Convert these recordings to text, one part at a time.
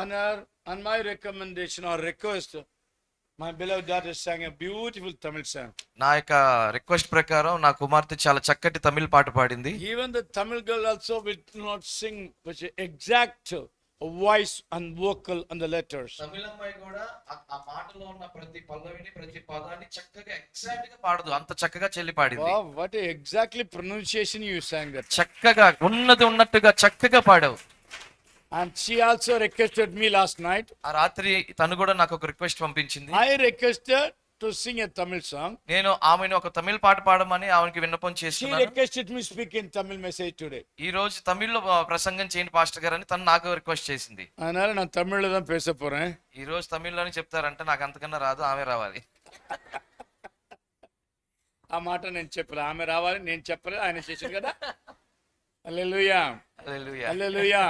on my recommendation or request, my beloved daughter sang a beautiful Tamil song. నా యొక్క request ప్రకారం నా కుమార్తె చాలా చక్కటి తమిళ పాట పాడింది. Even the Tamil girl also will not sing with exact voice and vocal on the letters. తమిళ అమ్మాయి కూడా ఆ పాటలో ఉన్న ప్రతి పల్లవిని ప్రతి పదాన్ని చక్కగా ఎగ్జాక్ట్ గా పాడదు, అంత చక్కగా చెల్లి పాడింది. Wow, what exactly pronunciation you sang that. చక్కగా ఉన్నట్టుగా చక్కగా పాడావు. And she also requested me last night. ఆ రాత్రి తను కూడా నాకు ఒక రిక్వెస్ట్ పంపించింది. I requested to sing a Tamil song. నేను ఆమెను ఒక తమిళ పాట పాడమని ఆమెకి విన్నపం She చేస్తున్నాను. requested me speak in Tamil message today. ఈ రోజు తమిళ్లో ప్రసంగం చేయండి పాస్టర్ గారు అని తను నాకు రిక్వెస్ట్ చేసింది. அதனால நான் தமிழ்ல தான் பேச போறேன். ఈ రోజు తమిళ్లోనే చెప్తారంటే నాకు అంతకన్నా రాదు, ఆమె రావాలి. ఆ మాట నేను చెప్పలే, ఆమె రావాలి, నేను చెప్పలేదు, ఆయన చేశాడు కదా. హల్లెలూయా హల్లెలూయా హల్లెలూయా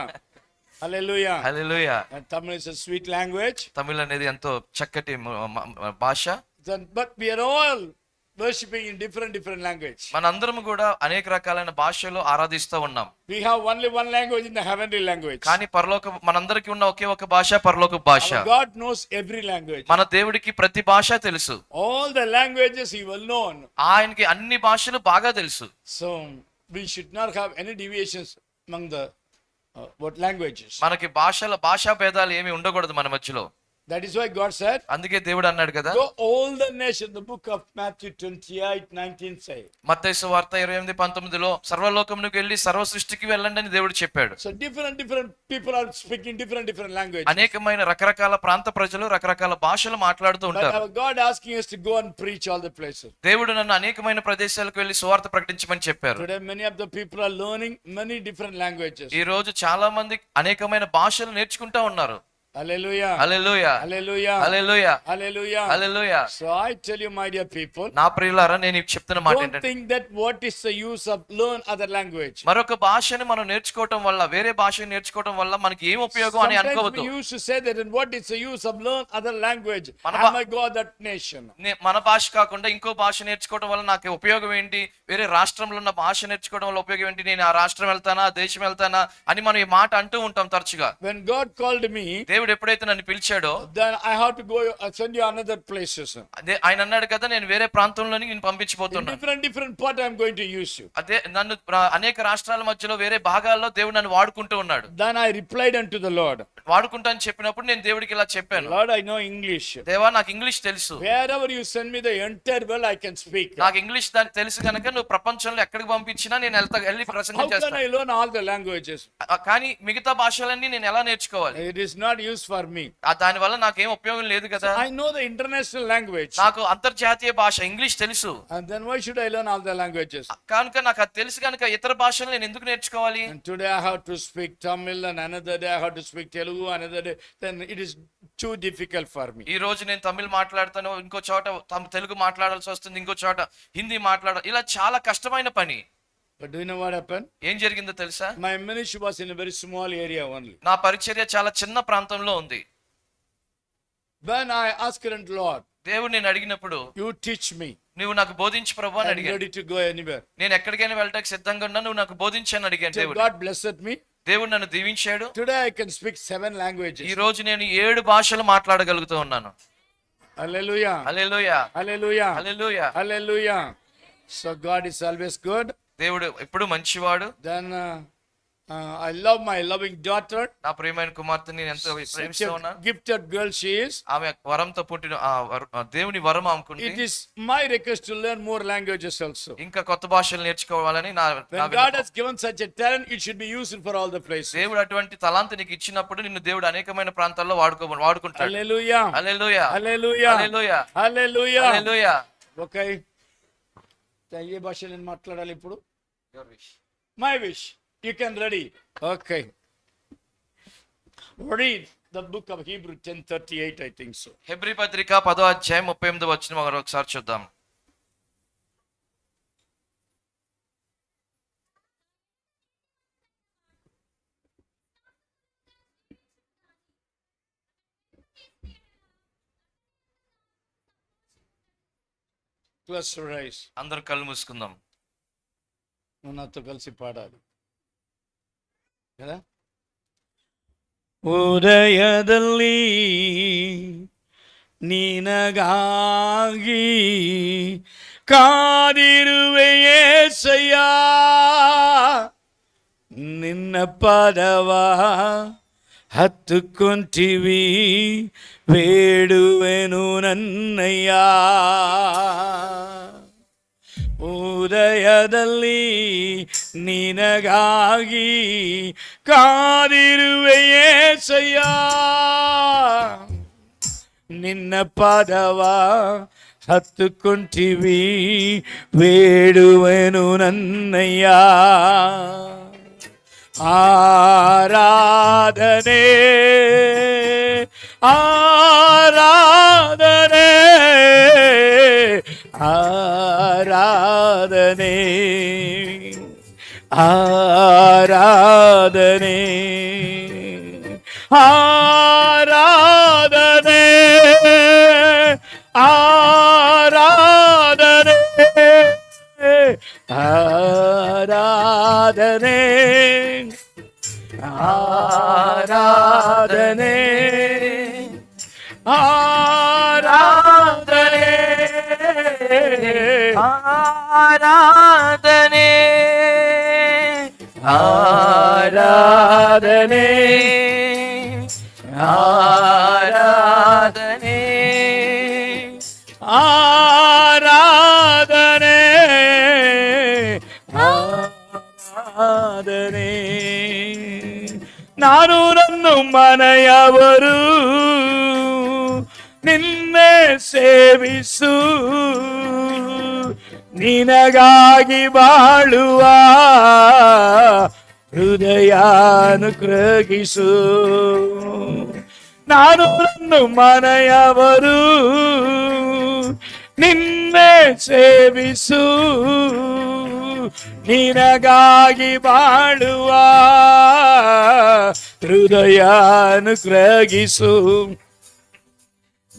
హల్లెలూయా. హల్లెలూయా. Tamil is a sweet language. Tamil అనేది ఎంతో చక్కటి భాష. But we are all worshiping in different language. మనందరం కూడా అనేక రకాలైన భాషలో ఆరాధిస్తూ ఉన్నాం. We have only one language in the heavenly language. కానీ పరలోక మనందరికీ ఉన్న ఒకే ఒక భాష పరలోక భాష. God knows every language. మన దేవుడికి ప్రతి భాష తెలుసు. All the languages he will know. ఆయనకి అన్ని భాషలు బాగా తెలుసు. So we should not have any deviations among the what languages. మనకి భాషా భేదాలు ఏమి ఉండకూడదు మన మధ్యలో. That is why God said, అందుకే దేవుడు అన్నాడు కదా, go all the nation. The book of Matthew 28:19 say. మత్తయి సువార్త 28:19లో సర్వలోకమునకు వెళ్ళి సర్వ సృష్టికి వెళ్ళండి అని దేవుడు చెప్పాడు. So different people are speaking different languages. అనేకమైన రకరకాల ప్రాంత ప్రజలు రకరకాల భాషలు మాట్లాడుతూ But ఉంటారు. our God asking us to go and preach all the places. దేవుడు నన్ను అనేకమైన ప్రదేశాలకు వెళ్ళి సువార్త ప్రకటించమని చెప్పారు. Today many of the people are learning many different languages. ఈ రోజు చాలా మంది అనేకమైన భాషలు నేర్చుకుంటా ఉన్నారు. Hallelujah. Hallelujah Hallelujah. Hallelujah Hallelujah. Hallelujah. So I tell you, my dear people, నా ప్రియులారా, నేను చెప్తున్న మాట don't ఏంటంటే, think that what is the use of learn other language. మరొక భాషని మనం నేర్చుకోవటం వల్ల, వేరే భాషను నేర్చుకోవటం వల్ల మనకి ఏం ఉపయోగం అని Sometimes అనుకోవద్దు. we used to say that, and what is the use of learn other language? మన I might go that nation. మన భాష కాకుండా ఇంకో భాష నేర్చుకోవడం వల్ల నాకు ఉపయోగం ఏంటి, వేరే రాష్ట్రంలో ఉన్న భాష నేర్చుకోవడం వల్ల ఉపయోగం ఏంటి, నేను ఆ రాష్ట్రం వెళ్తానా, ఆ దేశం వెళ్తానా అని మనం ఈ మాట అంటూ ఉంటాం తరచుగా. When God called me, దేవుడు ఎప్పుడైతే నన్ను పిలిచాడో, then I have to go send you another places. అదే ఆయన అన్నాడు కదా, నేను వేరే ప్రాంతంలోని నేను In పంపించబోతున్నాను. different part I'm going to use you. అదే నన్ను అనేక రాష్ట్రాల మధ్యలో వేరే భాగాల్లో దేవుడు నన్ను వాడుకుంటూ ఉన్నాడు. Then I replied unto the Lord, వాడుకుంటా అని చెప్పినప్పుడు నేను దేవుడికి ఇలా చెప్పాను, Lord, I know English. దేవా నాకు ఇంగ్లీష్ తెలుసు, Wherever you send me, the entire world I can speak. నాకు ఇంగ్లీష్ దానికి తెలుసు కనుక నువ్వు ప్రపంచంలో ఎక్కడికి పంపించినా నేను వెళ్ళి How ప్రసంగం can చేస్తాను. I learn all the languages? కానీ మిగతా భాషలన్నీ నేను ఎలా నేర్చుకోవాలి? It is not used for me. దాని వల్ల నాకేం ఉపయోగం లేదు కదా. I know the international language. నాకు అంతర్జాతీయ భాష ఇంగ్లీష్ తెలుసు, And then why should I learn all the languages? కనుక నాకు అది తెలుసు కనుక ఇతర భాషలు నేను ఎందుకు నేర్చుకోవాలి? And today I have to speak Tamil, and another day I have to speak Telugu, another day. Then it is too difficult for me. ఈ రోజు నేను తమిళ్ మాట్లాడతాను, ఇంకో చోట తెలుగు మాట్లాడాల్సి వస్తుంది, ఇంకో చోట హిందీ ఇలా చాలా కష్టమైన పని. But do you know what happened? ఏం జరిగిందో తెలుసా? My ministry was in a very small area only. నా పరిచర్య చాలా చిన్న ప్రాంతంలో ఉంది. When I asked Lord, దేవుడు నేను అడిగినప్పుడు, you teach me. నువ్వు నాకు బోధించు ప్రభు అని I'm అడిగాను. ready to go anywhere. నేను ఎక్కడికైనా వెళ్ళటానికి సిద్ధంగా ఉన్నా, నువ్వు నాకు బోధించని అడిగాను. So దేవుడు God blessed me. దేవుడు నన్ను దీవించాడు. Today I can speak 7 languages. ఈ రోజు నేను 7 భాషలు మాట్లాడగలుగుతూ ఉన్నాను. Hallelujah. Hallelujah Hallelujah. Hallelujah. Hallelujah. So God is always good. దేవుడు ఎప్పుడు మంచివాడు. Then I love my loving daughter. నా ప్రియమైన కుమార్తెని నేను ఎంతో Such ప్రేమిస్తూ a ఉన్నాను. gifted girl she is. ఆమె వరంతో పుట్టిన దేవుని వరం ఆమెకుంది. It is my request to learn more languages also. ఇంకా కొత్త భాషలు నేర్చుకోవాలని నా When God has given such a talent, it should be used for all the places. దేవుడు అటువంటి తలాంతు నీకు ఇచ్చినప్పుడు నిన్ను దేవుడు అనేకమైన ప్రాంతాల్లో వాడుకుంటాడు. Hallelujah. హల్లెలూయా Hallelujah. హల్లెలూయా Hallelujah. హల్లెలూయా. Okay. ఏ భాష నేను మాట్లాడాలి ఇప్పుడు? My wish. You can ready. Okay. Read the book of Hebrew 10:38, I think so. Hebrew పత్రిక 10:38 ఒకసారి చూద్దాం. Close your eyes. అందరూ కళ్ళు మూసుకుందాం. నువ్వు నాతో కలిసి పాడాలి కదా. ಉದಯದಲ್ಲಿ ನಿನಗಾಗಿ ಕಾದಿರುವೆ ಯೇಸಯ್ಯ, ನಿನ್ನ ಪದವ ಹತ್ತುಕೊಂಟಿವಿ ಬೇಡುವೆನು ನನ್ನಯ್ಯ. ಉದಯದಲ್ಲಿ ನಿನಗಾಗಿ ಕಾದಿರುವೆ ಯೇಸಯ್ಯ, ನಿನ್ನ ಪದವ ಹತ್ತುಕೊಂಟಿವಿ ಬೇಡುವೆನು ನನ್ನಯ್ಯ. ಆರಾಧನೆ ಆರಾಧನೆ ಆರಾಧನೆ ಆರಾಧನೆ ಆರಾಧನೆ ಆರಾಧನೆ ಆರಾಧನೆ ಆರಾಧನೆ ಆರಾಧನೆ ಆರಾಧನೆ ಆರಾಧನೆ ಆರಾಧನೆ ಆರಾಧನೆ ಆರಾಧನೆ. ನಾನು ನನ್ನ ಮನೆಯವರು ನಿನ್ನೆ ಸೇವಿಸು, ನಿನಗಾಗಿ ಬಾಳುವ ಹೃದಯಾನುಗ್ರಹಿಸು. ನಾನು ನನ್ನ ಮನೆಯವರು ನಿನ್ನೆ ಸೇವಿಸು, ನಿನಗಾಗಿ ಬಾಳುವ ಹೃದಯಾನುಗ್ರಹಿಸು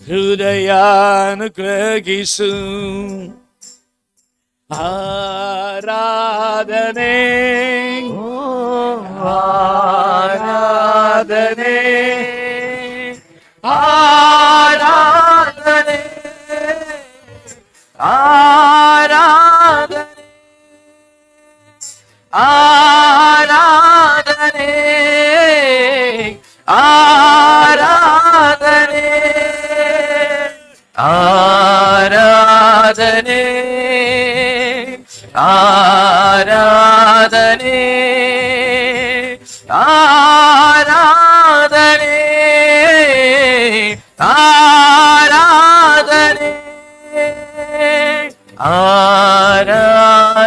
ಹೃದಯಾನುಗ್ರಹಿಸು. ಆರಾಧನೆ ಆರಾಧನೆ ಆರಾಧನೆ ಆರಾಧನೆ ಆರಾಧನೆ ಆರಾಧನೆ ಆರಾಧನೆ ಆರಾಧನೆ ಆರಾಧನೆ ಆರಾಧನೆ ಆರಾಧನೆ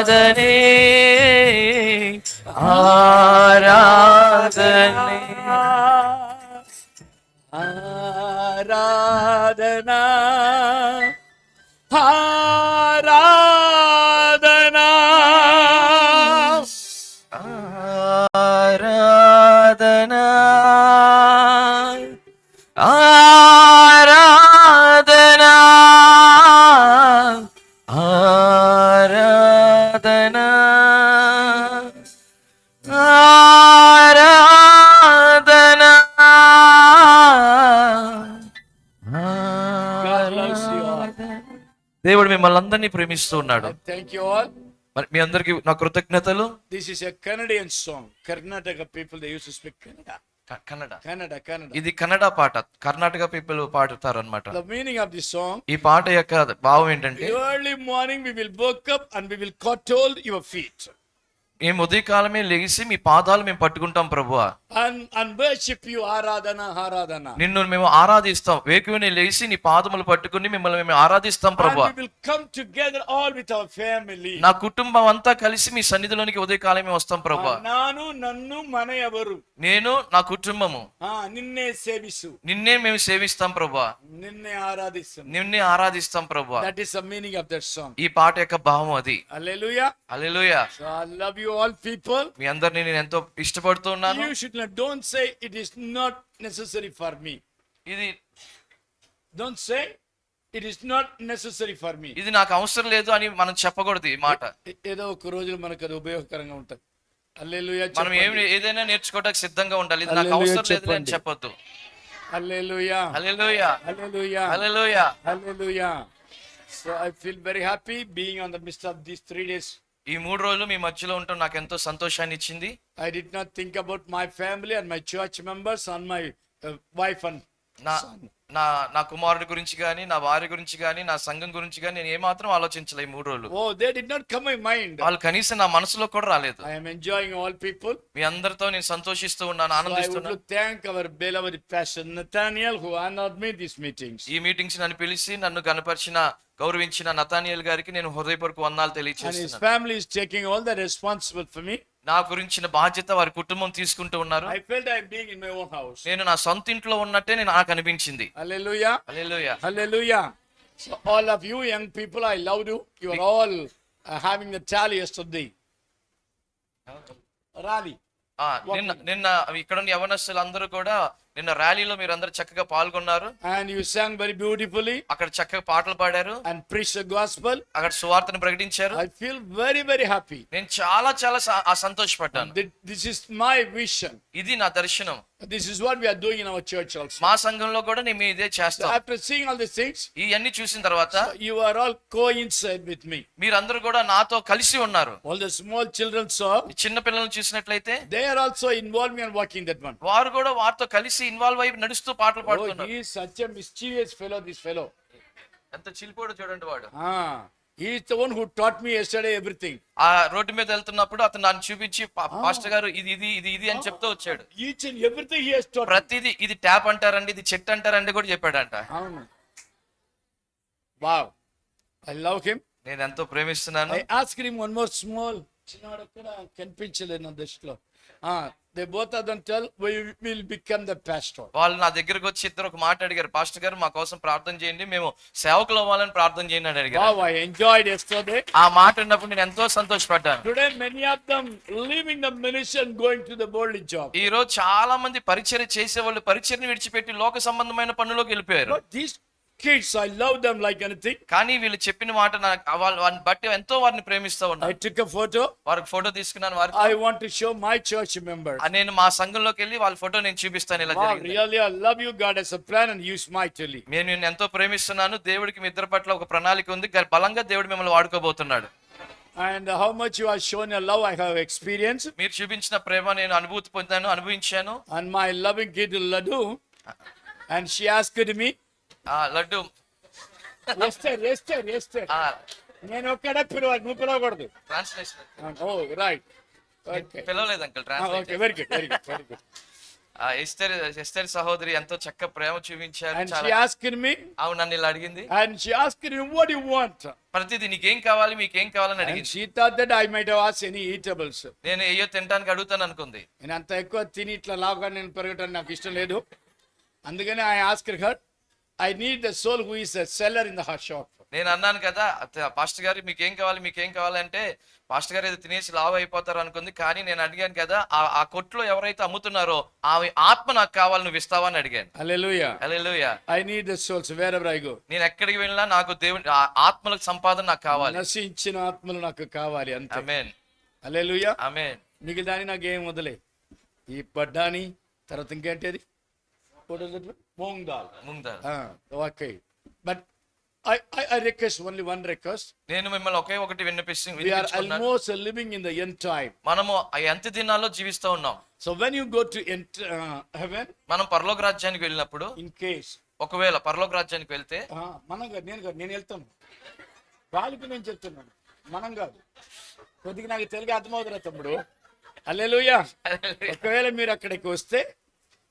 ಆರಾಧನೆ ಆರಾಧನಾ ಆರಾಧನಾ ಆರಾಧನಾ ಆರಾಧನಾ ಆರಾಧನಾ ಆರಾಧನಾ. దేవుడు మిమ్మల్ని అందరినీ ప్రేమిస్తూ ఉన్నాడు. Thank you all. మరి మీ అందరికి నా కృతజ్ఞతలు. This is a Canadian song. Karnataka people, they used to speak Kannada. Kannada. Kannada. ఇది కన్నడ పాట, కర్ణాటక పీపుల్ పాడుతారు అన్నమాట. The meaning of this song, ఈ పాట యొక్క భావం ఏంటంటే, early morning we will wake up and we will coddle your feet మేము ఉదయకాలమే లెగిసి మీ పాదాలు మేము పట్టుకుంటాం ప్రభువా, and worship you. Aradhana Aradhana. నిన్ను మేము ఆరాధిస్తాం. వేకువనే లేచి నీ పాదములు పట్టుకుని మిమ్మల్ని మేము ఆరాధిస్తాం ప్రభువా. And we will come together all with our family. నా కుటుంబం అంతా కలిసి మీ సన్నిధిలోనికి ఉదయకాలమే వస్తాం ప్రభువా. నాను నన్ను మనయవరు, నేను నా కుటుంబము నిన్నే సేవిసు, నిన్నే మేము సేవిస్తాం ప్రభువా, నిన్నే ఆరాధిస్తాం. నిన్నే ఆరాధిస్తాం ప్రభువా. That is the meaning of that song. ఈ పాట యొక్క భావం అది. Hallelujah. Hallelujah. So I love you all people. మీ అందరిని నేను ఎంతో ఇష్టపడుతూ ఉన్నాను. You should not, don't say it is not necessary for me. ఇది Don't say it is not necessary for me. ఇది నాకు అవసరం లేదు అని మనం చెప్పకూడదు ఈ మాట. ఏదో ఒక రోజు మనకు అది ఉపయోగకరంగా ఉంటుంది. హల్లెలూయా మనం ఏదైనా నేర్చుకోవడానికి సిద్ధంగా ఉండాలి. ఇది నాకు హల్లెలూయా అవసరం లేదు అని చెప్పండి. చెప్పొద్దు. హల్లెలూయా హల్లెలూయా, హల్లెలూయా హల్లెలూయా. హల్లెలూయా. So I feel very happy being on the midst of these 3 days. ఈ 3 రోజులు మీ మధ్యలో ఉండటం నాకు ఎంతో సంతోషాన్ని ఇచ్చింది. I did not think about my family and my church members and my wife and నా son. నా నా కుమారుడి గురించి గాని, నా భార్య గురించి గాని, నా సంఘం గురించి గాని నేను ఏమాత్రం ఆలోచించలే ఈ 3 రోజులు. Oh, they did not come in my mind. వాళ్ళు కనీసం నా మనసులో కూడా రాలేదు. I am enjoying all people. మీ అందరితో నేను సంతోషిస్తూ ఉన్నాను, So I would ఆనందిస్తున్నాను. to thank our beloved pastor Nathaniel who honored me these meetings. ఈ మీటింగ్స్ నన్ను పిలిచి నన్ను గణపరిచిన, గౌరవించిన నతానియేల్ గారికి నేను హృదయపూర్వక వందనాలు And his తెలియజేస్తున్నాను. family is taking all the responsible for me. నా గురించిన బాధ్యత వారి కుటుంబం తీసుకుంటూ ఉన్నారు. I felt I am being in my own house. నేను నా సొంత ఇంట్లో ఉన్నట్టే నాకు అనిపించింది. Hallelujah. Hallelujah. Hallelujah. So all of you young people, I love you. You are all having the tally yesterday. Rally. నిన్న ఇక్కడ ఉన్న యవనస్తులు అందరూ కూడా నిన్న ర్యాలీలో మీరు అందరూ చక్కగా పాల్గొన్నారు. And you sang very beautifully అక్కడ చక్కగా పాటలు పాడారు, and preached the gospel. అక్కడ సువార్తను ప్రకటించారు. I feel very, very happy. నేను చాలా చాలా సంతోషపడ్డాను. This is my vision. ఇది నా దర్శనం. This is what we are doing in our church also. మా సంఘంలో కూడా నేను ఇదే So చేస్తాను. after seeing all these things, ఇవన్నీ చూసిన తర్వాత you are all coincide with me. మీరందరూ కూడా నాతో కలిసి ఉన్నారు. All the small children saw, ఈ చిన్న పిల్లల్ని చూసినట్లయితే they are also involved me and working that one. వారు కూడా వారితో కలిసి ఇన్వాల్వ్ అయి నడుస్తూ పాటలు Oh, పాడుతున్నారు. he is such a mischievous fellow, this fellow. ఎంత చిలిపోడు చూడండి వాడు. He is the one who taught me yesterday everything. ఆ రోడ్డు మీద వెళ్తున్నప్పుడు అతను నన్ను చూపించి పాస్టర్ గారు ఇది అని చెప్తూ వచ్చాడు. Each and everything he has taught me. ప్రతిదీ ఇది ట్యాప్ అంటారండి, ఇది చెట్టు అంటారండి కూడా చెప్పాడంట. Wow. I love him. నేను ఎంతో ప్రేమిస్తున్నాను. I asked him one more small. చిన్నవాడు ఎక్కడ కనిపించలేదు నా దృష్టిలో. They both of them tell we will become the pastor. వాళ్ళు నా దగ్గరకు వచ్చి ఇద్దరు ఒక మాట అడిగారు, పాస్టర్ గారు మా కోసం ప్రార్థన చేయండి, మేము సేవకులు అవ్వాలని ప్రార్థన చేయండి అని అడిగారు. Wow, I enjoyed yesterday. ఆ మాట విన్నప్పుడు నేను ఎంతో సంతోషపడ్డాను. Today many of them leaving the ministry and going to the worldly job. ఈ రోజు చాలా మంది పరిచర్య చేసేవాళ్ళు పరిచర్ని విడిచిపెట్టి లోక సంబంధమైన పనుల్లోకి వెళ్ళిపోయారు. But these kids, I love them like anything. కానీ వీళ్ళు చెప్పిన మాట వాళ్ళని బట్టి ఎంతో వారిని ప్రేమిస్తూ I ఉన్నారు. took a photo. వారికి ఫోటో తీసుకున్నాను. వారికి I want to show my church members. నేను మా సంఘంలోకి వెళ్ళి వాళ్ళ ఫోటో నేను చూపిస్తాను. ఇలా Wow, జరిగింది. really, I love you. God has a plan and use mightily. నేను ఎంతో ప్రేమిస్తున్నాను. దేవుడికి మీ ఇద్దరి పట్ల ఒక ప్రణాళిక ఉంది. బలంగా దేవుడు మిమ్మల్ని వాడుకోబోతున్నాడు. And how much you have shown your love, I have experienced. మీరు చూపించిన ప్రేమ నేను అనుభవించాను. And my loving kid Laddu, and she asked me, laddu Esther. నేను ఒక్కడే పిలవాలి, నువ్వు పిలవకూడదు. Translation Oh, right. Okay. పిలవలేదు uncle. Okay, translation. very good. Esther సహోదరి ఎంతో చక్క ప్రేమ చూపించారు. And she asked me, అవును నన్ను ఇలా అడిగింది. and she asked me, what do you want? ప్రతిదీ నీకేం కావాలి, మీకేం కావాలని And అడిగింది. she thought that I might have asked any eatables. నేను ఏయో తినడానికి అడుగుతాను అనుకుంది. నేను అంత ఎక్కువ తిని ఇట్లా లావుగా నేను పెరగటం నాకు ఇష్టం లేదు. అందుకని I asked her, I need the soul who is a seller in the hot shop. నేను అన్నాను కదా, పాస్టర్ గారు మీకేం కావాలి అంటే పాస్టర్ గారు ఏదో తినేసి లావు అయిపోతారు అనుకుంది. కానీ నేను అడిగాను కదా, ఆ కొట్లో ఎవరైతే అమ్ముతున్నారో ఆమె ఆత్మ నాకు కావాలి, నువ్వు ఇస్తావా అని అడిగాను. Hallelujah. Hallelujah. I need the souls wherever I go. నేను ఎక్కడికి వెళ్ళినా నాకు దేవుని ఆత్మలకు సంపాదన నాకు కావాలి. నశించిన ఆత్మలు నాకు కావాలి అంతే. ఆమేన్. హల్లెలూయా. ఆమేన్. మిగిలిదాని నాకు ఏం వదిలే. ఈ పడ్డాని తర్వాత ఇంకేంటది moong dal. Okay. But I request only one request. నేను మిమ్మల్ని ఒకే ఒకటి We are వినిపించుకున్నాను. almost living in the end time. మనము ఆ అంత్య దినాల్లో జీవిస్తూ ఉన్నాం. So when you go to heaven, మనం పరలోక రాజ్యానికి వెళ్ళినప్పుడు, in case ఒకవేళ పరలోక రాజ్యానికి వెళ్తే నేను వెళ్తాను. వాళ్ళకి నేను చెప్తున్నాను, మనం కాదు. కొద్దిగా నాకు తెలుగు అర్థమవుతున్నా తమ్ముడు. హల్లెలూయా. ఒకవేళ మీరు అక్కడికి వస్తే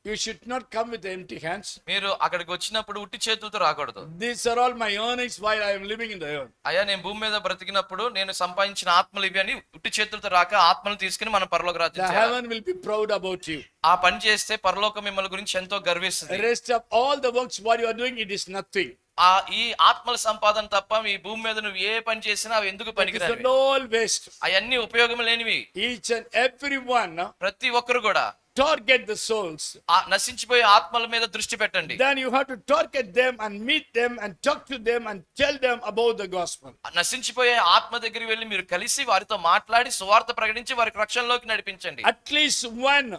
you should not come with empty hands. మీరు అక్కడికి వచ్చినప్పుడు ఉట్టి చేతులతో రాకూడదు. These are all my earnings while I am living in the earth. అయ్యా నేను భూమి మీద బ్రతికినప్పుడు నేను సంపాదించిన ఆత్మలు ఇవి అని ఉట్టి చేతులతో రాక ఆత్మలను తీసుకుని మనం పరలోక The రాజ్యం చేయాలి. heaven will be proud about you. ఆ పని చేస్తే పరలోకం మిమ్మల్ని గురించి ఎంతో గర్విస్తుంది. The rest of all the works what you are doing, it is nothing. ఈ ఆత్మల సంపాదన తప్ప మీ భూమి మీద నువ్వు ఏ పని చేసినా అవి ఎందుకు It is పనికిరానివి, all waste. అవన్నీ ఉపయోగం లేనివి. Each and every one ప్రతి ఒక్కరు కూడా target the souls. ఆ నశించిపోయే ఆత్మల మీద దృష్టి పెట్టండి. Then you have to target them and meet them and talk to them and tell them about the gospel. నశించిపోయే ఆత్మ దగ్గరికి వెళ్ళి మీరు కలిసి వారితో మాట్లాడి సువార్త ప్రకటించి వారికి రక్షణలోకి నడిపించండి. At least one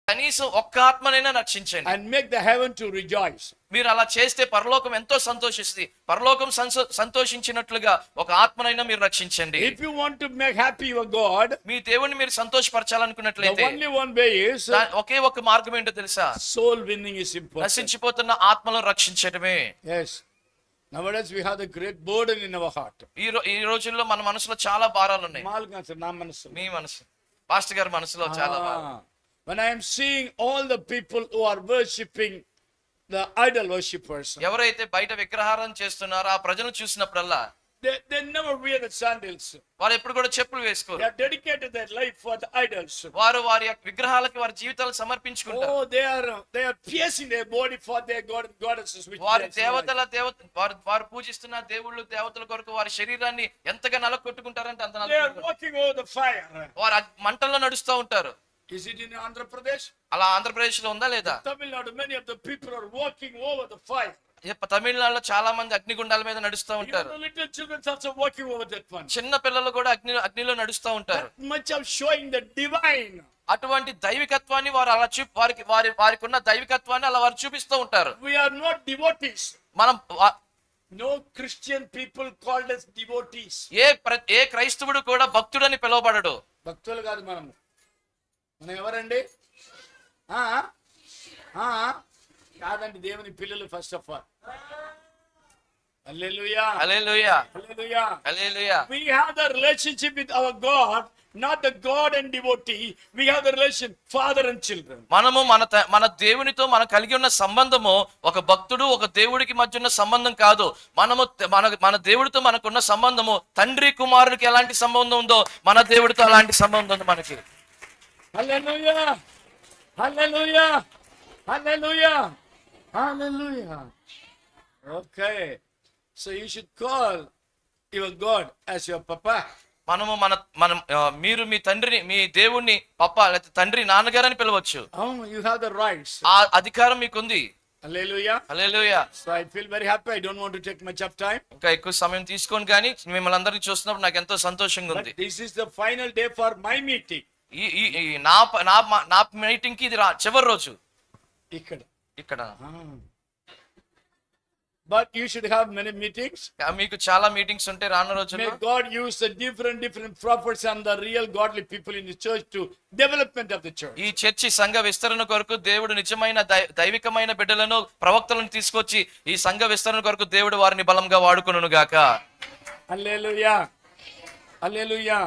కనీసం ఒక్క ఆత్మనైనా రక్షించండి. and make the heaven to rejoice. మీరు అలా చేస్తే పరలోకం ఎంతో సంతోషిస్తుంది. పరలోకం సంతోషించినట్లుగా ఒక ఆత్మనైనా మీరు రక్షించండి. If you want to make happy your God, మీ దేవుణ్ణి మీరు the సంతోషపరచాలనుకున్నట్లయితే only one way is ఒకే ఒక మార్గం ఏంటో తెలుసా? soul winning is important. నశించిపోతున్న ఆత్మలను రక్షించడమే. Yes. Nowadays we have the great burden in our heart. ఈ రోజుల్లో మన మనసులో చాలా భారాలు ఉన్నాయి. మాల్గా సార్ నా మనసు. మీ మనసు, పాస్టర్ గారి మనసులో చాలా భారాలు. When I am seeing all the people who are worshipping the idol worshippers, ఎవరైతే బయట విగ్రహారాధన చేస్తున్నారో ఆ ప్రజలను చూసినప్పుడల్లా they never wear the sandals. వారు ఎప్పుడు కూడా చెప్పులు వేసుకోరు. They have dedicated their life for the idols. వారు వారి విగ్రహాలకి వారి జీవితాలు సమర్పించుకుంటారు. Oh, they are piercing their body for their god and goddesses. వారి వారు పూజిస్తున్న దేవుళ్ళు దేవతల కొరకు వారి శరీరాన్ని ఎంతగా నలకొట్టుకుంటారంటే అంత They are walking over the fire. వారు మంటల్లో నడుస్తూ ఉంటారు. Is it in Andhra Pradesh? అలా ఆంధ్రప్రదేశ్ లో ఉందా లేదా? Tamil Nadu, many of the people are walking over the fire. తమిళనాడులో చాలా మంది అగ్నిగుండాల మీద నడుస్తూ Even ఉంటారు. the little children are also walking over that one. చిన్న పిల్లలు కూడా అగ్నిలో నడుస్తూ ఉంటారు. That much of showing the divine. అటువంటి దైవికత్వాన్ని వారు అలా వారికి ఉన్న దైవికత్వాన్ని అలా వారు చూపిస్తూ ఉంటారు. We are not devotees. మనం No Christian people called as devotees. ఏ క్రైస్తవుడు కూడా భక్తుడని పిలువబడడు. భక్తులు కాదు మనం ఎవరండి? కాదండి, దేవుని పిల్లలు first of all. Hallelujah, hallelujah, hallelujah, hallelujah. We have the relationship with our God, not the God and devotee. We have the relation father and children. మనము మన దేవునితో మనం కలిగి ఉన్న సంబంధము ఒక భక్తుడు ఒక దేవుడికి మధ్య ఉన్న సంబంధం కాదు. మనము మన దేవుడితో మనకున్న సంబంధము తండ్రి కుమారుడికి ఎలాంటి సంబంధం ఉందో మన దేవుడితో అలాంటి సంబంధం ఉంది మనకి. Hallelujah, hallelujah, hallelujah, hallelujah. Okay, so you should call your God as your papa. మీరు మీ తండ్రిని మీ దేవుణ్ణి పప్ప లేకపోతే తండ్రి నాన్నగారని పిలవచ్చు. Oh, you have the rights. ఆ అధికారం మీకుంది. Hallelujah, hallelujah. so I feel very happy. I don't want to take much of time. ఇంకా ఎక్కువ సమయం తీసుకోను కానీ మిమ్మల్ని అందరినీ చూస్తున్నప్పుడు నాకు ఎంతో సంతోషంగా But ఉంది. this is the final day for my meeting. నా మీటింగ్ కి ఇది చివరి రోజు ఇక్కడ. But you should have many meetings. మీకు చాలా మీటింగ్స్ ఉంటాయి రాను రోజుల్లో. May God use the different prophets and the real godly people in the church to development of the church. ఈ చర్చి సంఘ విస్తరణ కొరకు దేవుడు నిజమైన దైవికమైన బిడ్డలను ప్రవక్తలను తీసుకొచ్చి ఈ సంఘ విస్తరణ కొరకు దేవుడు వారిని బలంగా వాడుకొనును గాక. Hallelujah, hallelujah.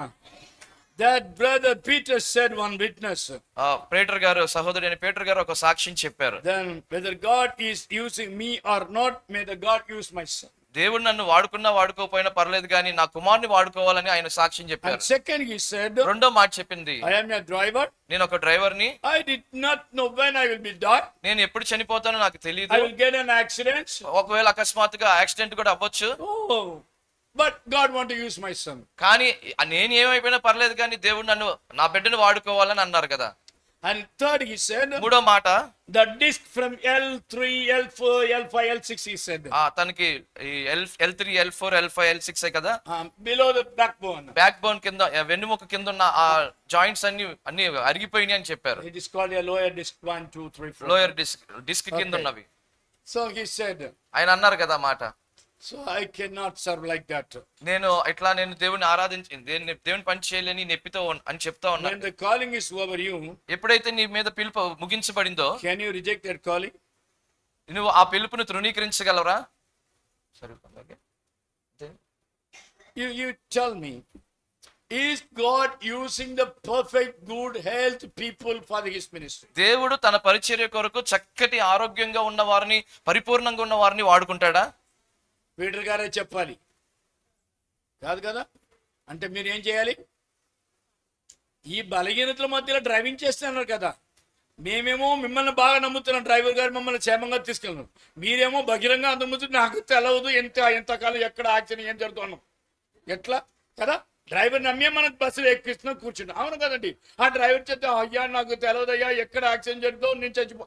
That brother Peter said, one witness. Peter గారు సహోదరుడైన పేటర్ గారు ఒక సాక్ష్యం చెప్పారు. Then whether God is using me or not, may the God use my son. దేవుడు నన్ను వాడుకున్నా వాడుకోపోయినా పర్లేదు కానీ నా కుమారుని వాడుకోవాలని ఆయన సాక్ష్యం చెప్పారు. And second he said, రెండో మాట చెప్పింది, I am a driver. నేను ఒక డ్రైవర్ని. I did not know when I will be die. నేను ఎప్పుడు చనిపోతానో నాకు తెలియదు. I will get an accident. ఒకవేళ అకస్మాత్తుగా యాక్సిడెంట్ కూడా అవ్వచ్చు. Oh, but God want to use my son. కానీ నేను ఏమైపోయినా పర్లేదు కానీ దేవుడు నన్ను నా బిడ్డను వాడుకోవాలని అన్నారు కదా. And third he said, మూడో మాట, the disc from L3, L4, L5, L6 he said. తనకి L3, L4, L5, L6 కదా. Below the backbone. Back bone కింద వెన్నుముక కింద ఉన్న ఆ జాయింట్స్ అన్ని అరిగిపోయినాయి అని చెప్పారు. It is called a lower disc 1, 2, 3, 4. Lower disc కింద ఉన్నవి. So he said, ఆయన అన్నారు కదా మాట. So I cannot serve like that. నేను దేవుని దేవుని పని చేయలేని నెప్పితో అని చెప్తా ఉన్నాను. When the calling is over you, ఎప్పుడైతే నీ మీద పిలుపు ముగించబడిందో, can you reject that calling? నువ్వు ఆ పిలుపును తృణీకరించగలరా? You tell me, is God using the perfect good health people for his ministry? దేవుడు తన పరిచర్య కొరకు చక్కటి ఆరోగ్యంగా ఉన్న వారిని పరిపూర్ణంగా ఉన్న వారిని వాడుకుంటాడా? పీటర్ గారే చెప్పాలి కాదు కదా. అంటే మీరు ఏం చేయాలి? ఈ బలహీనతల మధ్యలో డ్రైవింగ్ చేస్తున్నారు కదా. మేమేమో మిమ్మల్ని బాగా నమ్ముతున్నాం, డ్రైవర్ గారు మమ్మల్ని క్షేమంగా తీసుకెళ్ళినాం. మీరేమో బహిరంగ నమ్ముతుంది, నాకు తెలవదు ఎంతకాలం ఎక్కడ యాక్సిడెంట్ ఏం జరుగుతున్నాం ఎట్లా కదా. డ్రైవర్ నమ్మే మనకు బస్సులో ఎక్కిస్తున్నా కూర్చుంటాం. అవును కదండి. ఆ డ్రైవర్ చెప్తే అయ్యా నాకు తెలియదయ్యా ఎక్కడ యాక్సిడెంట్ జరుగుతుందో నేను చచ్చిపో,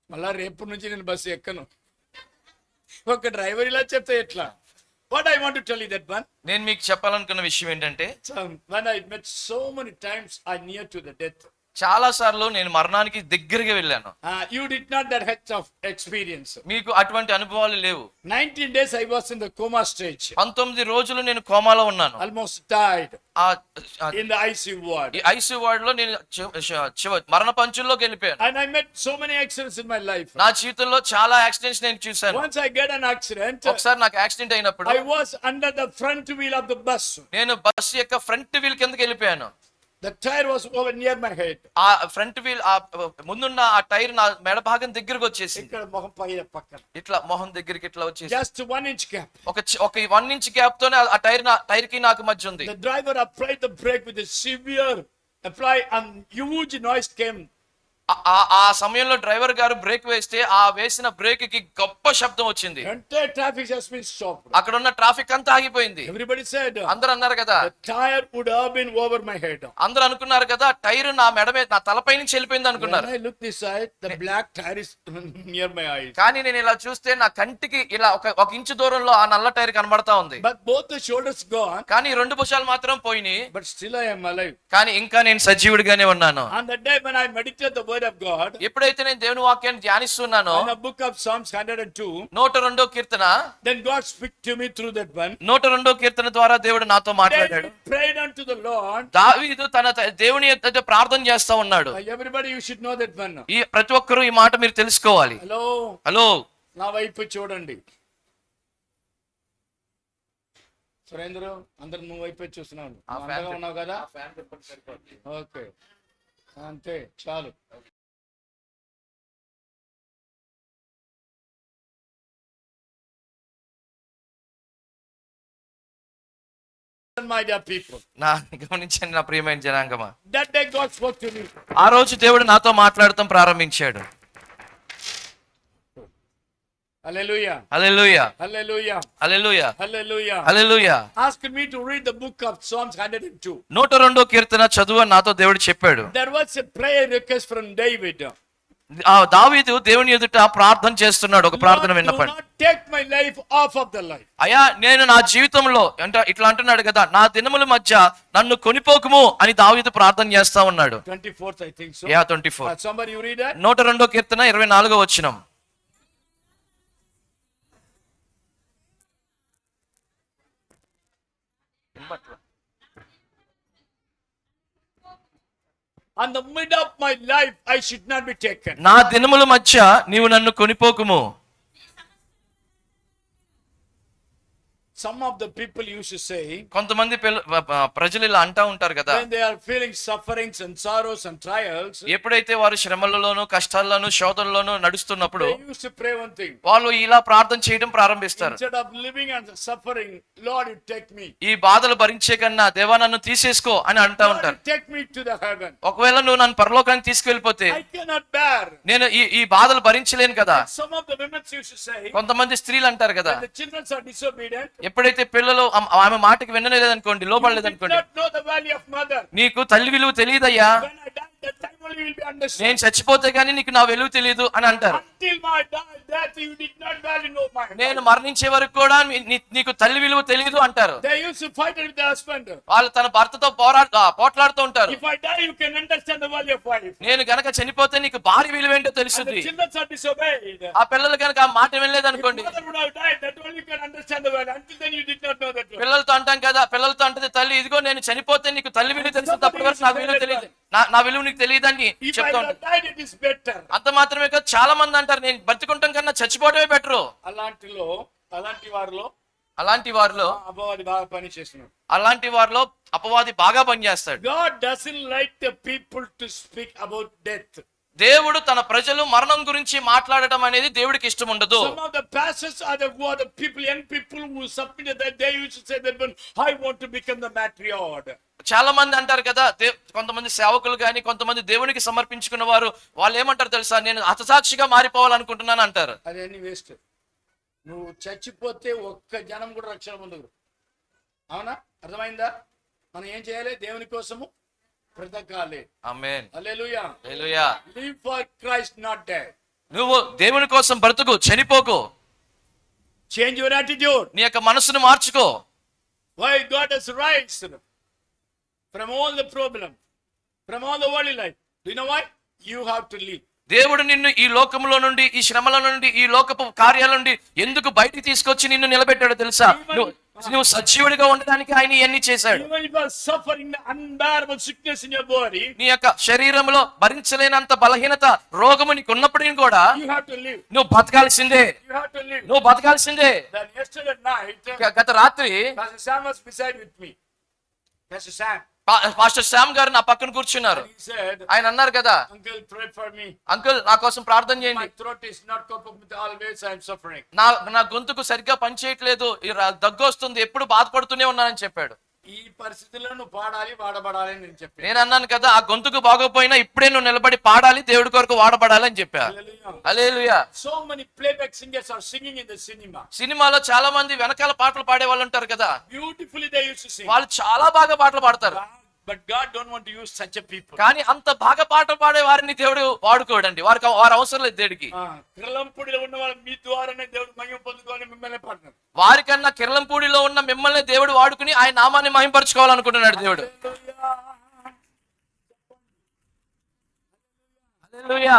మళ్ళా రేపు నుంచి నేను బస్సు ఎక్కను. ఒక డ్రైవర్ ఇలా చెప్తే ఎట్లా? What I want to tell you that one, నేను మీకు చెప్పాలనుకున్న విషయం ఏంటంటే, when I met so many times I near to the death. చాలా సార్లు నేను మరణానికి దగ్గరగా వెళ్ళాను. You did not that much of experience. మీకు అటువంటి అనుభవాలు లేవు. 19 days I was in the coma stage. 19 రోజులు నేను కోమాలో ఉన్నాను. Almost died in the ICU ward. ఈ ఐసీయూ వార్డ్ లో నేను మరణ పంచుల్లోకి వెళ్ళిపోయాను. And I met so many accidents in my life. నా జీవితంలో చాలా యాక్సిడెంట్స్ నేను చూశాను. Once I get an accident, ఒకసారి నాకు యాక్సిడెంట్ అయినప్పుడు I was under the front wheel of the bus. నేను బస్సు యొక్క ఫ్రంట్ వీల్ కిందకి వెళ్ళిపోయాను. The tire was over near my head. ఆ ఫ్రంట్ వీల్ ఆ ముందున్న ఆ టైర్ నా మెడ భాగం దగ్గరికి వచ్చేసింది. ఇక్కడ మొహం పక్కన ఇట్లా మొహం దగ్గరికి ఇట్లా వచ్చేసి just 1 inch gap. ఒక 1 ఇంచ్ గ్యాప్ తోనే ఆ టైర్ కి నాకు మధ్య ఉంది. The driver applied the brake with a severe apply and huge noise came. ఆ సమయంలో డ్రైవర్ గారు బ్రేక్ వేస్తే ఆ వేసిన బ్రేక్ కి గొప్ప శబ్దం వచ్చింది. Entire traffic has been stopped. అక్కడ ఉన్న ట్రాఫిక్ అంతా ఆగిపోయింది. Everybody said, అందరూ అన్నారు కదా, the tire would have been over my head. అందరూ అనుకున్నారు కదా టైర్ నా మెడ మీద నా తలపై నుంచి వెళ్ళిపోయింది అనుకున్నారు. When I look this side, the black tire is near my eyes. కానీ నేను ఇలా చూస్తే నా కంటికి ఇలా ఒక ఇంచు దూరంలో ఆ నల్ల టైర్ కనబడతా ఉంది. But both the shoulders gone. కానీ 2 భుజాలు మాత్రం పోయినాయి. But still I am alive. కానీ ఇంకా నేను సజీవుడిగానే ఉన్నాను. On that day when I meditate the word of God, ఎప్పుడైతే నేను దేవుని వాక్యాన్ని ధ్యానిస్తున్నానో, in the book of Psalms 102, 102 Keerthana, then God speak to me through that one. 102 కీర్తన ద్వారా దేవుడు నాతో మాట్లాడాడు. David prayed unto the Lord. దావీదు తన దేవుని ఎదుట ప్రార్థన చేస్తా ఉన్నాడు. Everybody you should know that one. ఈ ప్రతి ఒక్కరూ ఈ మాట మీరు తెలుసుకోవాలి. హలో నా వైపు చూడండి. సురేంద్ర అందరు నువ్వు వైపు చూస్తున్నావు. అందంగా ఉన్నావు కదా, ఓకే అంతే చాలు. My dear people, నా గమనించండి నా ప్రియమైన జనాంగమా, that day God spoke to me. ఆ రోజు దేవుడు నాతో మాట్లాడటం ప్రారంభించాడు. Hallelujah. Hallelujah. Hallelujah. Hallelujah. Hallelujah. Hallelujah. Asked me to read the book of Psalms 102. 102 కీర్తన చదువు నాతో దేవుడు చెప్పాడు. There was a prayer request from David. దావీదు దేవుని ఎదుట ప్రార్థన చేస్తున్నాడు. ఒక ప్రార్థన విన్నపండి. Do not take my life off of the life. అయ్యా నేను నా జీవితంలో అంటే ఇట్లా అంటున్నాడు కదా, నా దినముల మధ్య నన్ను కొనిపోకుము అని దావీదు ప్రార్థన చేస్తా ఉన్నాడు. 24th I think so. Yeah 24. Somebody you read that? 102 కీర్తన 24వ వచనం. On the mid of my life I should not be taken. నా దినముల మధ్య నీవు నన్ను కొనిపోకుము. Some of the people used to say, కొంతమంది ప్రజలు ఇలా అంటా ఉంటారు కదా, when they are feeling sufferings and sorrows and trials, ఎప్పుడైతే వారు శ్రమలలోను కష్టాల్లోను శోధనలోను నడుస్తున్నప్పుడు they used to pray one thing. వాళ్ళు ఇలా ప్రార్థన చేయడం ప్రారంభిస్తారు. Instead of living and suffering, Lord you take me. ఈ బాధలు భరించే కన్నా దేవా నన్ను తీసేసుకో అని అంటా Lord, ఉంటారు. you take me to the heaven. ఒకవేళ నువ్వు నన్ను పరలోకానికి తీసుకెళ్ళిపోతే I cannot bear. నేను ఈ బాధలు భరించలేను కదా. Some of the women used to say, కొంతమంది స్త్రీలు అంటారు కదా, when the children are disobedient, ఎప్పుడైతే పిల్లలు ఆమె మాటకి వినలేదనుకోండి, లోబడలేదనుకోండి, not know the value of mother. నీకు తల్లి విలువ తెలియదయ్యా, When I die, that time only will be understood. నేను చచ్చిపోతే గానీ నీకు నా విలువ తెలియదు అని అంటారు. Until my death you did not value no my. నేను మరణించే వరకు కూడా నీకు తల్లి విలువ తెలియదు అంటారు. They used to fight with their husband. వాళ్ళు తన భర్తతో పోట్లాడుతూ ఉంటారు. If I die you can understand the value of wife. నేను గనక చనిపోతే నీకు భార్య విలువ ఏంటో And తెలుస్తుంది. the children are disobeyed. ఆ పిల్లలు కనుక ఆ మాట వినలేదు అనుకోండి, If mother would have died, that only you can understand the value. Until then you did not know that value. పిల్లలతో అంటాం కదా, పిల్లలతో అంటే తల్లి ఇదిగో నేను చనిపోతే నీకు తల్లి విలువ తెలుస్తుంది, అప్పటి వరకు నా విలువ తెలియదు, నా విలువ నీకు తెలియదని If I చెప్తా have ఉంటాను. died it is better. అంత మాత్రమే కాదు, చాలా మంది అంటారు నేను బతికుంటాం కన్నా చచ్చిపోవడమే బెటరు. అలాంటి వారిలో అపవాది బాగా పని చేస్తున్నాడు. అలాంటి వారిలో అపవాది బాగా పనిచేస్తాడు. God doesn't like the people to speak about death. దేవుడు తన ప్రజలు మరణం గురించి మాట్లాడటం అనేది దేవుడికి ఇష్టం ఉండదు. Some of the pastors are the people, young people who submitted that they used to say that when I want to become the matriarch. చాలా మంది అంటారు కదా, కొంతమంది సేవకులు కానీ కొంతమంది దేవునికి సమర్పించుకున్న వారు వాళ్ళు ఏమంటారు తెలుసా, నేను హతసాక్షిగా మారిపోవాలనుకుంటున్నాను అంటారు. అదేని వేస్ట్. నువ్వు చచ్చిపోతే ఒక్క జనం కూడా రక్షణ పొందరు. అవునా? అర్థమైందా? మనం ఏం చేయాలి? దేవుని కోసము బ్రతకాలి. Amen. Hallelujah. Hallelujah. Live for Christ, not die. నువ్వు దేవుని కోసం బ్రతుకు, చనిపోకు. Change your attitude. నీ యొక్క మనసును మార్చుకో. Why God has raised from all the problem, from all the worldly life. Do you know why? You have to live. దేవుడు నిన్ను ఈ లోకంలో నుండి, ఈ శ్రమల నుండి, ఈ లోకపు కార్యాల నుండి ఎందుకు బయటికి తీసుకొచ్చి నిన్ను నిలబెట్టాడో తెలుసా? నువ్వు సజీవుడిగా ఉండడానికి ఆయన ఇవన్నీ చేశాడు. Even if you are suffering the unbearable sickness in your body, నీ యొక్క శరీరంలో భరించలేనంత బలహీనత, రోగము నీకు ఉన్నప్పటికీ కూడా you have to live. నువ్వు బతకాల్సిందే. You have to live. నువ్వు బతకాల్సిందే. Then yesterday night, గత రాత్రి Pastor Sam was beside with me. Pastor Sam. Pastor Shyam గారు నా పక్కన కూర్చున్నారు. And he said, ఆయన అన్నారు కదా, Uncle, pray for me. Uncle నా కోసం ప్రార్థన My చేయండి. throat is not coping with always I am suffering. నా గొంతుకు సరిగ్గా పనిచేయట్లేదు, దగ్గు వస్తుంది, ఎప్పుడు బాధపడుతూనే ఉన్నానని చెప్పాడు. ఈ పరిస్థితుల్లో నువ్వు పాడాలి, వాడబడాలి అని నేను చెప్పాను. నేను అన్నాను కదా, ఆ గొంతుకు బాగోపోయినా ఇప్పుడే నువ్వు నిలబడి పాడాలి, దేవుడి కొరకు వాడబడాలి అని చెప్పా. Hallelujah. Hallelujah. So many playback singers are singing in the cinema. సినిమాలో చాలా మంది వెనకాల పాటలు పాడే వాళ్ళు ఉంటారు కదా, Beautifully they used to sing. వాళ్ళు చాలా బాగా పాటలు పాడతారు. But God don't want to use such a people. కానీ అంత బాగా పాటలు పాడే వారిని దేవుడు వాడుకోడండి. వారు అవసరం లేదు దేవుడికి. క్రలంపూడిలో ఉన్న వాళ్ళు మీ ద్వారానే దేవుడు మహిమ పొందుకొని మిమ్మల్ని పాడుతున్నారు. వారికన్నా కిర్లంపూడిలో ఉన్న మిమ్మల్ని దేవుడు వాడుకుని ఆయన నామాన్ని మహింపరచుకోవాలనుకుంటున్నాడు దేవుడు. హల్లెలూయా.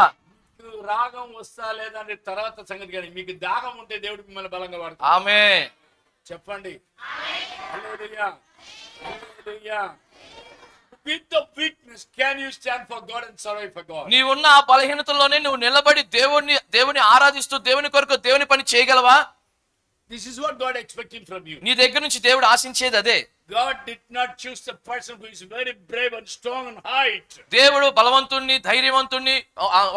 మీకు రాగం వస్తా లేదంటే తర్వాత సంగతి, కానీ మీకు దాగం ఉంటే దేవుడు మిమ్మల్ని బలంగా వాడుతాడు. ఆమేన్. చెప్పండి. హల్లెలూయా. హల్లెలూయా. With the weakness, can you stand for God and survive for God? నీవున్న ఆ బలహీనతలోనే నువ్వు నిలబడి దేవుని ఆరాధిస్తూ దేవుని కొరకు దేవుని పని చేయగలవా? This is what God expecting from you. నీ దగ్గర నుంచి దేవుడు ఆశించేది అదే. God did not choose the person who is very brave and strong and height. దేవుడు బలవంతుణ్ణి, ధైర్యవంతుణ్ణి,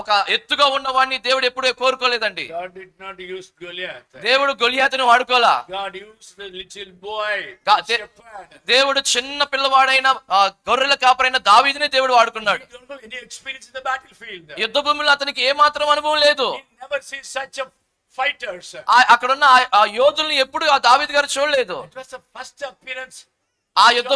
ఒక ఎత్తుగా ఉన్నవాడిని దేవుడు ఎప్పుడూ కోరుకోలేదండి. God did not use Goliath. దేవుడు గొలియాతుని వాడుకోలా. God used the little boy, the shepherd. దేవుడు చిన్న పిల్లవాడైన గొర్రెల కాపరైన దావీదుని దేవుడు వాడుకున్నాడు. He don't have any experience in the battlefield. యుద్ధ భూమిలో అతనికి ఏ మాత్రం అనుభవం లేదు. He never sees such a fighters. అక్కడున్న ఆ యోధుల్ని ఎప్పుడు ఆ దావీదు గారు చూడలేదు. It was the first appearance ఆ యుద్ధ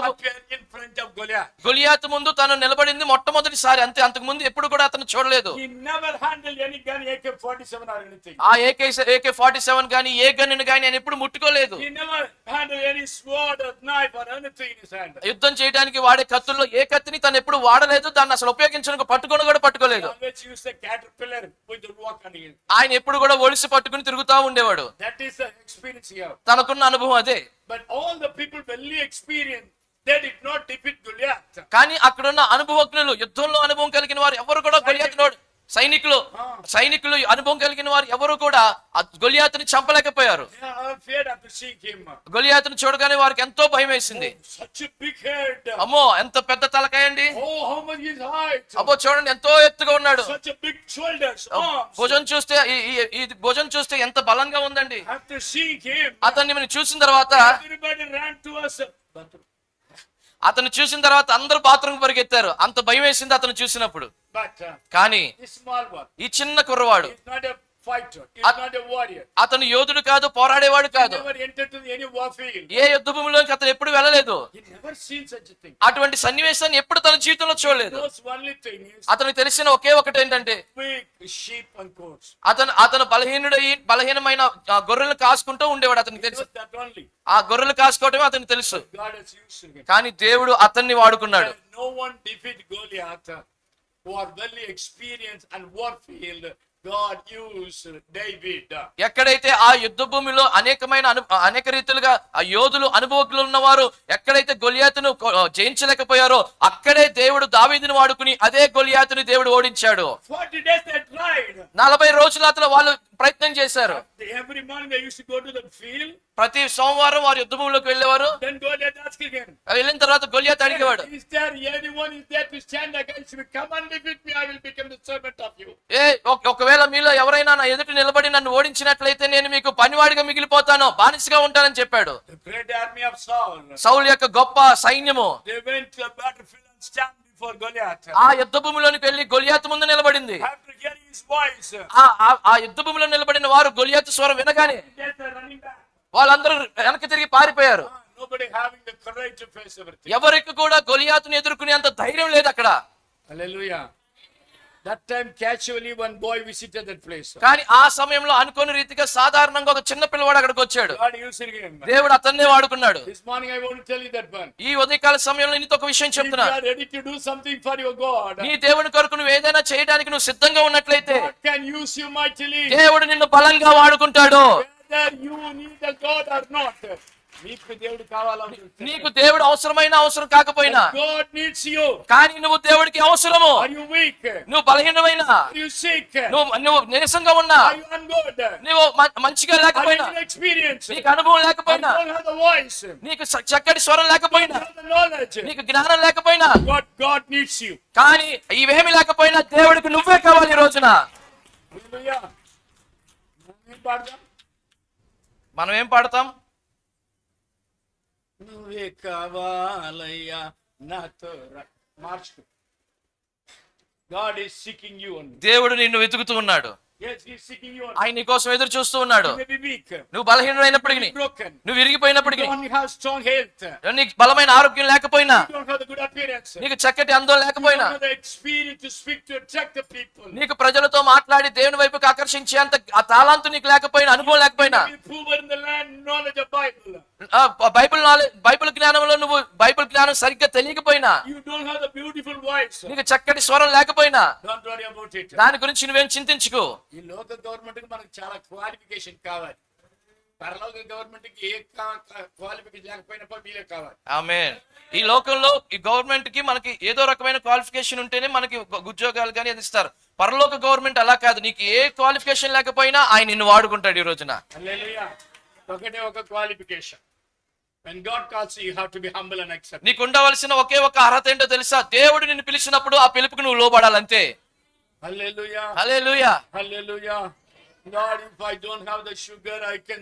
in front of Goliath. గొలియాతు ముందు తను నిలబడింది మొట్టమొదటిసారి, అంతే. అంతకు ముందు ఎప్పుడు కూడా అతను చూడలేదు. He never handled any gun, AK-47 or anything. ఆ AK-47 గాని ఏ గన్నుని గాని ఆయన ఎప్పుడు ముట్టుకోలేదు. He never handled any sword or knife or anything in his hand. యుద్ధం చేయడానికి వాడే కత్తుల్లో ఏ కత్తిని తను ఎప్పుడు వాడలేదు, దాన్ని అసలు ఉపయోగించడానికి పట్టుకొని కూడా పట్టుకోలేదు. He always used a caterpillar with the rock on it. ఆయన ఎప్పుడు కూడా ఒలిసి పట్టుకుని తిరుగుతా ఉండేవాడు. That is the experience here. తనకున్న అనుభవం అదే. But all the people really experienced, they did not defeat Goliath. కానీ అక్కడున్న అనుభవజ్ఞులు, యుద్ధంలో అనుభవం కలిగిన వారు ఎవరు కూడా గొలియాతును, సైనికులు అనుభవం కలిగిన వారు ఎవరు కూడా గొలియాతుని చంపలేకపోయారు. They are afraid after seeing him. గొలియాతుని చూడగానే వారికి ఎంతో భయం వేసింది. Such a big head. అమ్మో ఎంత పెద్ద తలకాయ అండి. Oh, how much is height. అబ్బో చూడండి ఎంతో ఎత్తుగా ఉన్నాడు. Such a big shoulders, arms. భుజం చూస్తే ఈ భుజం చూస్తే ఎంత బలంగా ఉందండి. After seeing him, అతన్ని మనం చూసిన తర్వాత everybody ran to us. అతను చూసిన తర్వాత అందరూ బాత్రూమ్ పరిగెత్తారు. అంత భయం వేసింది అతను చూసినప్పుడు. But కానీ this small one, ఈ చిన్న కుర్రవాడు he's not a fighter, he's not a warrior. అతను యోధుడు కాదు, పోరాడేవాడు He కాదు. never entered to any warfield. ఏ యుద్ధ భూమిలోకి అతను ఎప్పుడు వెళ్ళలేదు. He never seen such a thing. అటువంటి సన్నివేశాన్ని ఎప్పుడు తన జీవితంలో చూడలేదు. Knows only thing is అతనికి తెలిసిన ఒకే ఒకటి ఏంటంటే big sheep and goats. అతను బలహీనమైన గొర్రెలు కాసుకుంటూ ఉండేవాడు. అతనికి తెలుసు Knows that only. ఆ గొర్రెలు కాసుకోవటమే అతనికి తెలుసు. God has used him. కానీ దేవుడు అతన్ని వాడుకున్నాడు. No one defeat Goliath who are very experienced and warfield. God used David. ఎక్కడైతే ఆ యుద్ధ భూమిలో అనేక రీతిలుగా ఆ యోధులు అనుభవజ్ఞులు ఉన్నవారు ఎక్కడైతే గొలియాతును జయించలేకపోయారో అక్కడే దేవుడు దావీదును వాడుకుని అదే గొలియాతుని దేవుడు ఓడించాడు. 40 days they tried. 40 రోజుల అతను వాళ్ళు ప్రయత్నం చేశారు. Every morning they used to go to the field. ప్రతి సోమవారం వారు యుద్ధ భూమిలోకి వెళ్ళేవారు. Then Goliath asked again. వెళ్ళిన తర్వాత గొలియాతు అడిగేవాడు, Is there anyone is there to stand against me? Come and defeat me, I will become the servant of you. ఒకవేళ మీలో ఎవరైనా నా ఎదుటి నిలబడి నన్ను ఓడించినట్లయితే నేను మీకు పనివాడిగా మిగిలిపోతాను, బానిసగా ఉంటానని చెప్పాడు. The great army of Saul. సౌలు యొక్క గొప్ప సైన్యము They went to the battlefield and stand before Goliath. ఆ యుద్ధ భూమిలోనికి వెళ్లి గొలియాతు ముందు నిలబడింది. After hearing his voice, ఆ యుద్ధ భూమిలో నిలబడిన వారు గొలియాతు స్వరం వినగానే they are running back. వాళ్ళందరూ వెనక్కి తిరిగి పారిపోయారు. nobody having the courage to face everything. ఎవరికి కూడా గొలియాతుని ఎదుర్కొనే అంత ధైర్యం లేదు అక్కడ. Hallelujah. That time casually one boy visited that place. కానీ ఆ సమయంలో అనుకోని రీతిగా సాధారణంగా ఒక చిన్న పిల్లవాడు అక్కడికి వచ్చాడు. God using him. దేవుడు అతన్నే వాడుకున్నాడు. This morning I want to tell you that one. ఈ ఉదయకాల సమయంలో నీతో ఒక విషయం If చెప్తున్నా. you are ready to do something for your God, నీ దేవుని కొరకు నువ్వు ఏదైనా చేయడానికి నువ్వు సిద్ధంగా ఉన్నట్లయితే God can use you mightily. దేవుడు నిన్ను బలంగా వాడుకుంటాడు. Whether you need a God or not. నీకు దేవుడు కావాలా? నీకు దేవుడు అవసరం కాకపోయినా God needs you. కానీ నువ్వు దేవుడికి అవసరము. Are you weak? నువ్వు బలహీనమైనా, Are you sick? నువ్వు నీరసంగా ఉన్నా, Are you ungood? నువ్వు మంచిగా Are you లేకపోయినా, inexperienced? నీకు అనుభవం Or you లేకపోయినా, don't have the voice? నీకు చక్కటి స్వరం You లేకపోయినా, don't have the knowledge? నీకు జ్ఞానం లేకపోయినా, God needs you. కానీ ఇవేమి లేకపోయినా దేవుడికి నువ్వే కావాలి ఈ రోజున. Hallelujah. ఏం పాడదాం? మనం ఏం పాడతాం? నువ్వే కావాలయ్యా నాతో మార్చుకో. God is seeking you only. దేవుడు నిన్ను వెతుకుతూ ఉన్నాడు. Yes, he is seeking you only. ఆయన నీ కోసం ఎదురు చూస్తూ ఉన్నాడు. You may be weak, నువ్వు బలహీనుడైనప్పటికీ, broken. నువ్వు విరిగిపోయినప్పటికీ, You don't have strong health. నీకు బలమైన ఆరోగ్యం లేకపోయినా, You don't have the good appearance. నీకు చక్కటి అందం You లేకపోయినా, don't have the experience to speak to attract the people. నీకు ప్రజలతో మాట్లాడి దేవుని వైపుకి ఆకర్షించే అంత ఆ తాళంతు నీకు లేకపోయినా, అనుభవం లేకపోయినా, You poor in the land knowledge of Bible. Bible జ్ఞానంలో నువ్వు బైబిల్ జ్ఞానం సరిగ్గా తెలియకపోయినా, You don't have the beautiful voice. నీకు చక్కటి స్వరం లేకపోయినా, Don't worry about it. దాని గురించి నువ్వేం చింతించుకో. ఈ లోక గవర్నమెంట్ కి మనకు చాలా క్వాలిఫికేషన్ కావాలి. పరలోక గవర్నమెంట్ కి ఏ క్వాలిఫికేషన్ లేకపోయినా వీలే కావాలి. ఆమేన్. ఈ లోకంలో ఈ గవర్నమెంట్ కి మనకి ఏదో రకమైన క్వాలిఫికేషన్ ఉంటేనే మనకి ఉద్యోగాలు కానీ అది ఇస్తారు. పరలోక గవర్నమెంట్ అలా కాదు. నీకు ఏ క్వాలిఫికేషన్ లేకపోయినా ఆయన నిన్ను వాడుకుంటాడు ఈ రోజున. హల్లెలూయా. ఒకటే ఒక qualification. When God calls you, you have to be humble and accept. నీకు ఉండవలసిన ఒకే ఒక అర్హత ఏంటో తెలుసా? దేవుడు నిన్ను పిలిచినప్పుడు ఆ పిలుపుకు నువ్వు లోబడాలంతే. హల్లెలూయా. హల్లెలూయా. హల్లెలూయా. Lord, if I don't have the sugar, I can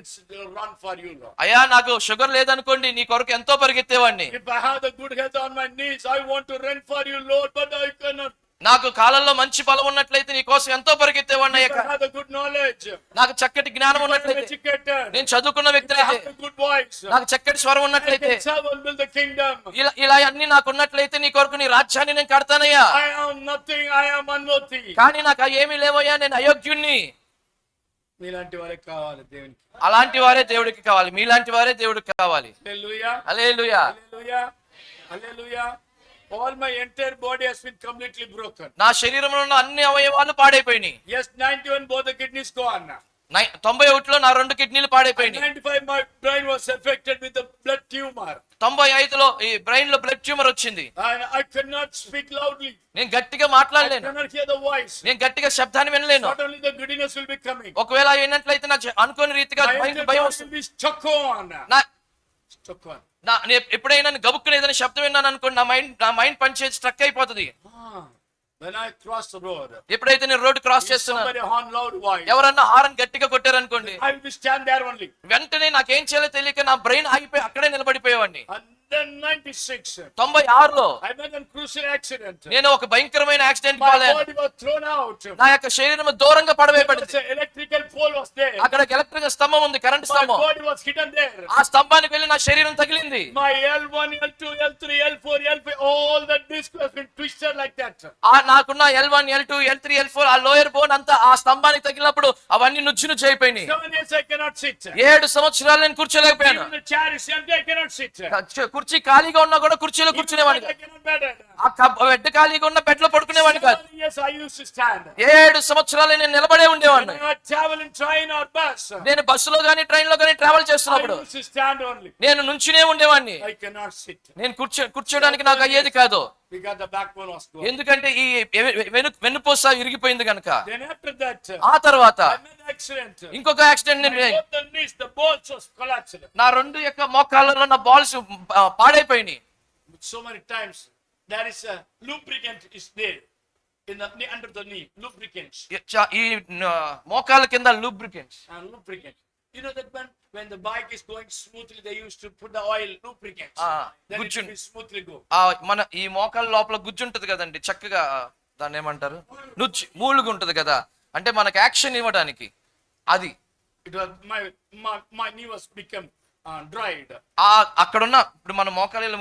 run for you, Lord. అయ్యా నాకు షుగర్ లేదనుకోండి, నీ కొరకు ఎంతో పరిగెత్తేవాడిని. If I have the good health on my knees, I want to run for you, Lord, but I cannot. నాకు కాలంలో మంచి బలం ఉన్నట్లయితే నీ కోసం ఎంతో పరిగెత్తేవాడిని. If I have the good knowledge, నాకు చక్కటి జ్ఞానం if I am ఉన్నట్లయితే, educated, నేను చదువుకున్న if I వ్యక్తినైతే, have the good voice, నాకు చక్కటి స్వరం I ఉన్నట్లయితే, can serve and build the kingdom. ఇలా అన్ని నాకు ఉన్నట్లయితే నీ కొరకు నీ రాజ్యాన్ని నేను కడతానయ్యా. I am nothing, I am unworthy. కానీ నాకు ఏమీ లేవయ్యా, నేను అయోగ్యుణ్ణి. మీలాంటి వారే కావాలి దేవునికి. అలాంటి వారే దేవుడికి కావాలి. మీలాంటి వారే దేవుడికి కావాలి. హల్లెలూయా. హల్లెలూయా. హల్లెలూయా. హల్లెలూయా. All my entire body has been completely broken. నా శరీరంలో ఉన్న అన్ని అవయవాలు పాడైపోయినాయి. Yes, 91 both the kidneys gone. 91లో నా 2 కిడ్నీలు పాడైపోయినాయి. 95 my brain was affected with the blood tumor. 95లో ఈ బ్రెయిన్ లో బ్లడ్ ట్యూమర్ వచ్చింది. And I could not speak loudly. నేను గట్టిగా I మాట్లాడలేను. cannot hear the voice. నేను గట్టిగా శబ్దాన్ని వినలేను. Not only the giddiness will be coming. ఒకవేళ విన్నట్లయితే నాకు అనుకోని రీతిగా My entire భయం body వస్తుంది. will be stuck on. Stuck on. నేను ఎప్పుడైనా గబుక్కుని ఏదైనా శబ్దం విన్నాను అనుకోండి, నా మైండ్ పనిచేసి స్ట్రక్ అయిపోతుంది. When I cross the road, ఎప్పుడైతే నేను రోడ్డు క్రాస్ if చేస్తున్నాను, somebody horn loud voice, ఎవరన్నా హారన్ గట్టిగా కొట్టారనుకోండి, I will be stand there only. వెంటనే నాకేం చేయాలో తెలియక నా బ్రెయిన్ ఆగిపోయి అక్కడే నిలబడిపోయేవాడిని. And then 96, 96లో I met a crucial accident. నేను ఒక భయంకరమైన accident My పాలయ్యాను. body was thrown out. నా యొక్క శరీరం దూరంగా పడవేయబడింది. An electrical pole was there. అక్కడ ఎలక్ట్రిక్ స్తంభం ఉంది, కరెంట్ My స్తంభం. body was hidden there. ఆ స్తంభానికి వెళ్ళి నా శరీరం తగిలింది. My L1, L2, L3, L4, L5, all the disc has been twisted like that. నాకున్న L1, L2, L3, L4 ఆ లోయర్ బోన్ అంతా ఆ స్తంభానికి తగిలినప్పుడు అవన్నీ నుచ్చు అయిపోయినాయి. 7 years I cannot sit. 7 సంవత్సరాలు నేను కూర్చోలేకపోయాను. Even the chair is empty, I cannot sit. కుర్చీ ఖాళీగా ఉన్నా కూడా కుర్చీలో కూర్చునేవాడిని. I cannot bed. ఆ బెడ్ ఖాళీగా ఉన్న బెడ్ లో పడుకునేవాడిని కాదు. 7 years I used to stand. 7 సంవత్సరాలు నేను నిలబడే ఉండేవాడిని. When I travel in train or bus, నేను బస్సులో గానీ ట్రైన్ లో గానీ ట్రావెల్ I చేస్తున్నప్పుడు used to stand only. నేను నుంచునే ఉండేవాడిని. I cannot sit. నేను కూర్చోడానికి నాకు అయ్యేది కాదు. Because the backbone was gone. ఎందుకంటే ఈ వెన్నుపూస ఇరిగిపోయింది కనుక. Then after that, ఆ తర్వాత I met an accident. ఇంకొక accident Both the knees, the bones was collapsed. నా 2 యొక్క మోకాళ్ళలో నా బాల్స్ పాడైపోయినాయి. So many times there is a lubricant is there in the knee, under the knee, lubricants. ఈ మోకాళ్ళ కింద lubricants. Lubricant. You know that when the bike is going smoothly, they used to put the oil lubricants. Then it గుజ్జు. will smoothly go. మన ఈ మోకాళ్ళ లోపల గుజ్జు ఉంటది కదండి, చక్కగా దాన్ని ఏమంటారు, మూలుగు ఉంటది కదా, అంటే మనకు యాక్షన్ ఇవ్వడానికి. అది It was my knee was become dried. అక్కడున్న ఇప్పుడు మన మోకాలు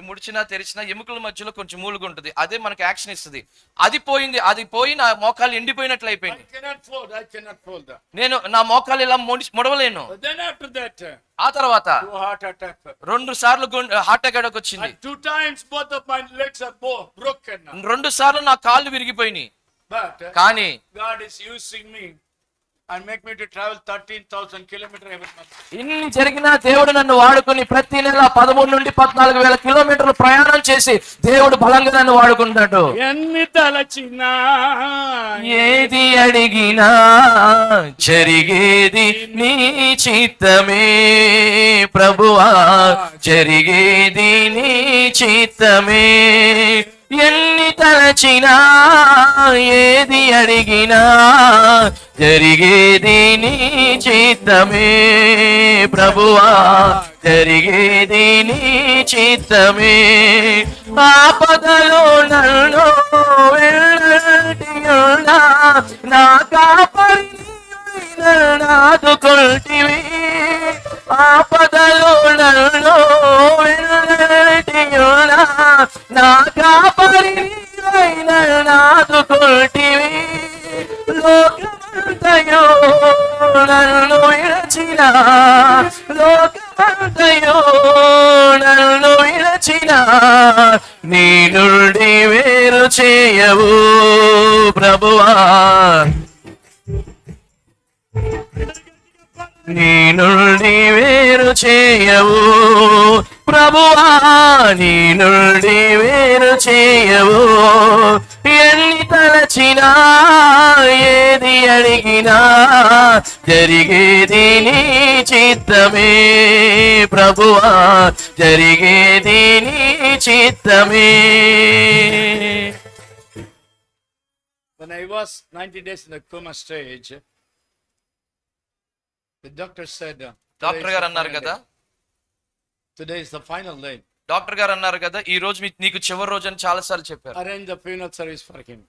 ముడిచినా తెరిచినా ఎముకల మధ్యలో కొంచెం మూలుగు ఉంటుంది, అదే మనకి యాక్షన్ ఇస్తుంది. అది పోయి నా మోకాలు ఎండిపోయినట్లు అయిపోయింది. I cannot fold. నేను నా మోకాలు ఇలా ముడవలేను. Then after that, ఆ తర్వాత 2 heart attack. 2 సార్లు హార్ట్ అటాక్ వచ్చింది. And 2 times both of my legs are broken. 2 సార్లు నా కాళ్ళు విరిగిపోయినాయి. But కానీ God is using me and make me to travel 13,000 kilometers every month. ఇన్ని జరిగినా దేవుడు నన్ను వాడుకొని ప్రతి నెల 13 నుండి 14,000 కిలోమీటర్లు ప్రయాణం చేసి దేవుడు బలంగా నన్ను వాడుకుంటాడు. ఎన్ని తలచినా ఏది అడిగినా జరిగేది నీ చిత్తమే ప్రభువా, జరిగేది నీ చిత్తమే. ఎన్ని తలచినా ఏది అడిగినా జరిగేది నీ చిత్తమే ప్రభువా, జరిగేది నీ చిత్తమే. ఆపదలో నన్ను వెళ్ళటియున్నా నా కాపరి నాదుకొల్టివి. ఆపదలో నన్ను వెళ్ళటియున్నా నా కాపరి నాదుకొల్టివి. లోకమంతయో నన్ను విడచిన, లోకమంతయో నన్ను విడచిన నీ నుండి వేరు చేయవు ప్రభువా, నీ నుండి వేరు చేయవు ప్రభువా, నీ నుండి వేరు చేయవు. ఎన్ని తలచినా ఏది అడిగినా జరిగేది నీ చిత్తమే ప్రభువా, జరిగేది నీ చిత్తమే. When I was 90 days in the coma stage, the doctor said, doctor గారు అన్నారు కదా, today is the final day. Doctor గారు అన్నారు కదా ఈ రోజు నీకు చివరి రోజు అని చాలా సార్లు చెప్పారు. Arrange the funeral service for him.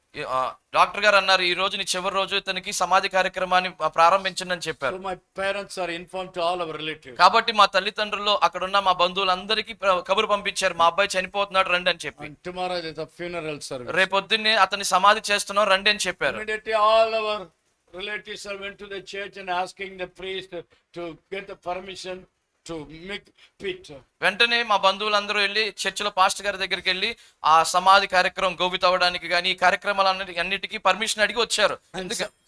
Doctor గారు అన్నారు ఈ రోజు నీ చివరి రోజు, ఇతనికి సమాధి కార్యక్రమాన్ని ప్రారంభించండి అని చెప్పారు. So my parents are informed to all our relatives. కాబట్టి మా తల్లిదండ్రులు అక్కడున్న మా బంధువులందరికీ కబురు పంపించారు, మా అబ్బాయి చనిపోతున్నాడు రండి అని చెప్పి. And tomorrow is the funeral service. రేపొద్దున్నే అతన్ని సమాధి చేస్తున్నాం రండి అని చెప్పారు. Immediately all our relatives went to the church and asking the priest to get the permission to make pit. వెంటనే మా బంధువులందరూ వెళ్ళి చర్చిలో పాస్టర్ గారి దగ్గరికి వెళ్ళి ఆ సమాధి కార్యక్రమం గోవి తవ్వడానికి కానీ ఈ కార్యక్రమాలన్నిటికీ పర్మిషన్ అడిగి వచ్చారు.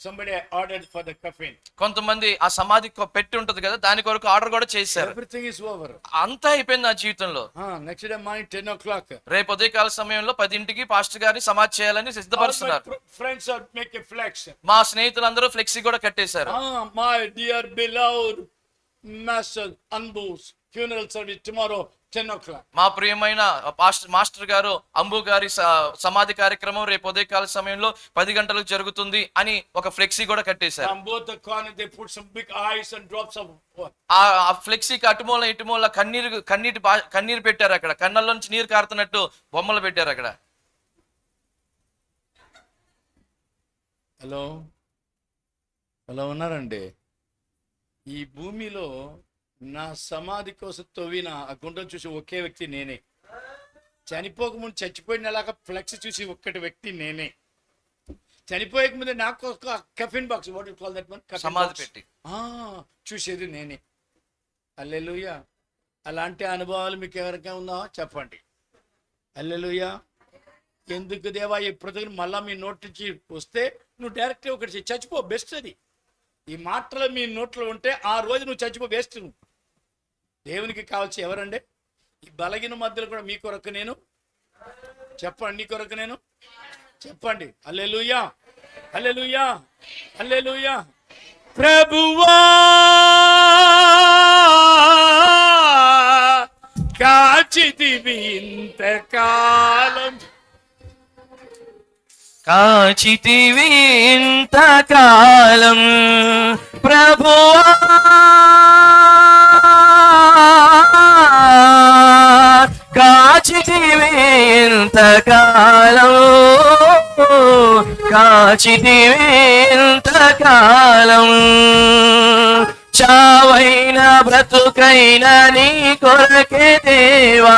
Somebody ordered for the coffin. కొంతమంది ఆ సమాధి పెట్టి ఉంటది కదా దాని కొరకు ఆర్డర్ కూడా చేశారు. Everything is over. అంతా అయిపోయింది నా జీవితంలో. Next day morning 10 o'clock. రేపు ఉదయకాల సమయంలో 10కి పాస్టర్ గారిని సమాధి చేయాలని సిద్ధపరుస్తున్నారు. Friends are making flex. మా స్నేహితులందరూ ఫ్లెక్సీ కూడా కట్టేశారు. My dear beloved Master Anbu's funeral service tomorrow 10 o'clock. మా ప్రియమైన మాస్టర్ గారు అంబు గారి సమాధి కార్యక్రమం రేపు ఉదయకాల సమయంలో 10 గంటలకు జరుగుతుంది అని ఒక ఫ్లెక్సీ కూడా కట్టేశారు. On both the corner they put some big eyes and drops of water. ఆ ఫ్లెక్సీకి అటుమూల ఇటుమూల కన్నీరు పెట్టారు. అక్కడ కళ్ళల్లో నుంచి నీరు కారుతున్నట్టు బొమ్మలు పెట్టారు అక్కడ. హలో ఉన్నారండి. ఈ భూమిలో నా సమాధి కోసం తవ్విన ఆ గుండెను చూసి ఒకే వ్యక్తి నేనే. చనిపోకముందు చచ్చిపోయినలాగా ఫ్లెక్స్ చూసి ఒక్కటి వ్యక్తి నేనే. చనిపోయక ముందు నాకు ఒక కఫిన్ బాక్స్ సమాధి పెట్టి చూసేది నేనే. హల్లెలూయా. అలాంటి అనుభవాలు మీకు ఎవరికైనా ఉందా చెప్పండి. హల్లెలూయా. ఎందుకు దేవా ఈ ప్రజలు మళ్ళా మీ నోటి నుంచి వస్తే నువ్వు డైరెక్ట్గా ఒకటి చచ్చిపో, బెస్ట్ అది. ఈ మాటలు మీ నోట్లో ఉంటే ఆ రోజు నువ్వు చచ్చిపో, వేస్ట్. నువ్వు దేవునికి కావాల్సి ఎవరండి? ఈ బలగిన మధ్యలో కూడా మీ కొరకు నేను చెప్పండి, నీ కొరకు నేను చెప్పండి. హల్లెలూయా, హల్లెలూయా, హల్లెలూయా. ప్రభువా కాచితివి ఇంతకాలం, కాచితివి ఇంతకాలం ప్రభువా, కాచితివి ఇంతకాలం, కాచితివి ఇంతకాలం. చావైన బ్రతుకైన నీ కొరకే దేవా,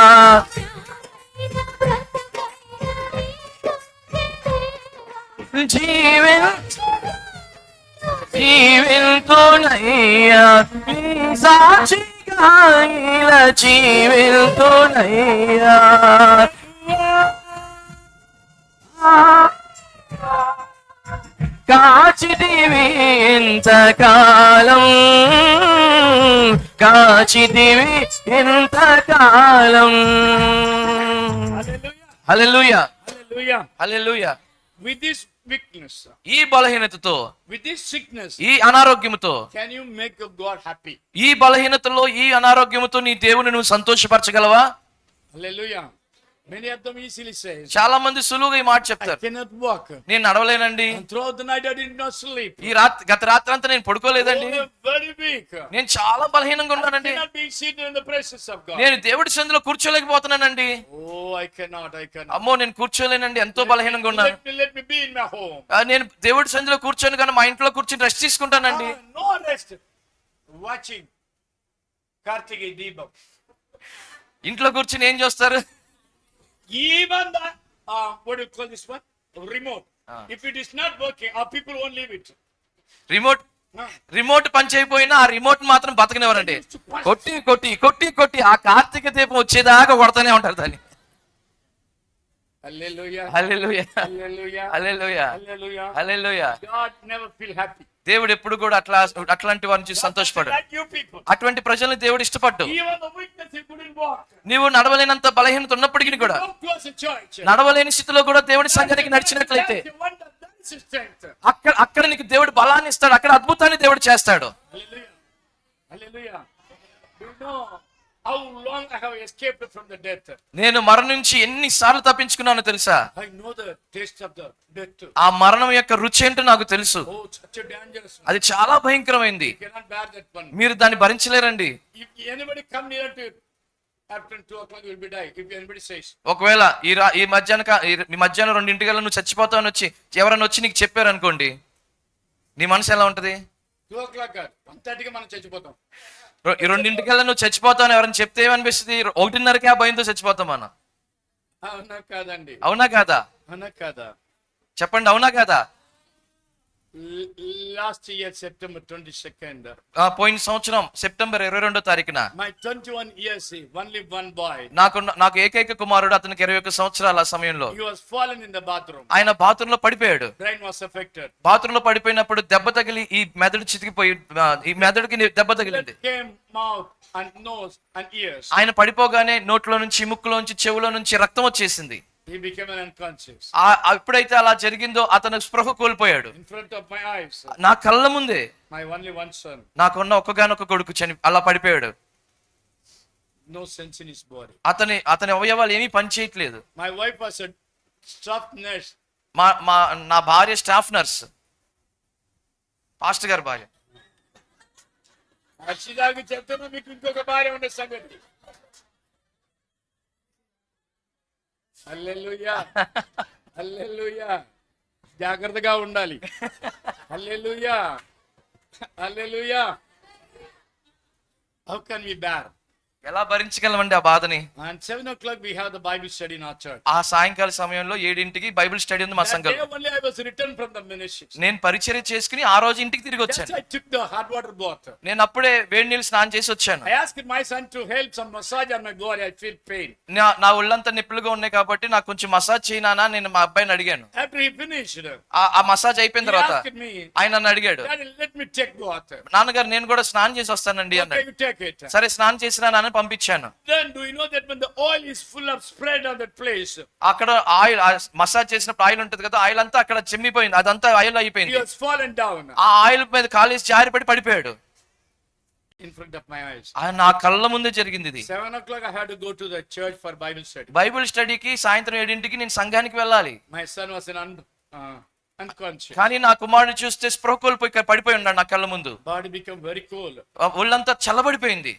జీవింతునయ్యా నీ సాక్షిగా ఇలా జీవింతునయ్యా. కాచితివి ఇంతకాలం, కాచితివి ఇంతకాలం. హల్లెలూయా, Hallelujah. Hallelujah. With this weakness, ఈ బలహీనతతో, with this sickness, ఈ అనారోగ్యముతో, can you make your God happy? ఈ బలహీనతలో, ఈ అనారోగ్యముతో నీ దేవుని నువ్వు సంతోషపరచగలవా? Hallelujah. Many of them easily say, చాలా మంది సులువుగా ఈ మాట I చెప్తారు, cannot walk. నేను నడవలేనండి, And throughout the night I did not sleep. గత రాత్రి అంతా నేను పడుకోలేదండి, Oh, very weak. నేను చాలా బలహీనంగా I ఉన్నానండి, cannot be seated in the presence of God. నేను దేవుడి సందులో కూర్చోలేకపోతున్నానండి. Oh, I cannot. అమ్మో నేను కూర్చోలేనండి, ఎంతో బలహీనంగా ఉన్నాను. Let me be in my home. నేను దేవుడి సందులో కూర్చొని కానీ మా ఇంట్లో కూర్చొని రెస్ట్ తీసుకుంటానండి. No rest. Watching Kartike Deepam. ఇంట్లో కూర్చొని ఏం చేస్తారు? Even the what do you call this one? Remote. If it is not working, our people won't leave it. Remote పని చేయకపోయినా ఆ రిమోట్ మాత్రం బతకనివ్వరండి. కొట్టి కొట్టి కొట్టి కొట్టి ఆ కార్తీక దీపం వచ్చేదాకా కొడతానే ఉంటారు దాన్ని. Hallelujah. హల్లెలూయా, Hallelujah. హల్లెలూయా, Hallelujah. హల్లెలూయా. God never feel happy. దేవుడు ఎప్పుడు కూడా అట్లాంటి వారిని చూసి సంతోషపడు. Like you people. అటువంటి ప్రజల్ని దేవుడు ఇష్టపడ్డు. Even the weakness he couldn't walk. నీవు నడవలేనంత బలహీనత ఉన్నప్పటికీ కూడా, Go close the church. నడవలేని స్థితిలో కూడా దేవుడి సంఘానికి నడిచినట్లయితే That's his strength. అక్కడ నీకు దేవుడు బలాన్ని ఇస్తాడు, అక్కడ అద్భుతాన్ని దేవుడు చేస్తాడు. Hallelujah. Hallelujah. You know how long I have escaped from the death. నేను మరణం నుంచి ఎన్నిసార్లు తప్పించుకున్నానో తెలుసా? I know the taste of the death. ఆ మరణం యొక్క రుచి ఏంటో నాకు తెలుసు. Oh, such a dangerous one. అది చాలా భయంకరమైంది. You cannot bear that one. మీరు దాన్ని భరించలేరండి. If anybody come near to it, after 2 o'clock you will be die. If anybody says, ఒకవేళ ఈ మధ్యాహ్నం 2 నువ్వు చచ్చిపోతావని వచ్చి ఎవరైనా వచ్చి నీకు చెప్పారు అనుకోండి, నీ మనసు ఎలా ఉంటది? 2 o'clock కాదు, 1:30కి మనం చచ్చిపోతాం. 2 నువ్వు చచ్చిపోతావని ఎవరైనా చెప్తే ఏమనిపిస్తుంది? 1:30కి ఆ భయంతో చచ్చిపోతాం మనం. అవునా కాదండి? అవునా కాదా? అవునా కాదా? చెప్పండి, అవునా కాదా? Last year September 22nd, పోయిన సంవత్సరం సెప్టెంబర్ 22వ తారీఖున my 21 years only one boy, నాకు ఏకైక కుమారుడు, అతనికి 21 సంవత్సరాల సమయంలో he was fallen in the bathroom. ఆయన బాత్రూంలో పడిపోయాడు. Brain was affected. బాత్రూంలో పడిపోయినప్పుడు దెబ్బ తగిలి ఈ మెదడు చితికిపోయి ఈ మెదడుకి దెబ్బ తగిలింది. Blood came mouth and nose and ears. ఆయన పడిపోగానే నోట్లో నుంచి, ముక్కులోంచి, చెవులో నుంచి రక్తం వచ్చేసింది. He became an unconscious. ఎప్పుడైతే అలా జరిగిందో అతను స్పృహ కోల్పోయాడు. In front of my eyes, నా కళ్ళ ముందే my only one son, నాకున్న ఒక్కగానొక్క కొడుకు అలా పడిపోయాడు. no sense in his body. అతని అవయవాలు ఏమీ పని చేయట్లేదు. My wife was a staff nurse. నా భార్య స్టాఫ్ నర్స్, పాస్టర్ గారి భార్య. అర్షిదాకి చెప్తున్నా మీకు ఇంకొక భార్య ఉండే సంగతి. హల్లెలూయా, హల్లెలూయా. జాగ్రత్తగా ఉండాలి. హల్లెలూయా, హల్లెలూయా. How can we bear? ఎలా భరించగలమండి ఆ బాధని? And 7 o'clock we have the Bible study in our church. ఆ సాయంకాల సమయంలో 7కి బైబిల్ స్టడీ ఉంది మా That సంఘంలో. day only I was returned from the ministry. నేను పరిచర్య చేసుకుని ఆ రోజు ఇంటికి తిరిగి Just వచ్చాను. I took the hot water bath. నేను అప్పుడే వేడి నీళ్ళు స్నానం చేసి వచ్చాను. I asked my son to help some massage on my body. I feel pain. నా ఒళ్ళంతా నిప్పులుగా ఉన్నాయి కాబట్టి నాకు కొంచెం మసాజ్ చేయనా నేను మా అబ్బాయిని అడిగాను. After he finished, ఆ మసాజ్ అయిపోయిన he తర్వాత asked me, ఆయన నన్ను అడిగాడు, Daddy, let me take bath. నాన్నగారు నేను కూడా స్నానం చేసి వస్తానండి Okay, అన్నాడు. you take it. సరే స్నానం చేసినా నాన్న పంపించాను. Then do you know that when the oil is full of spread on that place, అక్కడ ఆయిల్ మసాజ్ చేసినప్పుడు ఆయిల్ ఉంటది కదా, ఆయిల్ అంతా అక్కడ చెమ్మిపోయింది, అదంతా ఆయిల్ he అయిపోయింది. was fallen down ఆ ఆయిల్ మీద కాలేసి జారిపడి పడిపోయాడు. in front of my eyes. నా కళ్ళ ముందే జరిగింది ఇది. 7 o'clock I had to go to the church for Bible study. Bible స్టడీకి సాయంత్రం 7కి నేను సంఘానికి వెళ్ళాలి. My son was unconscious. కానీ నా కుమారుడు చూస్తే స్పృహ కోల్పోయి పడిపోయి ఉన్నాడు నా కళ్ళ ముందు. Body became very cold. ఒళ్ళంతా చల్లబడిపోయింది.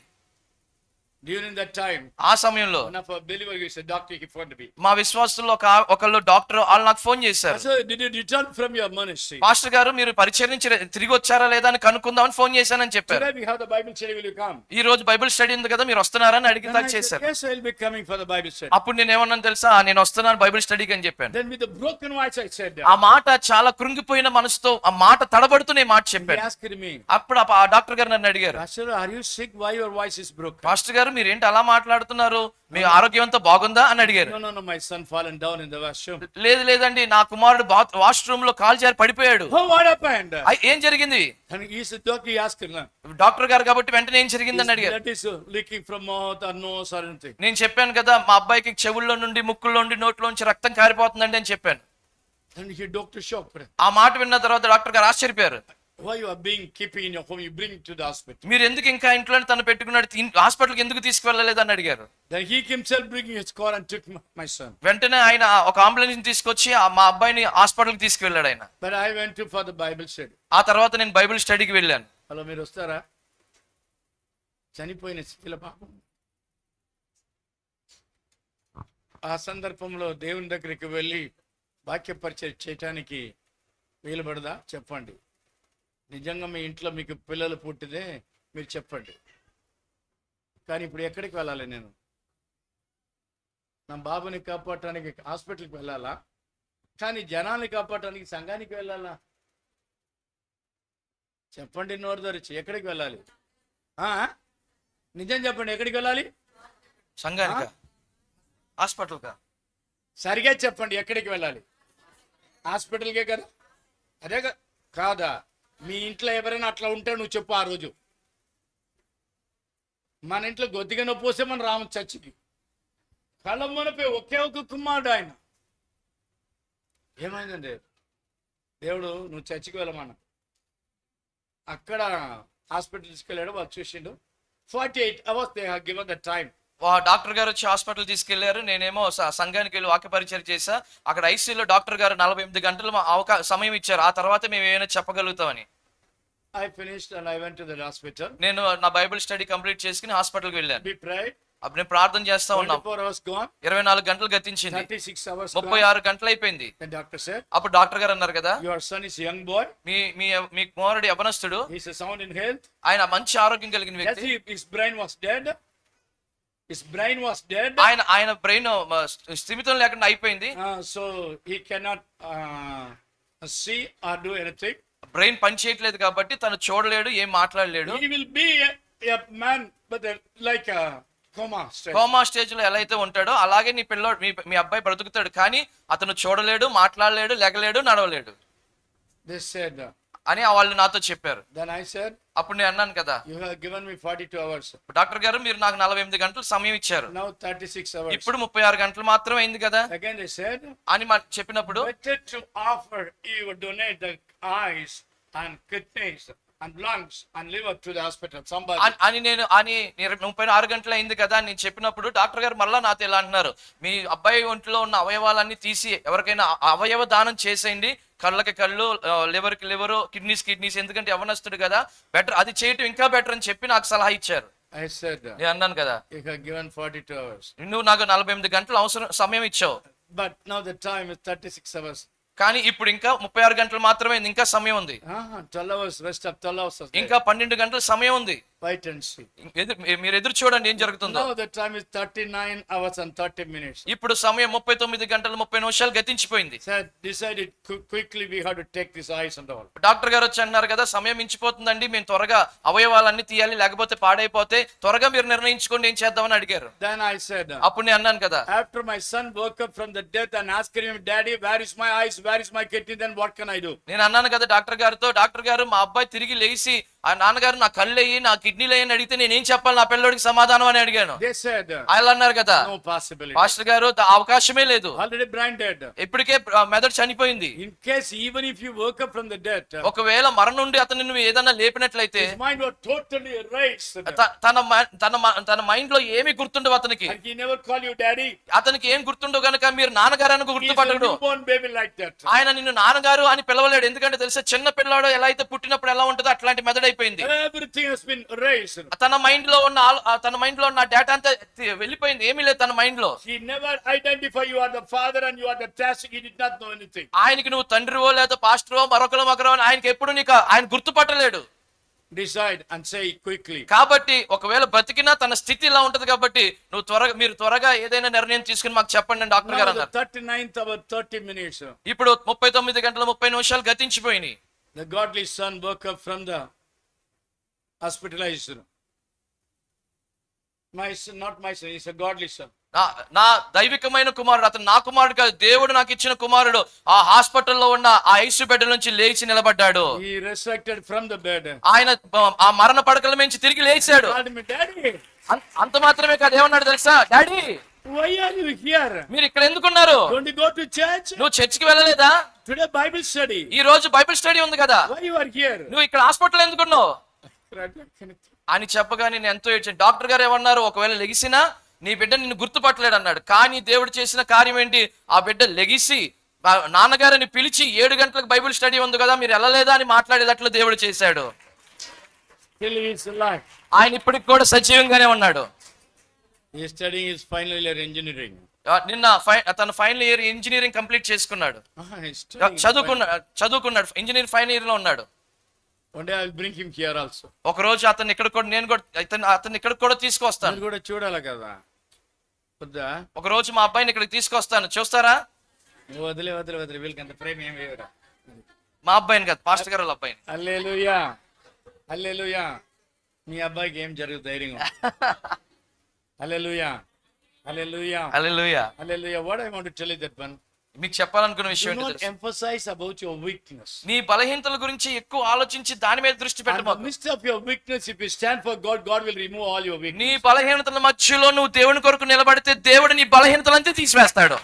During that time, ఆ సమయంలో one of our believers is a doctor, he phoned me. మా విశ్వాసుల్లో ఒకళ్ళు డాక్టర్ వాళ్ళు నాకు ఫోన్ I చేశారు. said, did you return from your ministry? Pastor గారు మీరు పరిచయం నుంచి తిరిగి వచ్చారా లేదా అని కనుక్కుందామని ఫోన్ చేశానని చెప్పారు. Today we have the Bible study, will you come? ఈ రోజు బైబిల్ స్టడీ ఉంది కదా, మీరు వస్తున్నారని అడిగి Then I దాకా said, చేశారు. yes, I will be coming for the Bible study. అప్పుడు నేను ఏమన్నాను తెలుసా, నేను వస్తున్నాను బైబిల్ స్టడీకి అని చెప్పాను. Then with a broken voice I said, ఆ మాట చాలా కృంగిపోయిన మనసుతో, ఆ మాట తడబడుతూ నేను మాట he చెప్పాను. asked me, అప్పుడు ఆ డాక్టర్ గారు నన్ను అడిగారు, Pastor, are you sick? Why your voice is broken? Pastor గారు మీరేంటి అలా మాట్లాడుతున్నారు, మీ ఆరోగ్యం అంతా బాగుందా అని అడిగారు. No, my son fallen down in the washroom. లేదండి నా కుమారుడు వాష్రూమ్ లో కాలు జారి పడిపోయాడు. Oh, what happened? ఏం జరిగింది? And he said, doctor, he asked him, doctor గారు కాబట్టి వెంటనే ఏం జరిగిందని అడిగారు. blood is leaking from mouth or nose or anything. నేను చెప్పాను కదా, మా అబ్బాయికి చెవుల్లో నుండి ముక్కుల్లో నుండి నోట్లోంచి రక్తం కారిపోతుందండి అని చెప్పాను. And he doctor shocked. ఆ మాట విన్న తర్వాత డాక్టర్ గారు ఆశ్చర్యపోయారు. Why you are being keeping in your home? You bring to the hospital. మీరు ఎందుకు ఇంకా ఇంట్లోనే తను పెట్టుకున్నాడు, హాస్పిటల్కి ఎందుకు తీసుకువెళ్ళలేదు అని అడిగారు. Then he himself bringing his car and took my son. వెంటనే ఆయన ఒక అంబులెన్స్ తీసుకొచ్చి మా అబ్బాయిని హాస్పిటల్కి తీసుకువెళ్ళాడు ఆయన. But I went to for the Bible study. ఆ తర్వాత నేను బైబిల్ స్టడీకి వెళ్ళాను. హలో, మీరు వస్తారా? చనిపోయిన స్థితిలో పాపం. ఆ సందర్భంలో దేవుని దగ్గరికి వెళ్ళి వాక్య పరిచయం చేయటానికి వీలుపడదా చెప్పండి. నిజంగా మీ ఇంట్లో మీకు పిల్లలు పుట్టితే మీరు చెప్పండి. కానీ ఇప్పుడు ఎక్కడికి వెళ్ళాలి నేను? నా బాబుని కాపాడటానికి హాస్పిటల్కి వెళ్ళాలా? కానీ జనాల్ని కాపాడటానికి సంఘానికి వెళ్ళాలా? చెప్పండి నోరు తెరిచి, ఎక్కడికి వెళ్ళాలి? నిజం చెప్పండి, ఎక్కడికి వెళ్ళాలి? సంఘానికా హాస్పిటల్కా? సరిగా చెప్పండి, ఎక్కడికి వెళ్ళాలి? హాస్పిటల్కే కదా? అదే కాదా? మీ ఇంట్లో ఎవరైనా అట్లా ఉంటే నువ్వు చెప్పు. ఆ రోజు మన ఇంట్లో గొద్దిగా నొప్పి వస్తే మన రాము చర్చికి కళ్ళమ్మనపై ఒకే ఒక కుమారుడు ఆయన. ఏమైందండి? దేవుడు నువ్వు చర్చికి వెళ్ళమన్నా. అక్కడ హాస్పిటల్ తీసుకెళ్ళాడు, వాళ్ళు చూసిండు. 48 hours they have given the time. Doctor గారు వచ్చి హాస్పిటల్ తీసుకెళ్లారు. నేనేమో సంఘానికి వెళ్ళి వాక్య పరిచయం చేశా. అక్కడ ఐసీయూలో డాక్టర్ గారు 48 గంటలు సమయం ఇచ్చారు. ఆ తర్వాత మేము ఏమైనా చెప్పగలుగుతామని. I finished and I went to the hospital. నేను నా బైబిల్ స్టడీ కంప్లీట్ చేసుకుని హాస్పిటల్కి వెళ్ళాను. We prayed. అప్పుడు నేను ప్రార్థన చేస్తా ఉన్నాం. 24 hours gone. 24 గంటలు గతించింది. 36 hours 36 గంటలు అయిపోయింది. The doctor said, అప్పుడు డాక్టర్ గారు అన్నారు కదా, your son is a young boy. మీ కుమారుడు యవనస్తుడు, He's a sound in health. ఆయన మంచి ఆరోగ్యం కలిగిన Yes, వ్యక్తి. his brain was dead. His brain was dead. ఆయన బ్రెయిన్ స్థిమితం లేకుండా అయిపోయింది. So he cannot see or do anything. Brain పని చేయట్లేదు కాబట్టి తను చూడలేడు, ఏం మాట్లాడలేడు. He will be a man, but like a coma stage. Coma stage లో ఎలా అయితే ఉంటాడో అలాగే నీ పిల్లోడు మీ అబ్బాయి బ్రతుకుతాడు, కానీ అతను చూడలేడు, మాట్లాడలేడు, లెగలేడు, నడవలేడు They said. అని వాళ్ళు నాతో చెప్పారు. Then I said, అప్పుడు నేను అన్నాను కదా, you have given me 42 hours. Doctor గారు మీరు నాకు 48 గంటలు సమయం ఇచ్చారు, Now 36 hours. ఇప్పుడు 36 గంటలు మాత్రమే అయింది కదా Again they said, అని చెప్పినప్పుడు, better to offer you donate the eyes and kidneys and lungs and liver to the hospital. Somebody. అని 36 గంటలు అయింది కదా అని నేను చెప్పినప్పుడు డాక్టర్ గారు మళ్ళా నాతో ఇలా అంటున్నారు, మీ అబ్బాయి ఒంట్లో ఉన్న అవయవాలన్నీ తీసి ఎవరికైనా అవయవ దానం చేసేయండి, కళ్ళకి కళ్ళు, లివర్కి లివరు, కిడ్నీస్, ఎందుకంటే యవనస్తుడు కదా, బెటర్ అది చేయటం ఇంకా బెటర్ అని చెప్పి నాకు సలహా ఇచ్చారు. I said, నేను అన్నాను కదా, you have given 42 hours. నువ్వు నాకు 48 గంటలు సమయం ఇచ్చావు, But now the time is 36 hours. కానీ ఇప్పుడు ఇంకా 36 గంటలు మాత్రమే, ఇంకా సమయం ఉంది. 12 hours, rest of 12 hours. ఇంకా 12 గంటల సమయం ఉంది. Wait and see. మీరు ఎదురు చూడండి ఏం జరుగుతుందో. Now the time is 39 hours and 30 minutes. ఇప్పుడు సమయం 39 గంటలు 30 నిమిషాలు గతించిపోయింది. Said, decided quickly we have to take this eyes and all. Doctor గారు వచ్చి అన్నారు కదా, సమయం మించిపోతుందండి, మేము త్వరగా అవయవాలన్నీ తీయాలి, లేకపోతే పాడైపోతే త్వరగా మీరు నిర్ణయించుకోండి ఏం చేద్దామని అడిగారు. Then I said, అప్పుడు నేను అన్నాను కదా, after my son woke up from the death and asked him, Daddy, where is my eyes, where is my kidney, then what can I do? నేను అన్నాను కదా డాక్టర్ గారితో, డాక్టర్ గారు మా అబ్బాయి తిరిగి లేచి ఆ నాన్నగారు నా కళ్ళయ్యి నా కిడ్నీలు అయ్యి అడిగితే నేనేం చెప్పాలి నా పిల్లోడికి సమాధానం అని అడిగాను. They said, ఆయన అన్నారు కదా, no possibility. పాస్టర్ గారు అవకాశమే లేదు, Already brain dead. ఇప్పటికే మెదడు చనిపోయింది. In case even if you woke up from the death, ఒకవేళ మరణం నుండి అతను నువ్వు ఏదన్నా లేపినట్లయితే his mind was totally erased. తన మైండ్ లో ఏమి గుర్తుండవు అతనికి. And he never call you daddy. అతనికి ఏం గుర్తుండవు గనక మీరు నాన్నగారు అని He's a గుర్తుపట్టడు. newborn baby like that. ఆయన నిన్ను నాన్నగారు అని పిలవలేడు, ఎందుకంటే తెలుసా చిన్న పిల్లాడు ఎలా అయితే పుట్టినప్పుడు ఎలా ఉంటుందో అట్లాంటి మెదడు అయిపోయింది. Everything has been erased. తన మైండ్ లో ఉన్న డేటా అంతా వెళ్ళిపోయింది. ఏమీ లేదు తన మైండ్ లో. He never identified you are the father and you are the task. He did not know anything. ఆయనకి నువ్వు తండ్రివో లేదా పాస్టరో మరొకరో అని ఆయనకి ఎప్పుడు ఆయన గుర్తుపట్టలేడు. Decide and say quickly. కాబట్టి ఒకవేళ బ్రతికినా తన స్థితి ఇలా ఉంటది కాబట్టి మీరు త్వరగా ఏదైనా నిర్ణయం తీసుకుని మాకు చెప్పండి అని డాక్టర్ గారు Now the అన్నారు. 39th hour, 30 minutes. ఇప్పుడు 39 గంటల 30 నిమిషాలు గతించిపోయినాయి. The godly son woke up from the hospitalized. My son, not my son, he's a godly son. నా దైవికమైన కుమారుడు, అతను నా కుమారుడు కాదు, దేవుడు నాకు ఇచ్చిన కుమారుడు. ఆ హాస్పిటల్లో ఉన్న ఆ ఐసీయూ బెడ్ నుంచి లేచి నిలబడ్డాడు. He resurrected from the bed. ఆయన ఆ మరణ పడకల నుంచి తిరిగి లేచాడు. Called me, Daddy. అంత మాత్రమే కాదు, ఏమన్నాడు తెలుసా? Daddy, Why are you here? మీరు ఇక్కడ ఎందుకున్నారు? Don't you go to church? నువ్వు చర్చికి వెళ్ళలేదా? Today Bible study. ఈ రోజు బైబిల్ స్టడీ ఉంది కదా, Why you are here? నువ్వు ఇక్కడ హాస్పిటల్ ఎందుకున్నావు అని చెప్పగానే నేను ఎంతో ఏడ్చాను. డాక్టర్ గారు ఏమన్నారు? ఒకవేళ లెగిసినా నీ బిడ్డ నిన్ను గుర్తుపట్టలేడు అన్నాడు. కానీ దేవుడు చేసిన కార్యం ఏంటి? ఆ బిడ్డ లెగిసి నాన్నగారిని పిలిచి 7 గంటలకు బైబిల్ స్టడీ ఉంది కదా, మీరు వెళ్ళలేదా అని మాట్లాడేటట్లు దేవుడు చేశాడు. ఆయన ఇప్పటికి కూడా సజీవంగానే ఉన్నాడు. He is studying his final year engineering. నిన్న తన ఫైనల్ ఇయర్ ఇంజనీరింగ్ కంప్లీట్ చేసుకున్నాడు. చదువుకున్నాడు. ఇంజనీరింగ్ ఫైనల్ ఇయర్ లో ఉన్నాడు. One day I will bring him here also. ఒక రోజు అతన్ని ఇక్కడ కూడా తీసుకొస్తాను. మీరు కూడా చూడాలి కదా. ఒక రోజు మా అబ్బాయిని ఇక్కడికి తీసుకొస్తాను, చూస్తారా? వదిలే వీళ్ళకంత ప్రేమ ఏం వేయరా. మా అబ్బాయిని కాదు, పాస్టర్ గారు అబ్బాయిని. హల్లెలూయా, హల్లెలూయా. మీ అబ్బాయికి ఏం జరుగుతుంది ధైర్యంగా. హల్లెలూయా, హల్లెలూయా, హల్లెలూయా, హల్లెలూయా. What I want to tell you that one. మీకు చెప్పాలనుకున్న విషయం Do not emphasize about your weakness. నీ బలహీనతల గురించి ఎక్కువ ఆలోచించి దాని మీద దృష్టి పెట్టమా. In the midst of your weakness, if you stand for God, God will remove all your weakness. నీ బలహీనతల మధ్యలో నువ్వు దేవుని కొరకు నిలబడితే దేవుడు నీ బలహీనతలంతా తీసివేస్తాడు.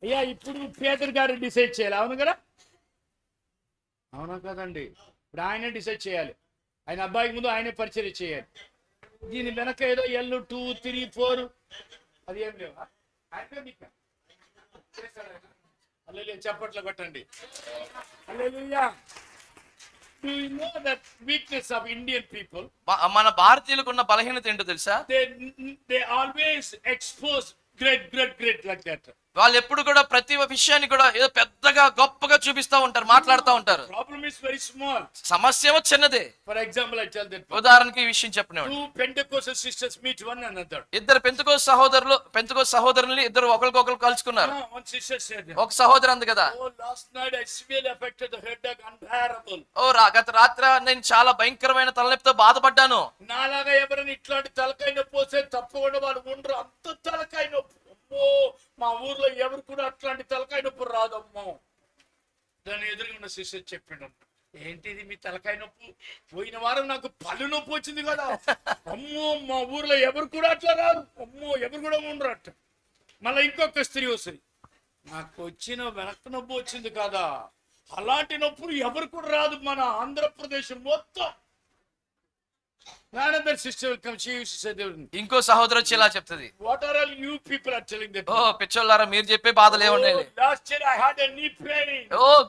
అయ్యా, ఇప్పుడు పేదర్ గారు డిసైడ్ చేయాలి, అవును కదా? అవునా కదండి? ఇప్పుడు ఆయనే డిసైడ్ చేయాలి. ఆయన అబ్బాయికి ముందు ఆయనే పరిచయం చేయాలి. దీని వెనక ఏదో L 2 3 4 అది ఏం లేవా? హల్లెలూయా, చప్పట్లు కొట్టండి. హల్లెలూయా. Do you know that weakness of Indian people? మన భారతీయులకు ఉన్న బలహీనత ఏంటో తెలుసా? They always expose great like that. వాళ్ళు ఎప్పుడు కూడా ప్రతి విషయాన్ని కూడా ఏదో పెద్దగా గొప్పగా చూపిస్తా ఉంటారు, మాట్లాడుతూ ఉంటారు. Problem is very small. సమస్య ఏమో చిన్నదే. For example, I tell that. ఉదాహరణకి ఈ విషయం చెప్పినాడు. Two Pentecostal sisters meet one another. ఇద్దరు పెంతెకోస్తు సహోదరులు ఇద్దరు ఒకరికొకరు కలుసుకున్నారు. One sister said, ఒక సహోదరు అంది కదా, oh, last night I severely affected the headache, unbearable. గత రాత్రి నేను చాలా భయంకరమైన తలనొప్పితో బాధపడ్డాను. నాలాగా ఎవరైనా ఇట్లాంటి తలకాయ నొప్పి వస్తే తప్పకుండా వాళ్ళు ఉండరు, అంత తలకాయ నొప్పి. అమ్మో, మా ఊర్లో ఎవరు కూడా అట్లాంటి తలకాయ నొప్పి రాదమ్మో. దాని ఎదురుగా సిస్టర్ చెప్పాడు, ఏంటిది మీ తలకాయ నొప్పి? పోయిన వారం నాకు పళ్ళు నొప్పి వచ్చింది కదా, అమ్మో మా ఊర్లో ఎవరు కూడా అట్లా రాదు, అమ్మో ఎవరు కూడా ఉండరు అట్ట. మళ్ళీ ఇంకొక స్త్రీ వస్తుంది, నాకు వచ్చిన వెనక నొప్పి వచ్చింది కదా, అలాంటి నొప్పులు ఎవరు కూడా రాదు మన ఆంధ్రప్రదేశ్ మొత్తం. Another sister will come, she used to say, ఇంకో సహోదరు వచ్చి ఇలా చెప్తుంది, what are all you people are telling that? ఓ పిచ్చోళ్ళారా, మీరు చెప్పే బాధలు ఏమున్నాయి? Last year I had a knee pain.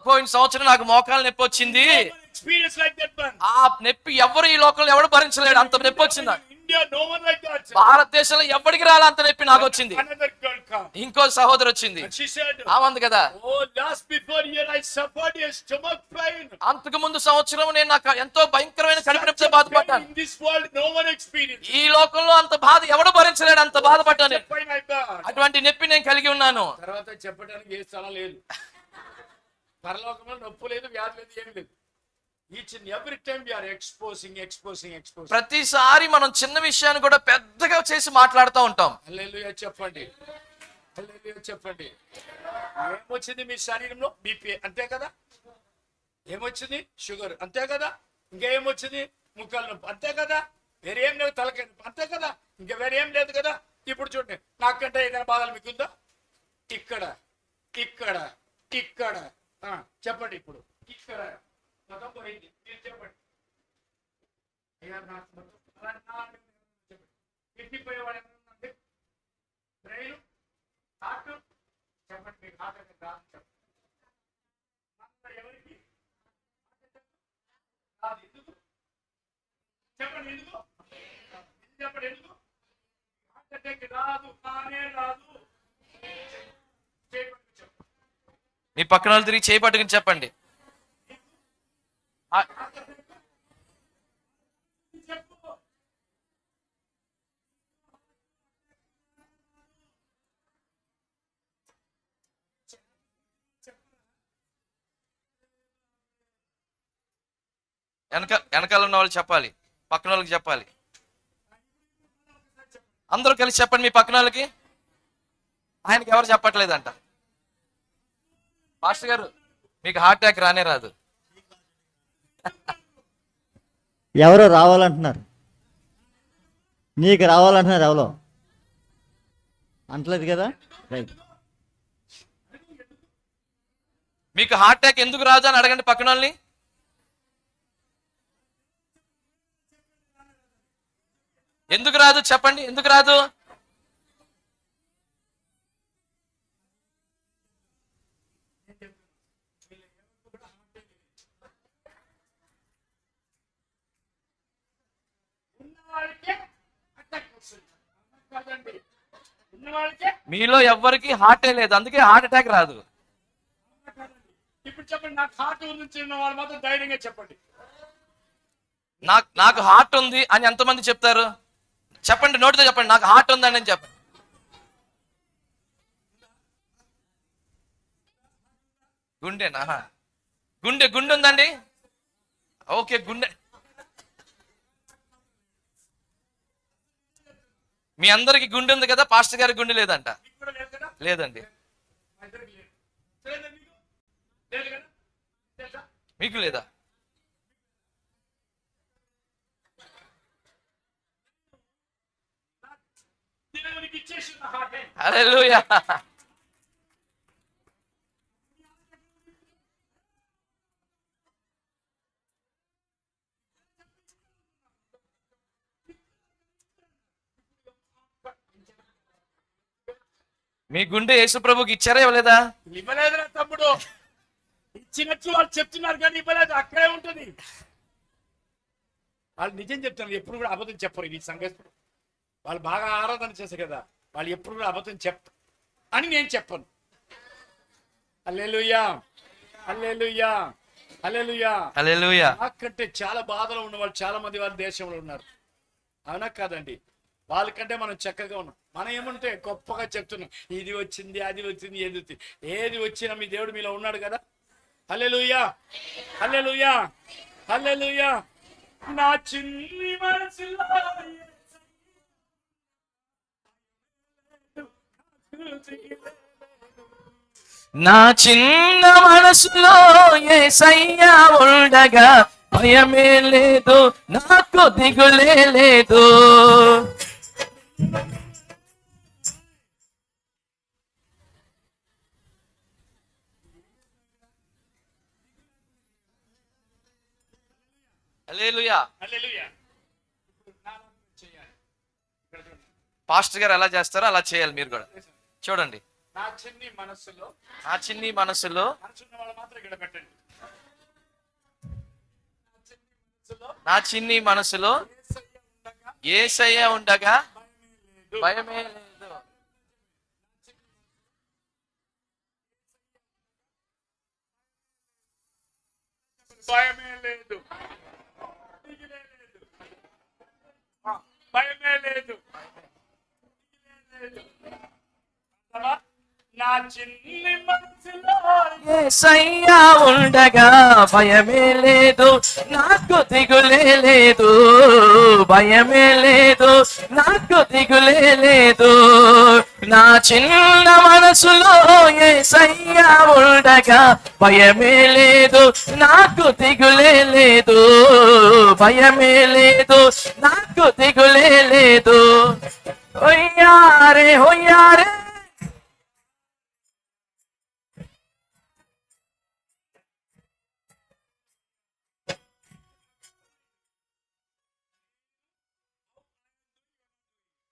పోయిన సంవత్సరం నాకు మోకాలు నొప్పి వచ్చింది. Experience like that one. ఆ నొప్పి ఎవరు ఈ లోకంలో ఎవడు భరించలేడు, అంత నొప్పి వచ్చింది. India, no one like that. భారతదేశంలో ఎవరికి రాలే అంత నొప్పి నాకు వచ్చింది. Another girl come. ఇంకో సహోదరు వచ్చింది, And she said, ఆమంది కదా, oh, last before year I suffered a stomach pain. అంతకు ముందు సంవత్సరం నేను నాకు ఎంతో భయంకరమైన కడుపు నొప్పితో బాధపడ్డాను. In this world no one experienced. ఈ లోకంలో అంత బాధ ఎవడు భరించలేడు, అంత బాధపడ్డాను. Pain like that. అటువంటి నొప్పి నేను కలిగి ఉన్నాను. తర్వాత చెప్పడానికి ఏ స్థలం లేదు, పరలోకంలో నొప్పి లేదు, వ్యాధి లేదు, ఏమి లేదు. Each and every time we are exposing. ప్రతిసారి మనం చిన్న విషయాన్ని కూడా పెద్దగా చేసి మాట్లాడుతూ ఉంటాం. హల్లెలూయా చెప్పండి, హల్లెలూయా చెప్పండి. ఏమొచ్చింది మీ శరీరంలో? బీపీ అంతే కదా. ఏమొచ్చింది? షుగర్ అంతే కదా. ఇంకేమొచ్చింది? ముక్కల నొప్పి అంతే కదా. వేరేం లేదు, తలకాయ నొప్పి అంతే కదా. ఇంకా వేరేం లేదు కదా. ఇప్పుడు చూడండి, నాకంటే ఏదైనా బాధలు మీకుందా? ఇక్కడ ఇక్కడ ఇక్కడ చెప్పండి. ఇప్పుడు ఇక్కడ మొత్తం పోయింది, మీరు చెప్పండి. అయ్యా నాకు మొత్తం ఎక్కిపోయేవాడు ఏమన్నా బ్రెయిన్ డాక్టర్ చెప్పండి. మీకు డాక్టర్ ఎవరికి ఎందుకు హార్ట్ అటాక్ రాదు, కానే రాదు. చెప్పు. మీ పక్కన వాళ్ళు తిరిగి చేయి పట్టుకుని చెప్పండి. చెప్పు. వెనకాల ఉన్న వాళ్ళు చెప్పాలి, పక్కన వాళ్ళకి చెప్పాలి. అందరూ కలిసి చెప్పండి మీ పక్కన వాళ్ళకి. ఆయనకి ఎవరు చెప్పట్లేదంట. పాస్టర్ గారు మీకు హార్ట్ అటాక్ రానే రాదు. ఎవరో రావాలంటున్నారు, నీకు రావాలంటున్నారు. ఎవరో అంటలేదు కదా, రైట్. మీకు హార్ట్ అటాక్ ఎందుకు రాదు అని అడగండి పక్కన వాళ్ళని. ఎందుకు రాదు చెప్పండి, ఎందుకు రాదు? మీలో ఎవ్వరికి హార్టే లేదు, అందుకే హార్ట్ అటాక్ రాదు. ఇప్పుడు చెప్పండి, నాకు హార్ట్ గురించి ఉన్న వాళ్ళు మాత్రం ధైర్యంగా చెప్పండి. నాకు హార్ట్ ఉంది అని ఎంతమంది చెప్తారు? చెప్పండి, నోటితో చెప్పండి, నాకు హార్ట్ ఉందని అని చెప్పండి. గుండెనా? గుండె ఉందండి. ఓకే, గుండె. మీ అందరికి గుండె ఉంది కదా, పాస్టర్ గారికి గుండె లేదంట. లేదండి. మీకు లేదా? హల్లెలూయా. మీ గుండె యేసు ప్రభుకి ఇచ్చారా ఇవ్వలేదా? ఇవ్వలేదురా తమ్ముడు, ఇచ్చినట్లు వాళ్ళు చెప్తున్నారు కానీ ఇవ్వలేదు, అక్కడే ఉంటుంది. వాళ్ళు నిజం చెప్తున్నారు, ఎప్పుడు కూడా అబద్ధం చెప్పరు. ఈ సంగతి వాళ్ళు బాగా ఆరాధన చేశారు కదా, వాళ్ళు ఎప్పుడు కూడా అబద్ధం అని నేను చెప్పను. హల్లెలూయా, హల్లెలూయా, హల్లెలూయా, హల్లెలూయా. నాకంటే చాలా బాధలో ఉన్న వాళ్ళు చాలా మంది వాళ్ళ దేశంలో ఉన్నారు. అవునా కాదండి? వాళ్ళకంటే మనం చక్కగా ఉన్నాం. మనం ఏమంటే గొప్పగా చెప్తున్నాం, ఇది వచ్చింది, అది వచ్చింది, ఏది వచ్చినా మీ దేవుడు మీలో ఉన్నాడు కదా. హల్లెలూయా, హల్లెలూయా, హల్లెలూయా. నా చిన్ని మనసులో నా చిన్న మనసులో యేసయ్య ఉండగా భయమే లేదు, నాకు దిగులే లేదు. హల్లెలూయా, హల్లెలూయా. పాస్టర్ గారు ఎలా చేస్తారో అలా చేయాలి మీరు కూడా. చూడండి, నా చిన్ని మనసులో, నా చిన్ని మనసులో మనసున్న వాళ్ళు మాత్రం ఇక్కడ పెట్టండి. నా చిన్ని మనసులో యేసయ్య ఉండగా భయమే లేదు. భయమే లేదు, భయమే లేదు. నా చిన్ని మనసులో యేసయ్య ఉండగా భయమే లేదు, నాకు దిగులే లేదు. భయమే లేదు, నాకు దిగులే లేదు. నా చిన్న మనసులో యేసయ్య ఉండగా భయమే లేదు, నాకు దిగులే లేదు. భయమే లేదు, నాకు దిగులే లేదు. హొయ్యారే హొయ్యారే.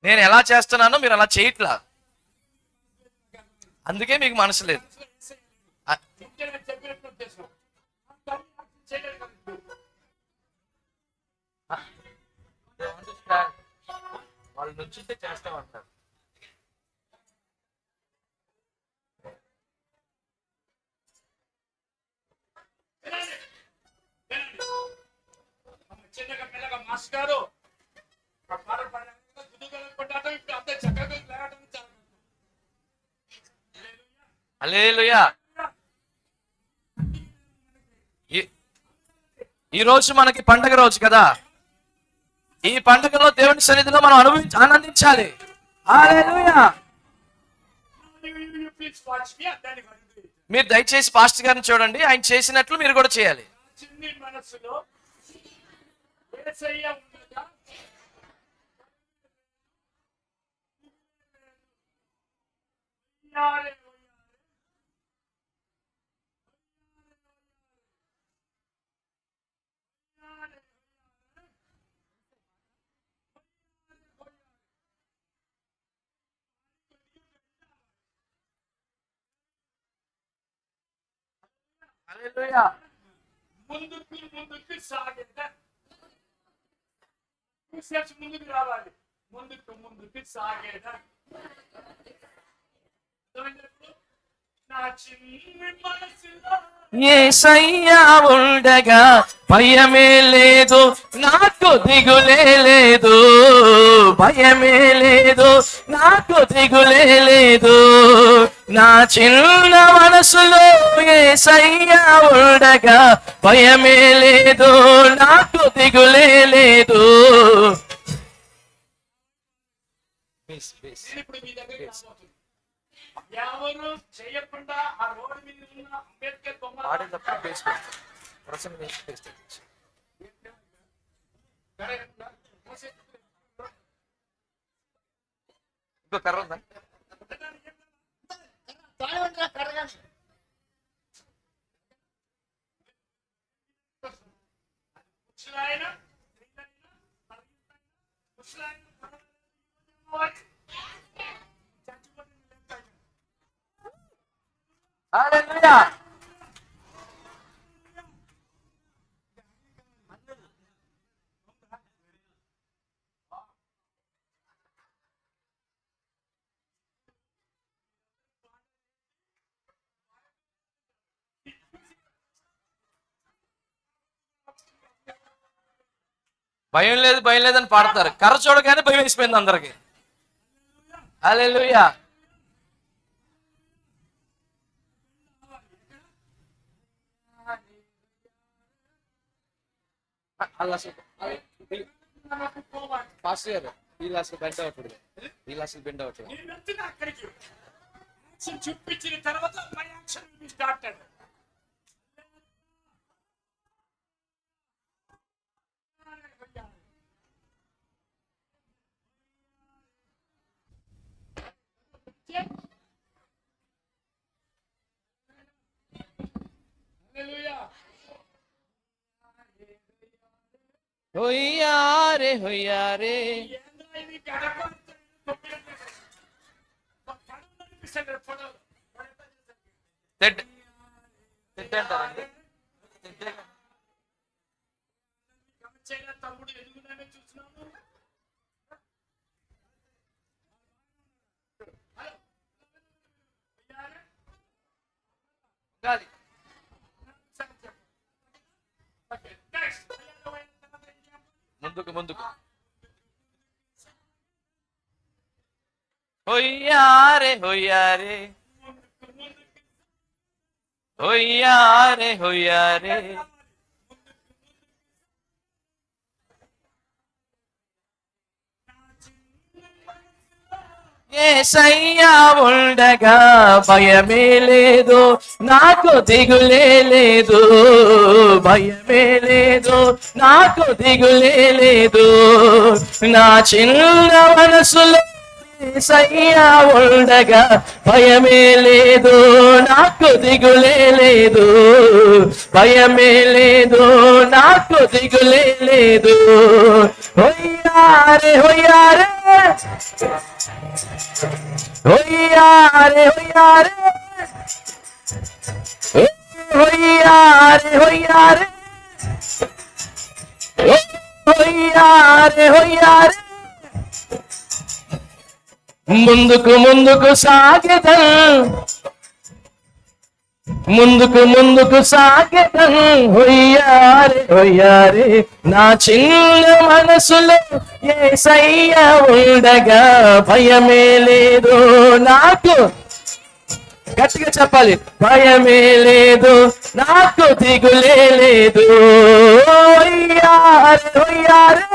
నేను ఎలా చేస్తున్నానో మీరు అలా చేయట్లా, అందుకే మీకు మనసు లేదు. వాళ్ళు నుంచుంటే చేస్తామంటారు. చిన్నగా మెల్లగా మాస్టర్ గారు ఆ పాట పాడడానికి గుదుగలు కొట్టాటం ఇప్పుడు అంతే చక్కగా లేవడం చాలు. హల్లెలూయా. ఈ రోజు మనకి పండగ రోజు కదా, ఈ పండుగలో దేవుని సన్నిధిలో మనం ఆనందించాలి. హల్లెలూయా. Please watch me and then మీరు దయచేసి పాస్టర్ గారిని చూడండి, ఆయన చేసినట్లు మీరు కూడా చేయాలి. చిన్ని మనసులో యేసయ్య ఉండగా యారే హల్లెలూయా. ముందుకు సాగేదా ముందుకు రావాలి, ముందుకు సాగేదా నా చిన్ని మనసులో యేసయ్యా ఉండగా భయమే లేదు, నాకు దిగులే లేదు, భయమే లేదు, నాకు దిగులే లేదు. నా చిన్న మనసులో యేసయ్యా ఉండగా భయమే లేదు, నాకు దిగులే లేదు. ఇప్పుడు మీ దగ్గరికి రాబోతుంది. ఎవరు చేయకుండా ఆ రోడ్డు మీద ఉన్న అంబేద్కర్ బొమ్మ ఇంకో కర్ర ఉందా? హల్లెలూయా. భయం లేదు భయం లేదని పాడతారు, కర్ర చూడగానే భయం వేసిపోయింది అందరికి. హల్లెలూయా. పాస్టర్ గారు వీళ్ళు అసలు బెండ్ అవ్వట్లేదు, అక్కడికి చూపించిన తర్వాత my action will be started. హొయ్యారే హొయ్యారే. తమ్ముడు ఎదుగుదానే చూస్తున్నాము. ముందుకు హొయ్యారే హొయ్యారే హొయ్యారే హొయ్యారే. యేసయ్యా ఉండగా భయమే లేదు, నాకు దిగులే లేదు, భయమే లేదు, నాకు దిగులే లేదు. నా చిన్న మనసులో యేసయ్యా ఉండగా భయమే లేదు, నాకు దిగులే లేదు, భయమే లేదు, నాకు దిగులే లేదు. హొయ్యారే హొయ్యారే హొయ్యారే హొయ్యారే హొయ్యారే హొయ్యారే హొయ్యారే హొయ్యారే ముందుకు ముందుకు సాగెదం, ముందుకు ముందుకు సాగెదం, హొయ్యారే హొయ్యారే. నా చిన్న మనసులో యేసయ్య ఉండగా భయమే లేదు నాకు. గట్టిగా చెప్పాలి, భయమే లేదు నాకు, దిగులే లేదు. హొయ్యారే హొయ్యారే,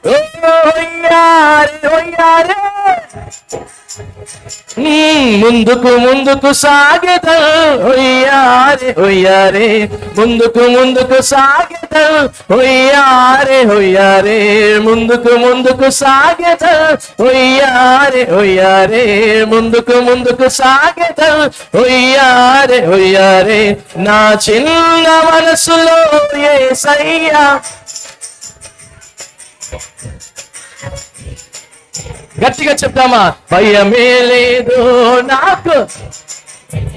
హొయ్యారే హొయ్యారే. ముందుకు ముందుకు సాగెదం, హొయ్యారే హొయ్యారే. ముందుకు ముందుకు సాగెదం, హొయ్యారే హొయ్యారే. ముందుకు ముందుకు సాగెదం, హొయ్యారే హొయ్యారే. ముందుకు ముందుకు సాగెదం, హొయ్యారే హొయ్యారే. నా చిన్న మనసులో యేసయ్య. గట్టిగా చెప్తామా, భయమే లేదు నాకు.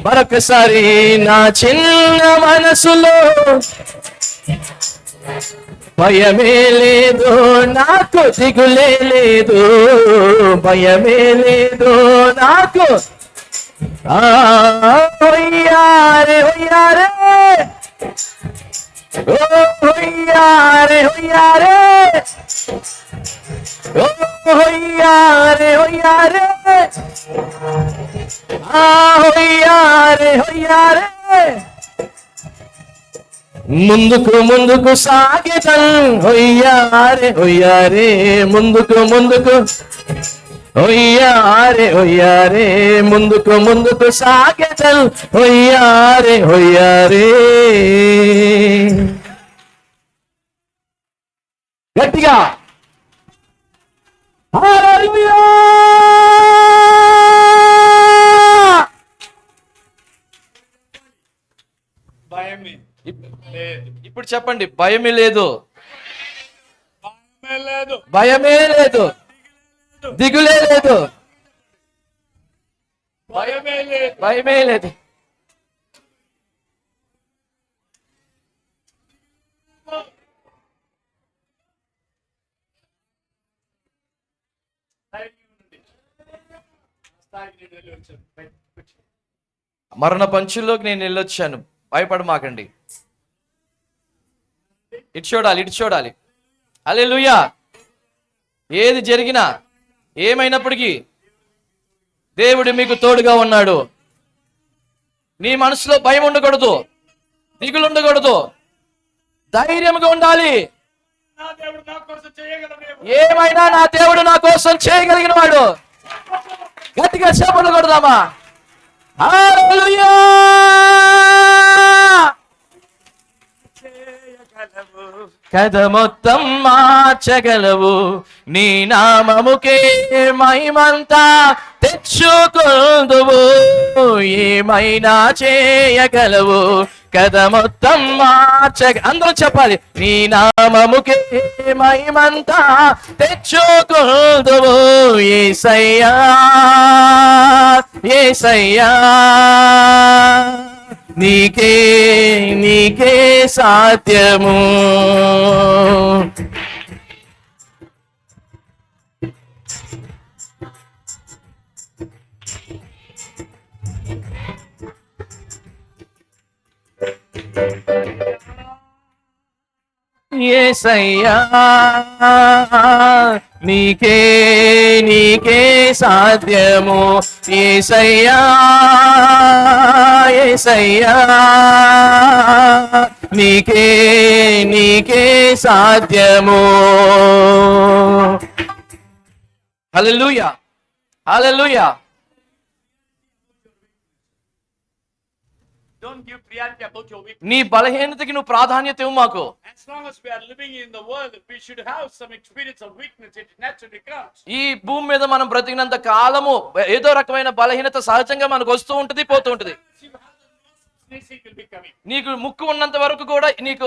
మరొకసారి, నా చిన్న మనసులో భయమే లేదు నాకు, దిగులే లేదు. భయమే లేదు నాకు. హొయ్యారే హొయ్యారే, ఓ హొయ్యారే హొయ్యారే, ఓ హొయ్యారే హొయ్యారే, హొయ్యారే హొయ్యారే. ముందుకు ముందుకు సాగెదం, హొయ్యారే హొయ్యారే. ముందుకు ముందుకు, హొయ్యారే హొయ్యారే. ముందుకు ముందుకు సాగెదం, హొయ్యారే హొయ్యారే. గట్టిగా హల్లెలూయా. భయమే లేదు, ఇప్పుడు చెప్పండి, భయమే లేదు, భయమే లేదు, భయమే లేదు, దిగులే లేదు, భయమే లేదు. భయమే లేదు. మరణ పంచుల్లోకి నేను వెళ్ళొచ్చాను, భయపడమాకండి. ఇటు చూడాలి, ఇటు చూడాలి. హల్లెలూయా. ఏది జరిగినా, ఏమైనప్పటికీ దేవుడు మీకు తోడుగా ఉన్నాడు. నీ మనసులో భయం ఉండకూడదు, దిగులు ఉండకూడదు, ధైర్యంగా ఉండాలి. నా దేవుడు నా కోసం చేయగలడు. ఏమైనా నా దేవుడు నా కోసం చేయగలిగిన వాడు. గట్టిగా చెప్పలు కొడదామా. హల్లెలూయా. కథ మొత్తం మార్చగలవు, నీ నామముకే మహిమంతా తెచ్చుకొందువు. ఏమైనా చేయగలవు, కథ మొత్తం అందరూ చెప్పాలి. నీ నామముకే మహిమంతా తెచ్చుకొందువు. యేసయ్యా యేసయ్యా, నీకే నీకే సాధ్యము. యేసయ్యా, నీకే నీకే సాధ్యము. యేసయ్యా యేసయ్యా, నీకే నీకే సాధ్యము. హల్లెలూయా హల్లెలూయా. Don't give priority about your weakness. నీ బలహీనతకి నువ్వు ప్రాధాన్యత ఇవ్వు మాకు. As long as we are living in the world, we should have some experience of weakness. It naturally comes. ఈ భూమి మీద మనం బ్రతికినంత కాలము ఏదో రకమైన బలహీనత సహజంగా మనకు వస్తూ ఉంటది, పోతూ ఉంటది. You have the nose, sneezing will be coming. నీకు ముక్కు ఉన్నంత వరకు కూడా నీకు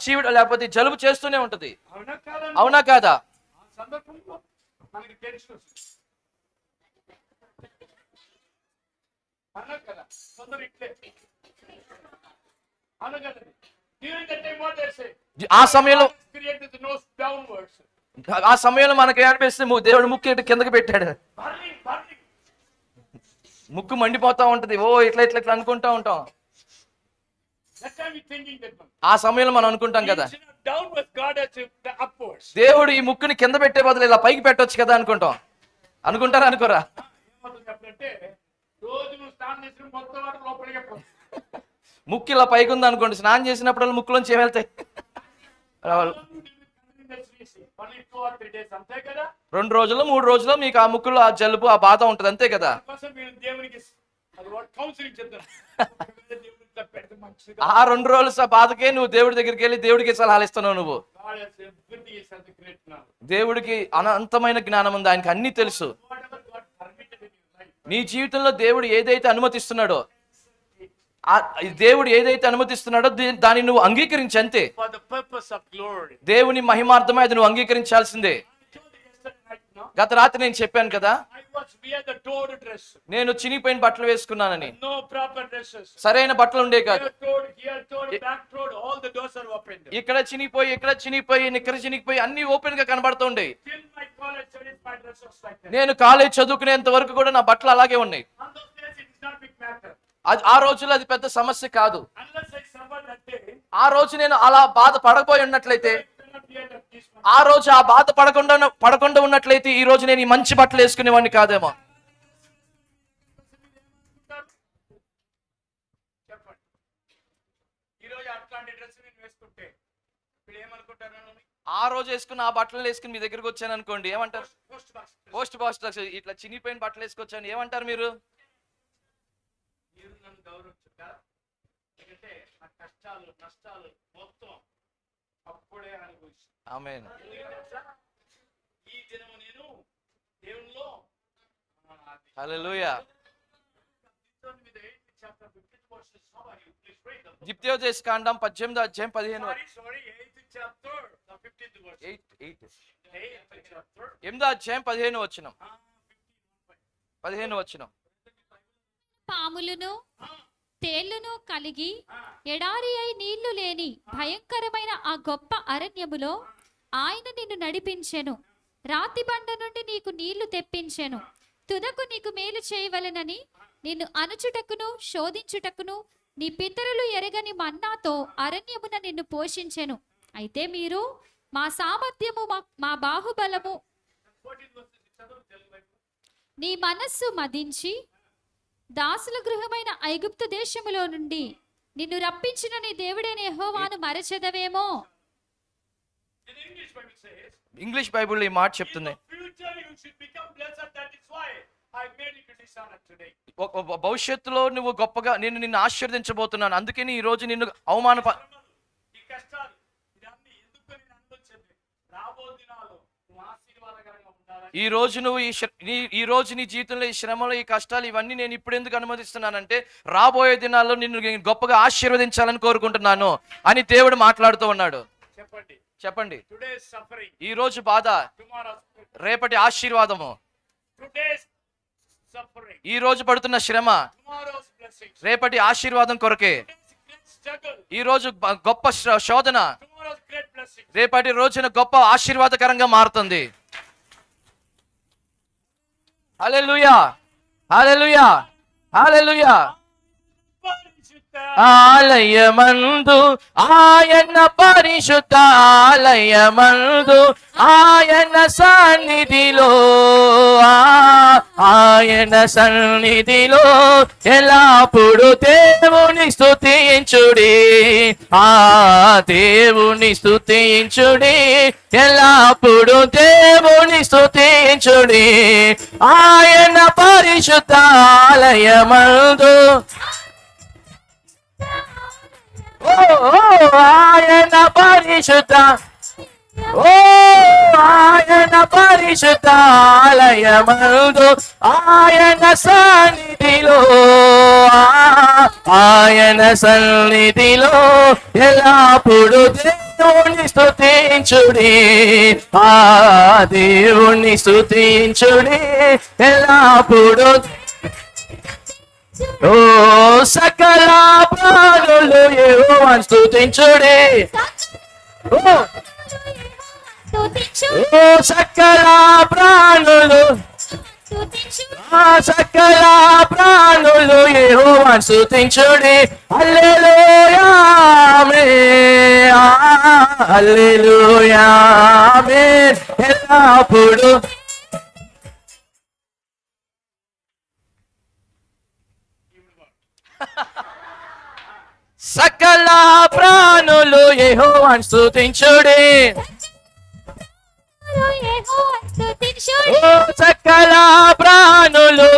చీవిడ లేకపోతే జలుబు చేస్తూనే ఉంటది. అవునా కాదా? అవునా కాదా? ఆ సందర్భంలో మనకి టెన్షన్ వస్తుంది. అవునా కదా? కొందరు ఇట్లే. అవునా కదా? During that time what they say? ఆ సమయంలో created the nose downwards. ఆ సమయంలో మనకి ఏమనిపిస్తుంది, దేవుడు ముక్కు ఇటు కిందకి పెట్టాడు, burning, burning. ముక్కు మండిపోతా ఉంటది, ఓ ఇట్లా ఇట్లా ఇట్లా అనుకుంటా ఉంటాం. That time we thinking that one. ఆ సమయంలో మనం అనుకుంటాం కదా, Instead of downwards, God has the upwards. దేవుడు ఈ ముక్కుని కింద పెట్టే బదులు ఇలా పైకి పెట్టొచ్చు కదా అనుకుంటాం. అనుకుంటారా అనుకోరా? ఏమవుతుంది చెప్పంటే రోజు నువ్వు స్నానం చేసిన మొత్తం వాటి లోపలికి పోతుంది. ముక్కు ఇలా పైకి ఉంది అనుకోండి, స్నానం చేసినప్పుడు ముక్కులోంచి ఏం వెళ్తాయి? Only 2 or 3 days అంతే కదా. 2 రోజులు 3 రోజులు మీకు ఆ ముక్కులో ఆ జలుబు ఆ బాధ ఉంటది, అంతే కదా. అందుకోసం మీరు దేవునికి అది వాడు కౌన్సిలింగ్ చెప్తారు. దేవునికి పెడితే మంచిది. ఆ 2 రోజులు ఆ బాధకే నువ్వు దేవుడి దగ్గరికి వెళ్ళి దేవుడికి సలహాలు ఇస్తున్నావు. నువ్వు God has everything is at the great now. దేవుడికి అనంతమైన జ్ఞానం ఉంది, ఆయనకి అన్ని తెలుసు. Whatever God permitted in your life. నీ జీవితంలో దేవుడు ఏదైతే అనుమతిస్తున్నాడో, దేవుడు ఏదైతే అనుమతిస్తున్నాడో దాన్ని నువ్వు అంగీకరించి అంతే. For the purpose of glory. దేవుని మహిమార్థమై అది నువ్వు అంగీకరించాల్సిందే. I told you yesterday night, no? గత రాత్రి నేను చెప్పాను కదా, I was wear the torn dress. నేను చినిగిపోయిన బట్టలు వేసుకున్నానని. No proper dresses. సరైన బట్టలు ఉండే కాదు. Here torn, back torn, all the doors are open. ఇక్కడ చినిగిపోయి ఇక్కడ చినిగిపోయి ఇక్కడ చినిగిపోయి అన్ని ఓపెన్ గా కనబడుతుండే. Till my college studies, my dress was like that. నేను కాలేజ్ చదువుకునేంత వరకు కూడా నా బట్టలు అలాగే ఉన్నాయి. On those days it is not big matter. ఆ రోజుల్లో అది పెద్ద సమస్య కాదు. Unless I suffer that day. ఆ రోజు నేను అలా బాధ పడకపోయి ఉన్నట్లయితే, I cannot wear that this one. ఆ రోజు ఆ బాధ పడకుండా ఉన్నట్లయితే ఈ రోజు నేను ఈ మంచి బట్టలు వేసుకునేవాడిని కాదేమో. చెప్పండి. ఈరోజు అట్లాంటి డ్రెస్ నేను వేసుకుంటే ఇప్పుడు ఏమనుకుంటారు? ఆ రోజు వేసుకున్న ఆ బట్టలు వేసుకుని మీ దగ్గరికి వచ్చాను అనుకోండి, ఏమంటారు? పోస్ట్ బాక్స్ ఇట్లా చినిగిపోయిన బట్టలు వేసుకొచ్చాను, ఏమంటారు మీరు? మీరు నన్ను గౌరవించుతారా? ఎందుకంటే నా కష్టాలు నష్టాలు మొత్తం అప్పుడే అనుభవిస్తాను. ఆమేన్. ఈ దినము నేను దేవునిలో హల్లెలూయా. ద్వితీయోపదేశ కాండం 18వ అధ్యాయం 15వ 8వ అధ్యాయం 15వ వచనం. 15వ వచనం. పాములను తేళ్లును కలిగి ఎడారి అయి నీళ్లు లేని భయంకరమైన ఆ గొప్ప అరణ్యములో ఆయన నిన్ను నడిపించెను. రాతి బండ నుండి నీకు నీళ్లు తెప్పించెను. తుదకు నీకు మేలు చేయవలెనని నిన్ను అనుచుటకును శోధించుటకును నీ పితరులు ఎరగని మన్నాతో అరణ్యమున నిన్ను పోషించెను. అయితే మీరు మా సామర్థ్యము మా బాహుబలము నీ మనస్సు మదించి దాసుల గృహమైన ఐగుప్తు దేశములో నుండి నిన్ను రప్పించిన నీ దేవుడైన యెహోవాను మరచెదవేమో. ఇంగ్లీష్ బైబిల్లో ఈ మాట చెప్తుంది, భవిష్యత్తులో నువ్వు గొప్పగా నిన్ను ఆశీర్వదించబోతున్నాను, అందుకని ఈ రోజు నిన్ను ఈ రోజు నువ్వు ఈ రోజు నీ జీవితంలో ఈ శ్రమలు ఈ కష్టాలు ఇవన్నీ నేను ఇప్పుడు ఎందుకు అనుమతిస్తున్నానంటే రాబోయే దినాల్లో నిన్ను గొప్పగా ఆశీర్వదించాలని కోరుకుంటున్నాను అని దేవుడు మాట్లాడుతూ ఉన్నాడు. చెప్పండి. ఈ రోజు బాధ, రేపటి ఆశీర్వాదము. ఈ రోజు పడుతున్న శ్రమ రేపటి ఆశీర్వాదం కొరకే. ఈ రోజు గొప్ప శోధన రేపటి రోజున గొప్ప ఆశీర్వాదకరంగా మారుతుంది. హల్లెలూయా, హల్లెలూయా, హల్లెలూయా. ఆలయమందు ఆయన పరిశుద్ధ ఆలయమందు ఆయన సన్నిధిలో ఆయన సన్నిధిలో ఎల్లప్పుడు దేవుని స్తుతించుడి, ఆ దేవుని స్తుతించుడి, ఎల్లప్పుడు దేవుని స్తుతించుడి. ఆయన పరిశుద్ధ ఆలయమందు ఆయన పరిశుద్ధ ఆయన పరిశుద్ధ ఆలయమందు ఆయన సన్నిధిలో ఆయన సన్నిధిలో ఎల్లప్పుడు దేవుని స్తుతించుడి, ఆ దేవుని స్తుతించుడి, ఎల్లప్పుడు ఓ సకల ప్రాణులు యెహోవాను స్తుతించుడి. స్తుతించు ఓ సకల ప్రాణులు స్తుతించు ఆ సకల ప్రాణులు యెహోవాను స్తుతించుడి. హల్లెలూయా ఆమేన్, హల్లెలూయా ఆమేన్. ఎల్లప్పుడు సకల ప్రాణులు యెహోవాను స్తుతించుడి. యెహోవాను స్తుతించు ఓ సకల ప్రాణులు,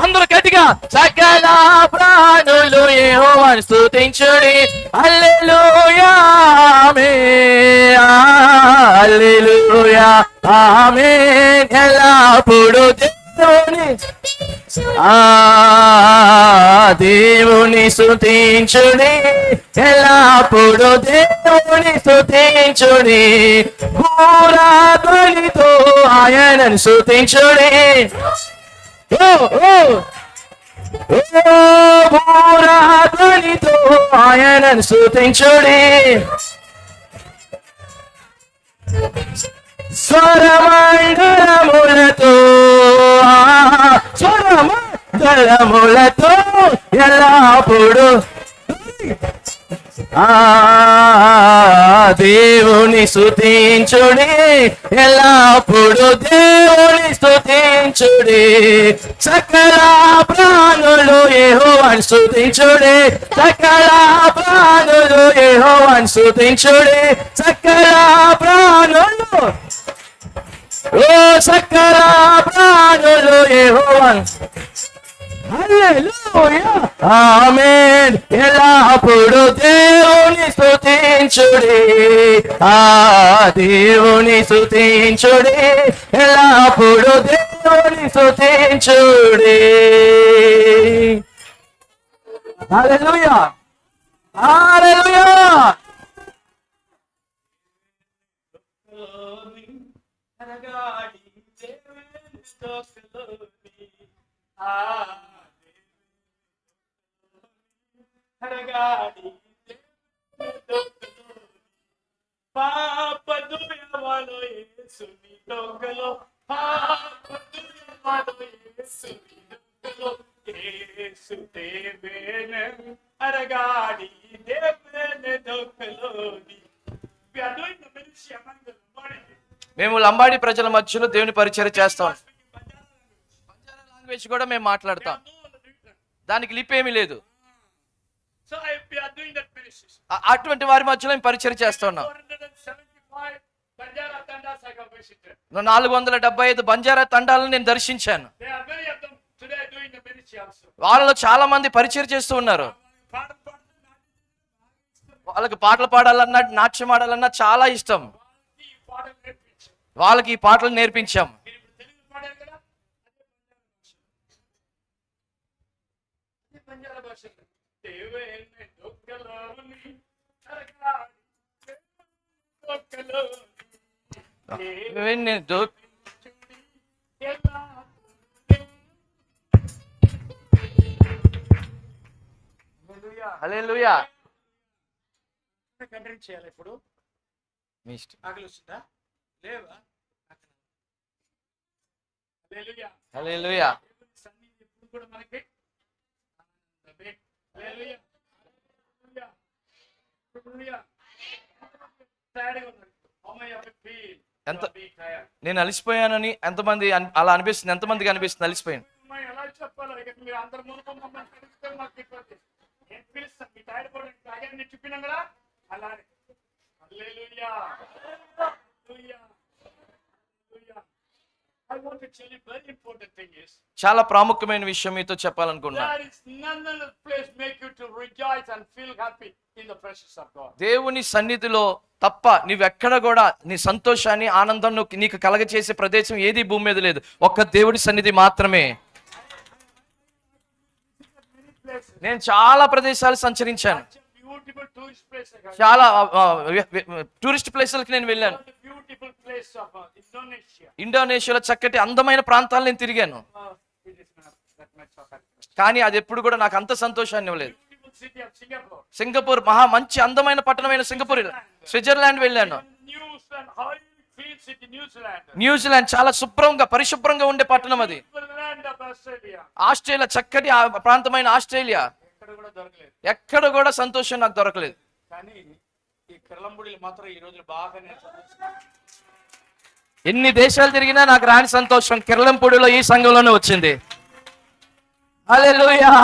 అందరూ గట్టిగా, సకల ప్రాణులు యెహోవాను స్తుతించుడి. హల్లెలూయా ఆమేన్, హల్లెలూయా ఆమేన్. ఎల్లప్పుడు దేవుని స్తుతించుడి, ఎల్లప్పుడు దేవుని స్తుతించుడి. భూరాధ్వనితో ఆయనను స్తుతించుడి. ఓ ఓ భూరాధ్వనితో ఆయనను స్తుతించుడి. స్వరమండలములతో స్వరమండలములతో ఎల్లప్పుడు దేవుని స్తుతించుడి, ఎల్లప్పుడు దేవుని స్తుతించుడి. సకల ప్రాణులు యెహోవాను స్తుతించుడి, సకల ప్రాణులు యెహోవాను స్తుతించుడి. సకల ప్రాణులు, ఓ సకల ప్రాణులు యెహోవాను, హల్లెలూయా ఆమేన్. ఎల్లప్పుడు దేవుని స్తుతించుడి, దేవుని స్తుతించుడి, ఎల్లప్పుడు దేవుని స్తుతించుడి. హల్లెలూయా హల్లెలూయా. మేము లంబాడి ప్రజల మధ్యలో దేవుని పరిచర్య చేస్తాం. బంజారా లాంగ్వేజ్ కూడా మేము మాట్లాడతాం, దానికి లిప్ ఏమీ లేదు. అటువంటి వారి మధ్యలో మేము పరిచర్య చేస్తున్నాం. 475 బంజారా తండాలను నేను దర్శించాను. వాళ్ళలో చాలా మంది పరిచర్య చేస్తూ ఉన్నారు. వాళ్ళకి పాటలు పాడాలన్నా నాట్యం ఆడాలన్నా చాలా ఇష్టం. వాళ్ళకి ఈ పాటలు నేర్పించాం. హల్లెలూయా. కంటిన్యూ చేయాలి. ఇప్పుడు మీ ఇష్టం. ఆకలి వస్తుందా? లేవా? హల్లెలూయా హల్లెలూయా. సన్నిధి ఎప్పుడు కూడా మనకి హల్లెలూయా హల్లెలూయా. టైర్డ్గా ఉన్నారు. ఎంత నేను అలిసిపోయానని ఎంతమంది అలా అనిపిస్తుంది? ఎంతమందికి అనిపిస్తుంది అలిసిపోయాను? ఎలా చెప్పాలి? మీరు అందరి ముందు మమ్మల్ని కలిస్తే మాకు ఇబ్బంది. నేను పిలుస్తాను, మీ టైర్డ్ పడడానికి అలాగే నేను చెప్పినాం కదా, అలానే హల్లెలూయా హల్లెలూయా హల్లెలూయా. I want to tell you very important thing is చాలా ప్రాముఖ్యమైన విషయం మీతో చెప్పాలనుకున్నా. there is none other place make you to rejoice and feel happy in the presence of God. దేవుని సన్నిధిలో తప్ప నీవెక్కడ కూడా నీ సంతోషాన్ని ఆనందం నీకు కలగచేసే ప్రదేశం ఏది భూమి మీద లేదు. ఒక్క దేవుడి సన్నిధి మాత్రమే. నేను చాలా ప్రదేశాలు సంచరించాను. Beautiful tourist place. చాలా టూరిస్ట్ ప్లేసులకి నేను వెళ్ళాను. Beautiful place of Indonesia. ఇండోనేషియాలో చక్కటి అందమైన ప్రాంతాలు నేను తిరిగాను. It is not that much of it. కానీ అది ఎప్పుడు కూడా నాకు అంత సంతోషాన్ని ఇవ్వలేదు. Beautiful city of Singapore. Singapore మంచి అందమైన పట్టణమైన సింగపూర్. స్విట్జర్లాండ్ వెళ్ళాను. New Zealand, how it feels it in New Zealand. New Zealand చాలా శుభ్రంగా పరిశుభ్రంగా ఉండే పట్టణం అది. Beautiful land of Australia. Australia చక్కటి ఆ ప్రాంతమైన ఆస్ట్రేలియా, ఎక్కడ కూడా దొరకలేదు. ఎక్కడ కూడా సంతోషం నాకు దొరకలేదు. కానీ ఈ కిరళంబుడిలు మాత్రం ఈ రోజులు బాగా నేర్చుకుంటున్నారు. ఎన్ని దేశాలు తిరిగినా నాకు రాని సంతోషం కిర్లంపూడిలో ఈ సంఘంలోనే వచ్చింది. హల్లెలూయా.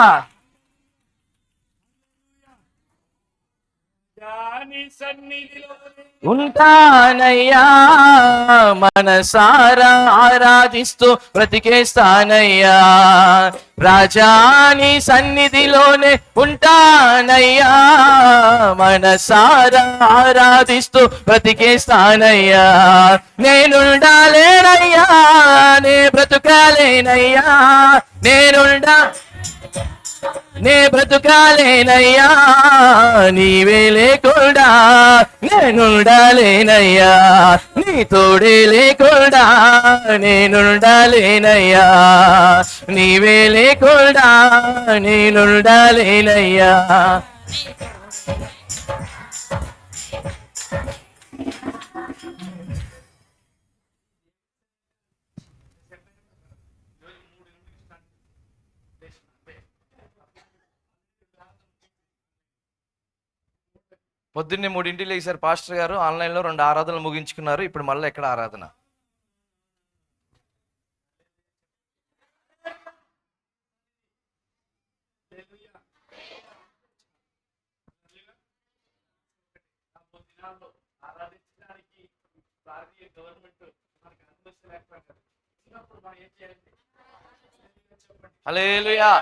దాని సన్నిధిలో ఉంటానయ్యా మనసారా ఆరాధిస్తూ బ్రతికేస్తానయ్యా, రాజాని సన్నిధిలోనే ఉంటానయ్యా మనసారా ఆరాధిస్తూ బ్రతికేస్తానయ్యా. నేనుండాలేనయ్యా నే బ్రతుకాలేనయ్యా, నే బ్రతుకాలేనయ్యా నీవే లేకుండా, నేనుండాలేనయ్యా నీ తోడే లేకుండా, నేనుండాలేనయ్యా నీవే లేకుండా, నేనుండాలేనయ్యా. పొద్దున్నే 3 లేసారు పాస్టర్ గారు, ఆన్లైన్లో 2 ఆరాధనలు ముగించుకున్నారు. ఇప్పుడు మళ్ళీ ఎక్కడ ఆరాధన? ఆరాధించడానికి భారతీయ గవర్నమెంట్ మనకు అనుమతి లేకపోతే చిన్నప్పుడు మనం ఏం చేయాలి? హల్లెలూయా.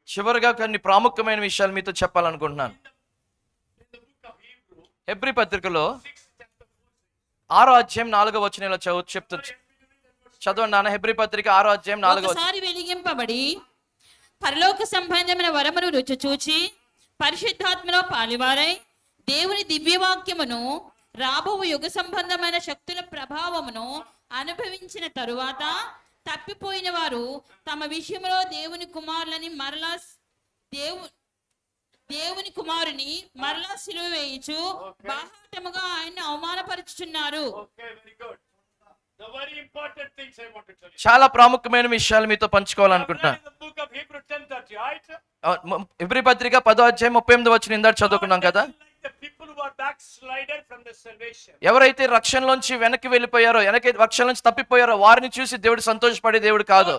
చివరిగా కొన్ని ప్రాముఖ్యమైన విషయాలు మీతో చెప్పాలనుకుంటున్నాను. హెబ్రీ పత్రికలో 6వ అధ్యాయం 4వ వచనంలో చదవండి నాన్న. హెబ్రీ పత్రిక 6వ అధ్యాయం 4వ వచనం. ఒకసారి వెలిగింపబడి పరలోక సంబంధమైన వరమును రుచి చూచి పరిశుద్ధాత్మలో పాలివారై దేవుని దివ్యవాక్యమును రాబో యుగ సంబంధమైన శక్తుల ప్రభావమును అనుభవించిన తరువాత తప్పిపోయిన వారు తమ విషయంలో దేవుని కుమారులని మరలా దేవుని కుమారుని మరలా సిలువ వేయించు బాహాటముగా ఆయన్ని అవమానపరుచుచున్నారు. చాలా ప్రాముఖ్యమైన విషయాలు మీతో పంచుకోవాలనుకుంటున్నాను. హెబ్రీ పత్రిక 10వ అధ్యాయం 38వ వచనం ఇందాక చదువుకున్నాం కదా. ఎవరైతే రక్షణలోంచి వెనక్కి వెళ్ళిపోయారో, రక్షణ నుంచి తప్పిపోయారో వారిని చూసి దేవుడు సంతోషపడే దేవుడు కాదు.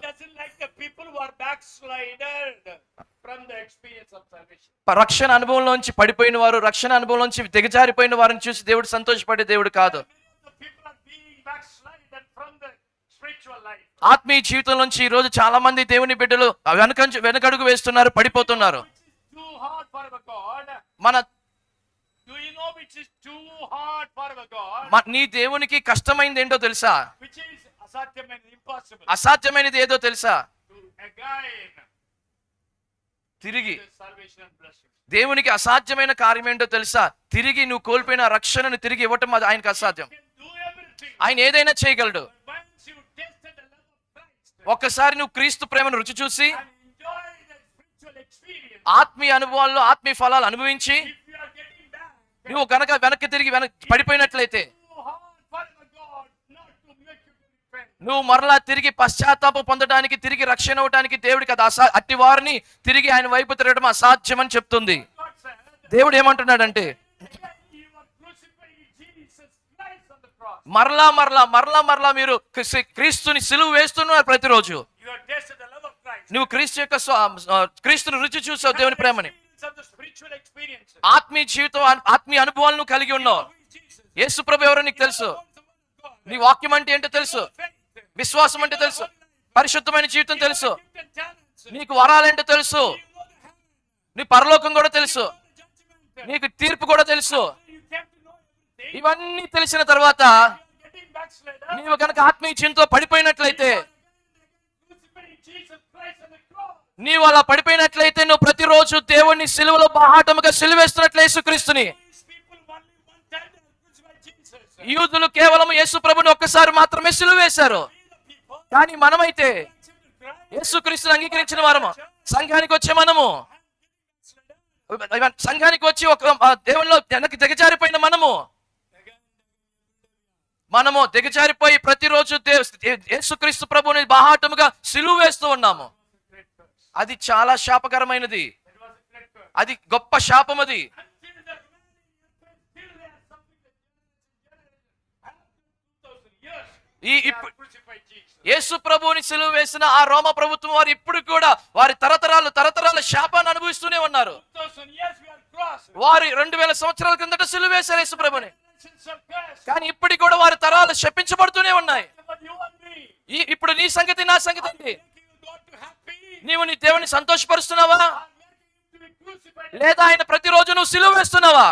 రక్షణ అనుభవంలోంచి పడిపోయిన వారు, రక్షణ అనుభవంలోంచి దిగజారిపోయిన వారిని చూసి దేవుడు సంతోషపడే దేవుడు కాదు. ఆత్మీయ జీవితం నుంచి ఈ రోజు చాలా మంది దేవుని బిడ్డలు వెనకడుగు వేస్తున్నారు, పడిపోతున్నారు. నీ దేవునికి కష్టమైనది ఏంటో తెలుసా? అసాధ్యమైనది ఏదో తెలుసా? తిరిగి దేవునికి అసాధ్యమైన కార్యం ఏంటో తెలుసా? తిరిగి నువ్వు కోల్పోయిన రక్షణను తిరిగి ఇవ్వటం అది ఆయనకు అసాధ్యం. ఆయన ఏదైనా చేయగలడు. ఒక్కసారి నువ్వు క్రీస్తు ప్రేమను రుచి చూసి ఆత్మీయ అనుభవాల్లో ఆత్మీయ ఫలాలు అనుభవించి నువ్వు కనుక వెనక్కి తిరిగి పడిపోయినట్లయితే నువ్వు మరలా తిరిగి పశ్చాత్తాపం పొందడానికి, తిరిగి రక్షణ అవ్వడానికి దేవుడికి అది అట్టి వారిని తిరిగి ఆయన వైపు తిరగడం అసాధ్యమని చెప్తుంది. దేవుడు ఏమంటున్నాడంటే మరలా మరలా మరలా మరలా మీరు క్రీస్తుని సిలువ వేస్తున్నారు. ప్రతిరోజు నువ్వు క్రీస్తుని రుచి చూసావు, దేవుని ప్రేమని, ఆత్మీయ జీవితం, ఆత్మీయ అనుభవాలను కలిగి ఉన్నావు. యేసు ప్రభు ఎవరో నీకు తెలుసు. నీ వాక్యం అంటే ఏంటో తెలుసు, విశ్వాసం అంటే తెలుసు, పరిశుద్ధమైన జీవితం తెలుసు, నీకు వరాలేంటో తెలుసు, నీ పరలోకం కూడా తెలుసు, నీకు తీర్పు కూడా తెలుసు. ఇవన్నీ తెలిసిన తర్వాత నీవు కనుక ఆత్మీయ జీవితంతో పడిపోయినట్లయితే, నీవు అలా పడిపోయినట్లయితే నువ్వు ప్రతిరోజు దేవుణ్ణి సిలువలో బాహాటముగా సిలువేస్తున్నట్లు యేసుక్రీస్తుని యూదులు కేవలం యేసు ప్రభుని ఒక్కసారి మాత్రమే సిలువ వేశారు. కానీ మనమైతే యేసుక్రీస్తుని అంగీకరించిన వారము, సంఘానికి వచ్చే సంఘానికి వచ్చి ఒక దేవునిలో వెనక్కి దిగజారిపోయిన మనము దిగజారిపోయి ప్రతిరోజు యేసుక్రీస్తు ప్రభుని బాహాటముగా సిలువ వేస్తూ ఉన్నాము. అది చాలా శాపకరమైనది, అది గొప్ప శాపం. అది యేసు ప్రభువుని సిలువ వేసిన ఆ రోమ ప్రభుత్వం వారు ఇప్పుడు కూడా వారి తరతరాల శాపాన్ని అనుభవిస్తూనే ఉన్నారు. వారు 2000 సంవత్సరాల కిందట సిలువ వేశారు యేసు ప్రభుని, కానీ ఇప్పటికి కూడా వారి తరాలు శపించబడుతూనే ఉన్నాయి. ఇప్పుడు నీ సంగతి నా సంగతి అండి. నీవు నీ దేవుని సంతోషపరుస్తున్నావా, లేదా ఆయన ప్రతిరోజు నువ్వు సిలువ వేస్తున్నావా?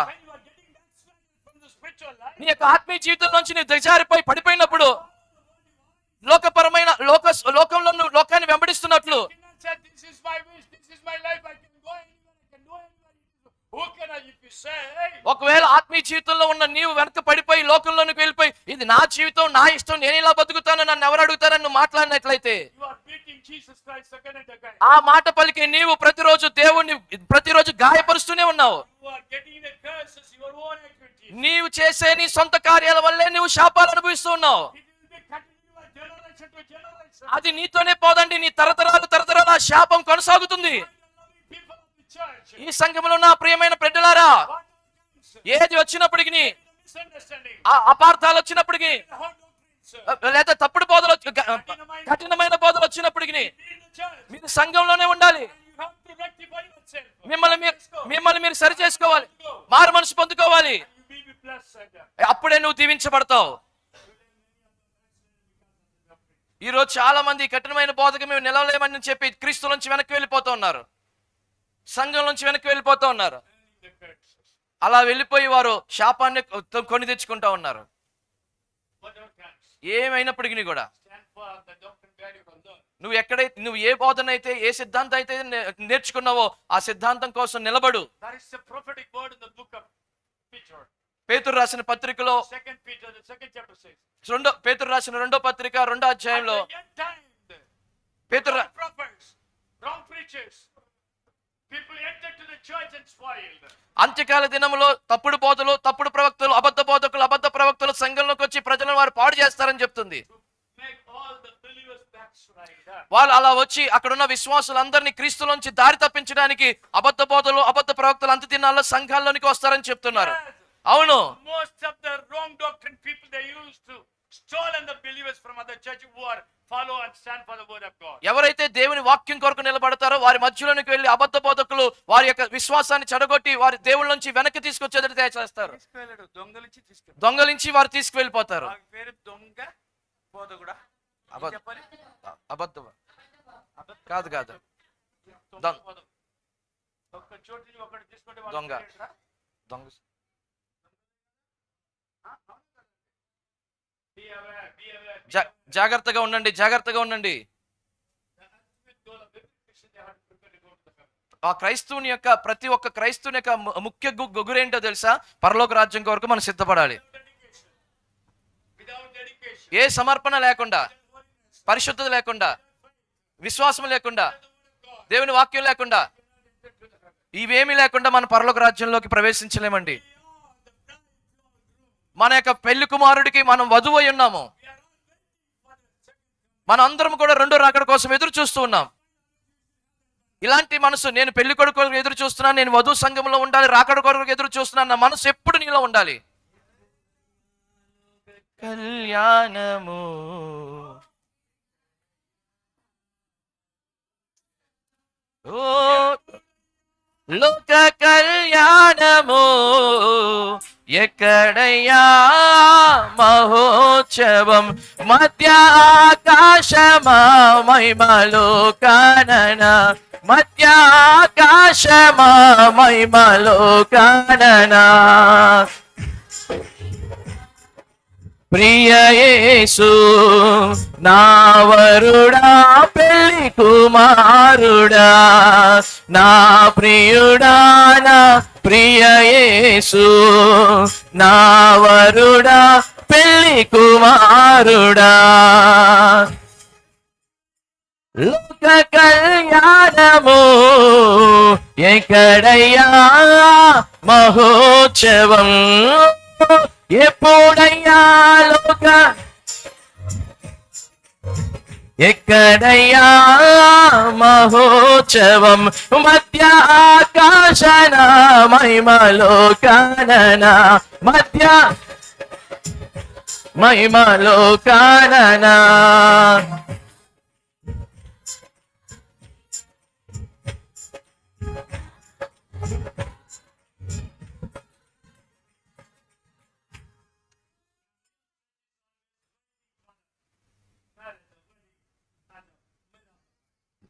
నీ యొక్క ఆత్మీయ జీవితం నుంచి నీవు దిగజారిపోయి పడిపోయినప్పుడు, లోకపరమైన లోకంలో నువ్వు లోకాన్ని వెంబడిస్తున్నట్లు, ఒకవేళ ఆత్మీయ జీవితంలో ఉన్న నీవు వెనక పడిపోయి లోకంలోనికి వెళ్ళిపోయి ఇది నా జీవితం, నా ఇష్టం, నేను ఇలా బతుకుతాను, నన్ను ఎవరు అడుగుతారని నువ్వు మాట్లాడినట్లయితే, ఆ మాట పలికి నీవు ప్రతిరోజు గాయపరుస్తూనే ఉన్నావు. నీవు చేసే నీ సొంత కార్యాల వల్లే నువ్వు శాపాలు అనుభవిస్తూ ఉన్నావు. అది నీతోనే పోదండి, నీ తరతరాల శాపం కొనసాగుతుంది. ఈ సంఘంలో నా ప్రియమైన బిడ్డలారా, ఏది వచ్చినప్పటికీ, అపార్థాలు వచ్చినప్పటికీ, లేదా తప్పుడు బోధలు, కఠినమైన బోధలు వచ్చినప్పటికీ మీరు సంఘంలోనే ఉండాలి. మిమ్మల్ని మీరు సరి చేసుకోవాలి, మారు మనసు పొందుకోవాలి. అప్పుడే నువ్వు దీవించబడతావు. ఈ రోజు చాలా మంది కఠినమైన బోధకు మేము నిలవలేమని చెప్పి క్రీస్తు నుంచి వెనక్కి వెళ్ళిపోతూ ఉన్నారు, సంఘం నుంచి వెనక్కి వెళ్ళిపోతూ ఉన్నారు. అలా వెళ్ళిపోయి వారు శాపాన్ని కొని తెచ్చుకుంటా ఉన్నారు. ఏమైనప్పటికీ కూడా నువ్వు ఏ బోధన అయితే, ఏ సిద్ధాంతం అయితే నేర్చుకున్నావో ఆ సిద్ధాంతం కోసం నిలబడు. పేతురు రాసిన పత్రికలో, పేతురు రాసిన 2వ పత్రిక 2వ అధ్యాయంలో, అంత్యకాల దినములో తప్పుడు బోధలు, తప్పుడు ప్రవక్తలు, అబద్ధ బోధకులు, అబద్ధ ప్రవక్తలు సంఘంలోకి వచ్చి ప్రజలను వారు పాడు చేస్తారని చెప్తుంది. వాళ్ళు అలా వచ్చి అక్కడున్న విశ్వాసులందరినీ క్రీస్తులోంచి దారి తప్పించడానికి అబద్ధ బోధలు, అబద్ధ ప్రవక్తలు అంత్య దినాల్లో సంఘాల్లోనికి వస్తారని చెప్తున్నారు. అవును, most of the wrong doctrine people they used to stolen the believers from other church who are follow and stand for the word of God. ఎవరైతే దేవుని వాక్యం కొరకు నిలబడతారో వారి మధ్యలోనికి వెళ్ళి అబద్ధ బోధకులు వారి యొక్క విశ్వాసాన్ని చెడగొట్టి వారి దేవుళ్ళ నుంచి వెనక్కి తీసుకొచ్చేది చేస్తారు. దొంగలించి వారు తీసుకువెళ్ళిపోతారు. దొంగ బోధకుడా? అబద్ధం కాదు, దొంగ. జాగ్రత్తగా ఉండండి. ఆ క్రైస్తవుని యొక్క ప్రతి ఒక్క క్రైస్తవుని యొక్క ముఖ్య గురేంటో తెలుసా? పరలోక రాజ్యం కొరకు మనం సిద్ధపడాలి. ఏ సమర్పణ లేకుండా, పరిశుద్ధత లేకుండా, విశ్వాసం లేకుండా, దేవుని వాక్యం లేకుండా, ఇవేమీ లేకుండా మన పరలోక రాజ్యంలోకి ప్రవేశించలేమండి. మన యొక్క పెళ్లి కుమారుడికి మనం వధువై ఉన్నాము. మన అందరం కూడా 2వ రాకడ కోసం ఎదురు చూస్తూ ఉన్నాం. ఇలాంటి మనసు, నేను పెళ్లి కొడుకు కొరకు ఎదురు చూస్తున్నాను, నేను వధువు సంఘంలో ఉండాలి, రాకడ కొరకు ఎదురు చూస్తున్నాను, నా మనసు ఎప్పుడు నీలో ఉండాలి. కళ్యాణము లోక కళ్యాణము ఎక్కడయ్యా మహోత్సవం, మధ్య ఆకాశమా మహిమలో కానన, మధ్య ఆకాశమా మహిమలో కానన. ప్రియ యేసు నా వరుడా, పెళ్లి కుమారుడా, నా ప్రియుడా, నా ప్రియ యేసు నా వరుడా, పెళ్లి కుమారుడా లోక కళ్యాణము ఎక్కడయ్యా మహోత్సవం ఎప్పుడయ్యా లోక ఎక్కడయ్యా మహోత్సవం మధ్య ఆకాశన మహిమలో కాననా మధ్య మహిమలో కాననా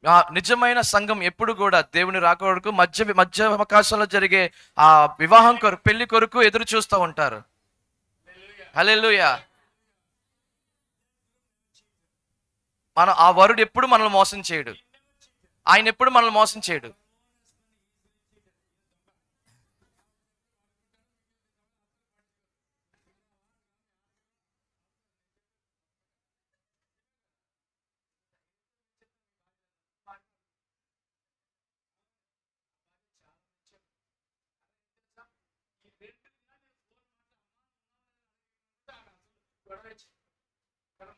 ఆ నిజమైన సంఘం ఎప్పుడు కూడా దేవుని రాక కొరకు మధ్య అవకాశంలో జరిగే ఆ వివాహం కొరకు పెళ్లి కొరకు ఎదురు చూస్తూ ఉంటారు. హల్లెలూయా. ఆ వరుడు ఎప్పుడు మనల్ని మోసం చేయడు. ఆయన ఎప్పుడు మనల్ని మోసం చేయడు.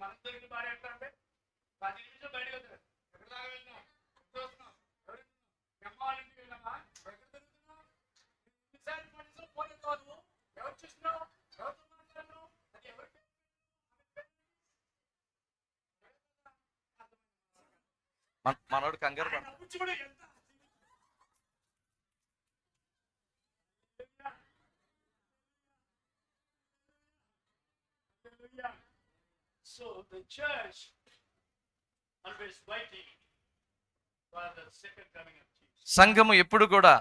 మనందరికీ భార్య ఎట్లా అంటే 10 నిమిషాలు బయటకు వస్తారు. ఎక్కడ దాకా వెళ్ళినా ఎక్కడ వస్తున్నాం ఎవరింటికి వెళ్ళామా ఎక్కడ తిరుగుతున్నాం పోయిన కాదు ఎవరు చూస్తున్నావు ఎవరితో మాట్లాడుతున్నావు అది ఎవరికి మనోడు కంగారు కూడా ఎంత So the church always waiting for the second coming of Jesus. సంఘము ఎప్పుడు కూడా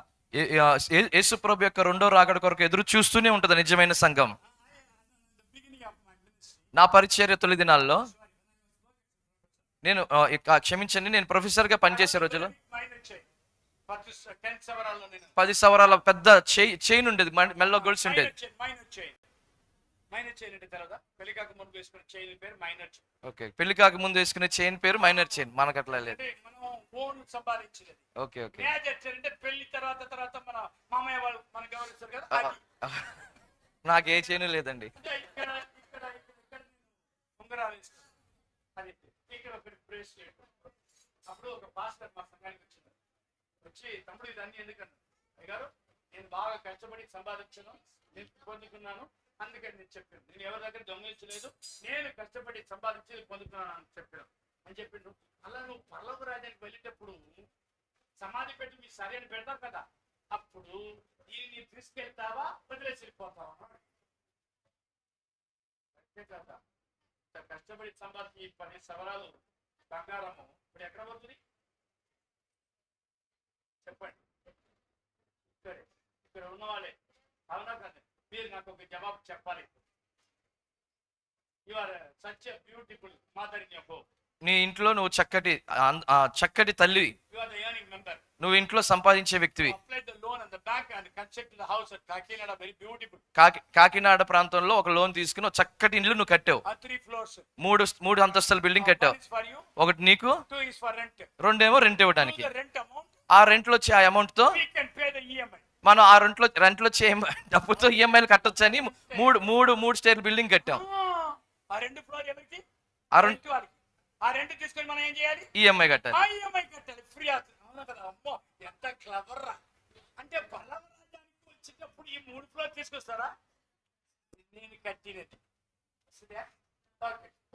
యేసు ప్రభు యొక్క రెండో రాకడ కొరకు ఎదురు చూస్తూనే ఉంటుంది. నిజమైన సంఘం. నా పరిచర్య తొలి దినాల్లో నేను క్షమించండి, నేను ప్రొఫెసర్ గా పనిచేసే రోజులు 10 సవరాల పెద్ద చైన్ ఉండేది, మెల్లో గొలుసు ఉండేది. మైనర్ చైన్ అంటే తర్వాత పెళ్లి కాక ముందు వేసుకునే చైన్ పేరు మైనర్ చైన్. ఓకే, పెళ్లి కాక ముందు వేసుకునే చైన్ పేరు మైనర్ చైన్. మనకు అట్లా లేదు. మనం ఓన్ సంపాదించలేదు. Okay okay. మేజర్ చైన్ అంటే పెళ్లి తర్వాత మన మామయ్య వాళ్ళు మనకి గౌరవిస్తారు కదా. నాకు ఏ చైన్ లేదండి. ఇక్కడ ఉంగరాలు వేసుకున్నాను. అది ఇక్కడ ఒక బ్రేస్లెట్. అప్పుడు ఒక పాస్టర్ మా సంఘానికి వచ్చి తమ్ముడు ఇదన్నీ ఎందుకన్నా అయ్యగారు నేను బాగా కష్టపడి సంపాదించాను, నేను పొందుకున్నాను, అందుకని నేను చెప్పాను. నేను ఎవరి దగ్గర దొంగిలించలేదు, నేను కష్టపడి సంపాదించి పొందుతున్నాను అని చెప్పాను అని చెప్పిండు. అలా నువ్వు పర్లోక రాజ్యానికి వెళ్ళేటప్పుడు సమాధి పెట్టి మీ సరి అని పెడతావు కదా, అప్పుడు దీన్ని తీసుకెళ్తావా వదిలేసి వెళ్ళిపోతావా? అంతే కదా. కష్టపడి సంపాదించి 10 సవరాలు బంగారము ఇప్పుడు ఎక్కడ పోతుంది చెప్పండి? ఇక్కడ ఉన్న వాళ్ళే అవునా కదా? మీరు నాకు ఒక జవాబు చెప్పాలి. You are such a beautiful mother in your home. నీ ఇంట్లో నువ్వు చక్కటి తల్లి. You are the earning member. నువ్వు ఇంట్లో సంపాదించే వ్యక్తివి. Apply the loan at the bank and construct the house at Kakinada, very beautiful. Kakinada ప్రాంతంలో ఒక లోన్ తీసుకుని ఒక చక్కటి ఇల్లు నువ్వు కట్టావు. 3 floors. మూడు అంతస్తుల బిల్డింగ్ కట్టావు. ఒకటి నీకు, 2 is for rent. రెండేమో రెంట్ ఇవ్వడానికి. Rent amount. ఆ రెంట్లో వచ్చే ఆ అమౌంట్ తో we can pay the EMI. మనం ఆ రెంట్లో వచ్చే డబ్బుతో ఈఎంఐలు కట్టొచ్చు అని మూడు స్టేర్ బిల్డింగ్ కట్టాం. ఆ 2 ఫ్లోర్ ఎవరికి? ఆ రెంట్ తీసుకొని మనం ఏం చేయాలి? ఈఎంఐ కట్టాలి. ఆ ఈఎంఐ కట్టాలి ఫ్రీ అవుతుంది కదా. అమ్మో ఎంత క్లవర్ రా. అంటే బలరాజ్యానికి వచ్చినప్పుడు ఈ 3 ఫ్లోర్ తీసుకొస్తారా? నేను కట్టినది.